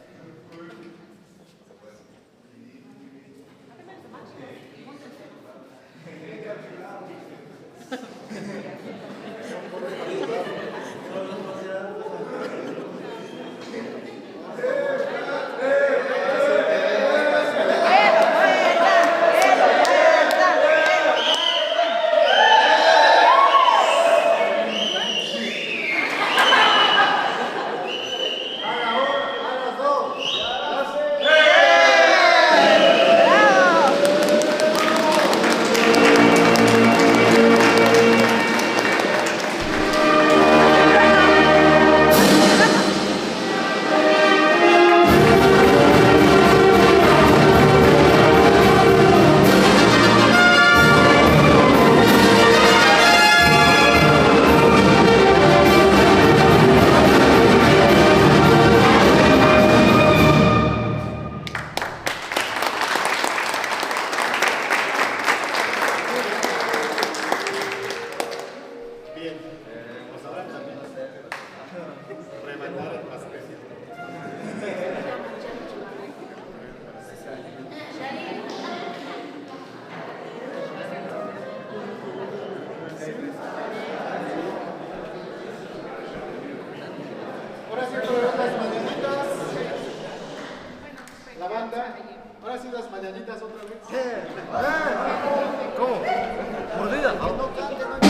Ahora sí, las mañanitas. La banda. Ahora sí, las mañanitas otra vez. ¿Cómo? Mordida, ¿no? No cante, no cante.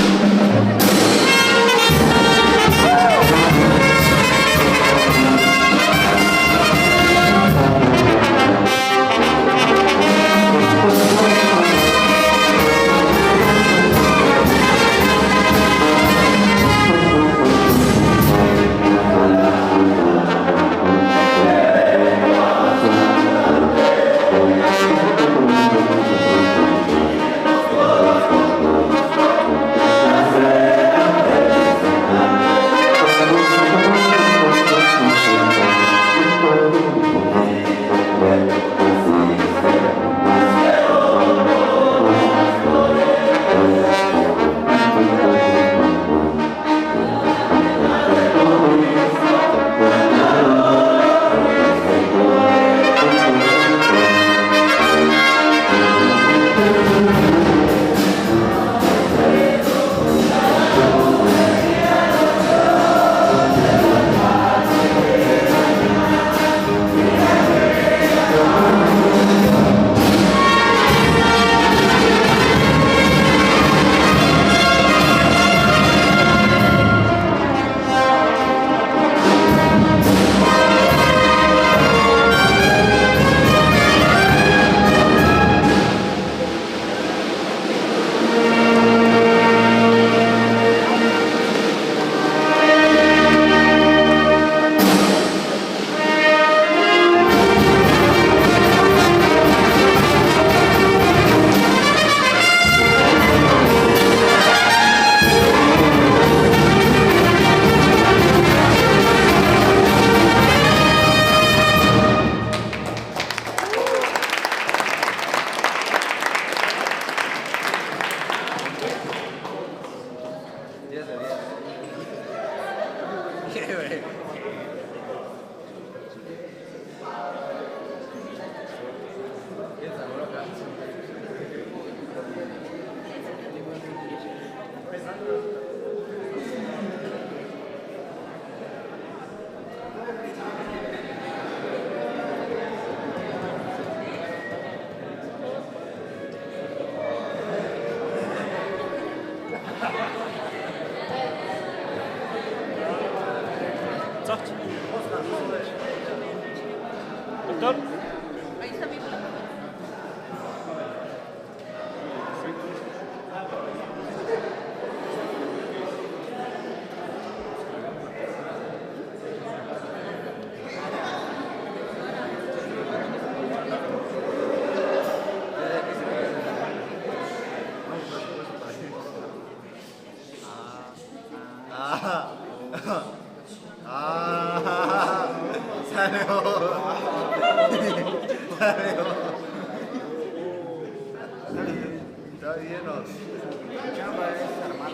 Está bien, la chamba es armar.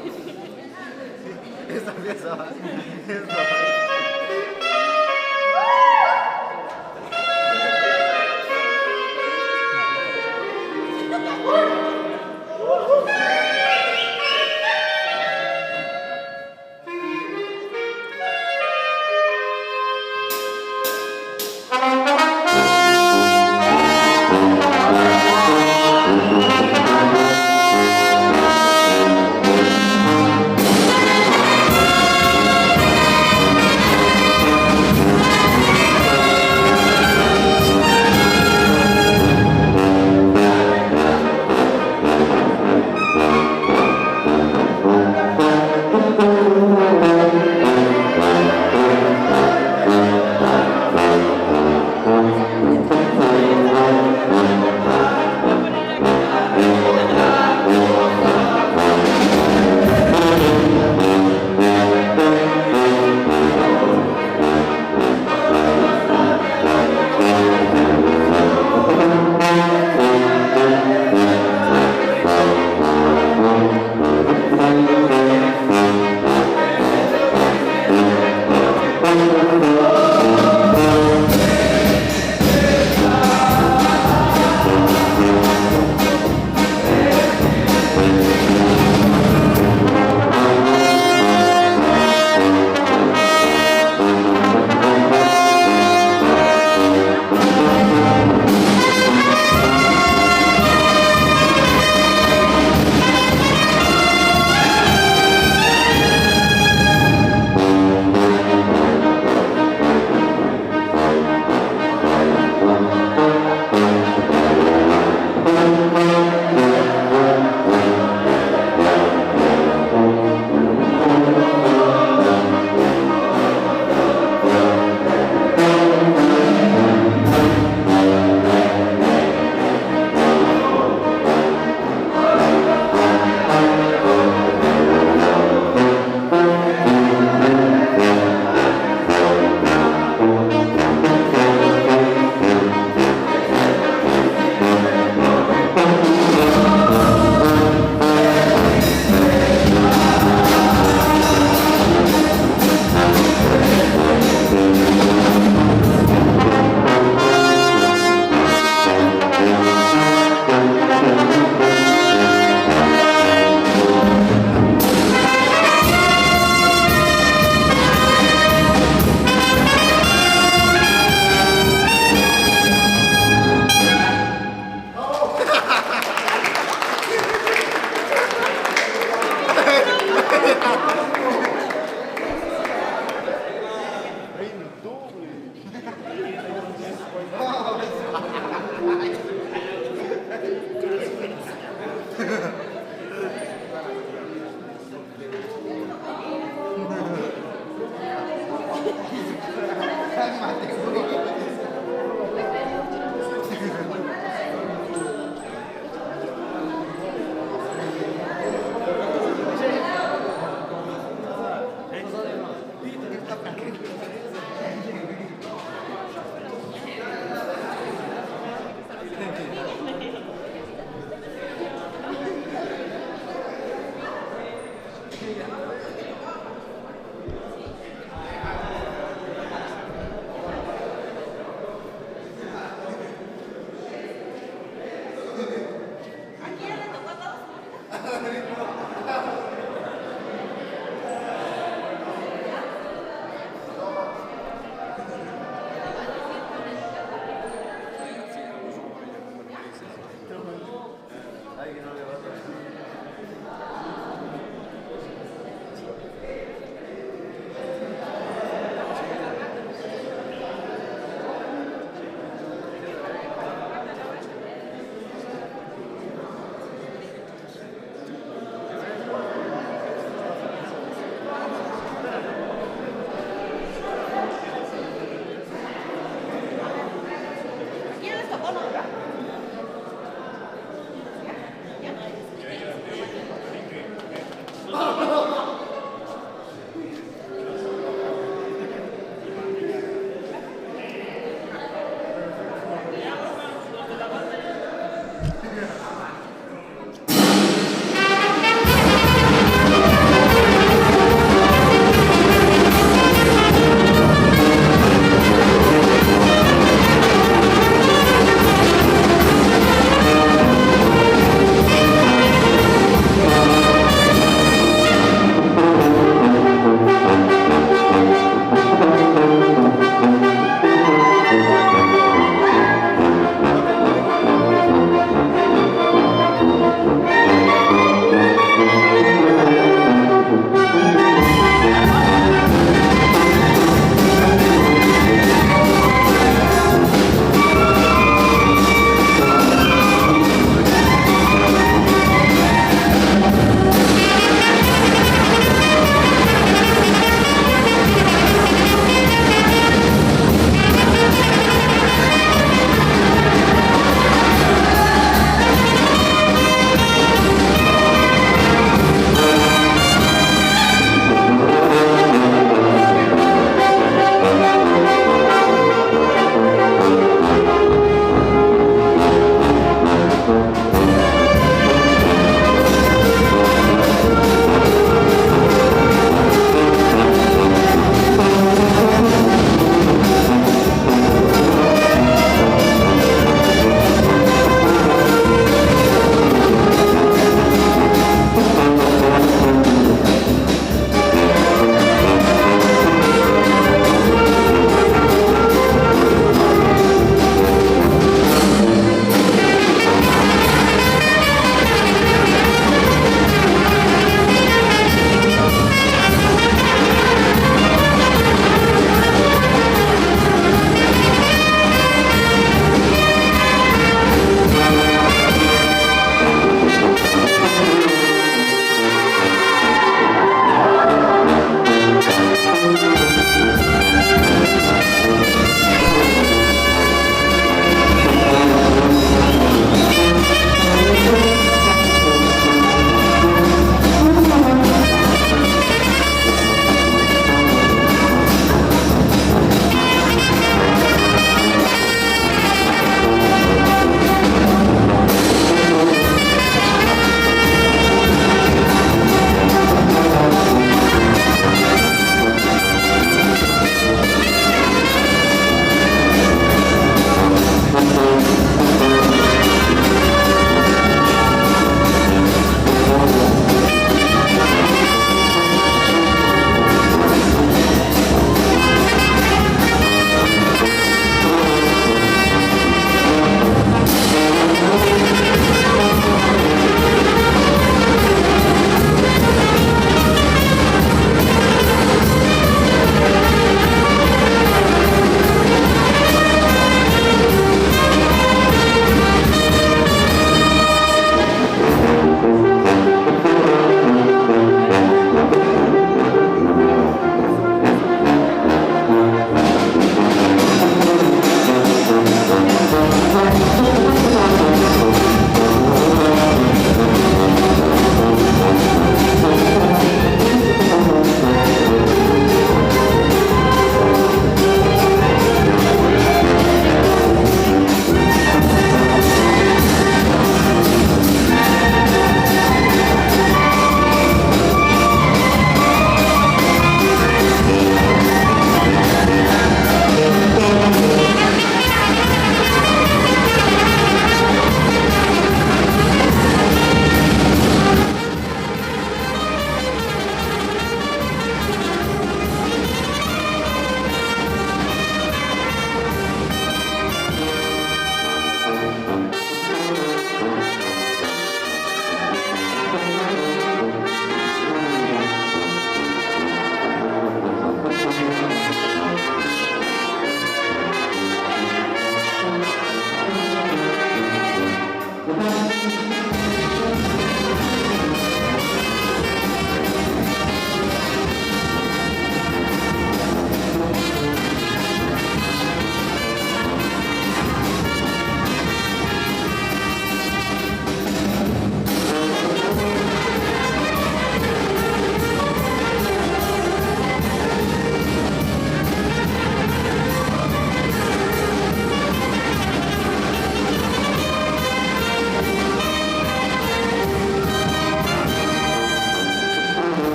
Esta pieza va.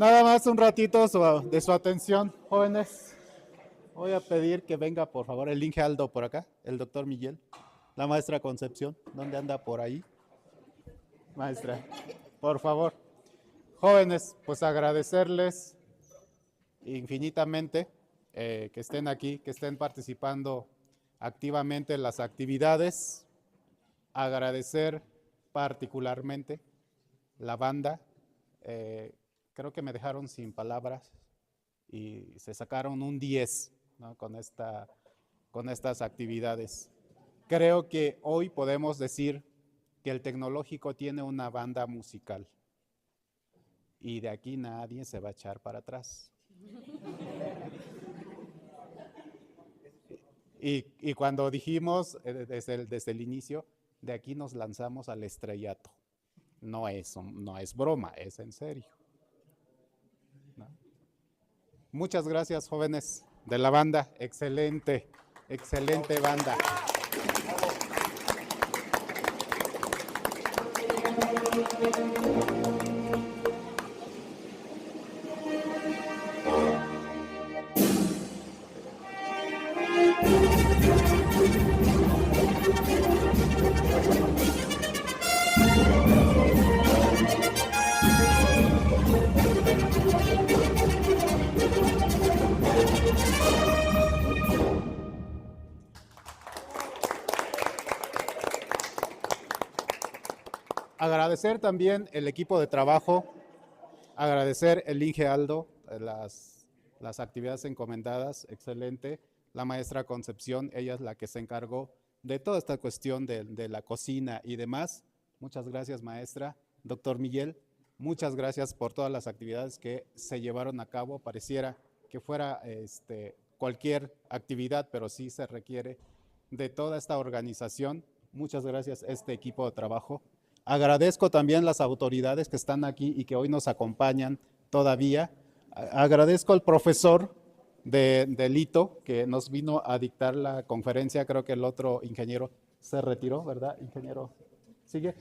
Nada más un ratito de su atención, jóvenes. Voy a pedir que venga, por favor, el Inge Aldo por acá, el doctor Miguel, la maestra Concepción. ¿Dónde anda por ahí? Maestra, por favor. Jóvenes, pues agradecerles infinitamente que estén aquí, que estén participando activamente en las actividades. Agradecer particularmente la banda. Creo que me dejaron sin palabras y se sacaron un 10, ¿no? con estas actividades. Creo que hoy podemos decir que el Tecnológico tiene una banda musical y de aquí nadie se va a echar para atrás. Y cuando dijimos desde el inicio, de aquí nos lanzamos al estrellato. No es broma, es en serio. ¿No? Muchas gracias, jóvenes de la banda. Excelente, excelente banda. Agradecer también el equipo de trabajo, agradecer el Inge Aldo, las actividades encomendadas, excelente. La maestra Concepción, ella es la que se encargó de toda esta cuestión de la cocina y demás. Muchas gracias, maestra. Doctor Miguel, muchas gracias por todas las actividades que se llevaron a cabo. Pareciera que fuera cualquier actividad, pero sí se requiere de toda esta organización. Muchas gracias a este equipo de trabajo. Agradezco también las autoridades que están aquí y que hoy nos acompañan todavía. Agradezco al profesor de Lito que nos vino a dictar la conferencia. Creo que el otro ingeniero se retiró, ¿verdad, ingeniero? ¿Sigue?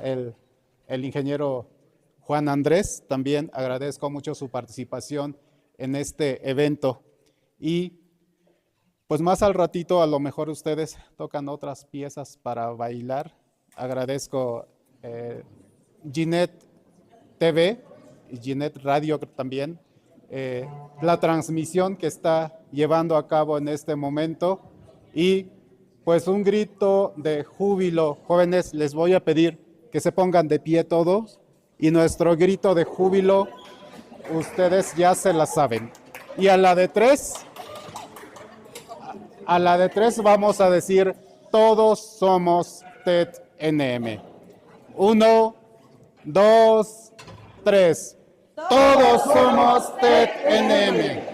El ingeniero Juan Andrés. También agradezco mucho su participación en este evento. Y pues más al ratito a lo mejor ustedes tocan otras piezas para bailar. Agradezco Ginette TV y Ginette Radio también, la transmisión que está llevando a cabo en este momento y pues un grito de júbilo. Jóvenes, les voy a pedir que se pongan de pie todos y nuestro grito de júbilo, ustedes ya se la saben. Y a la de tres vamos a decir, todos somos TED-NM. 1, 2, 3. Todos somos TED-NM.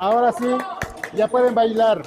Ahora sí, ya pueden bailar.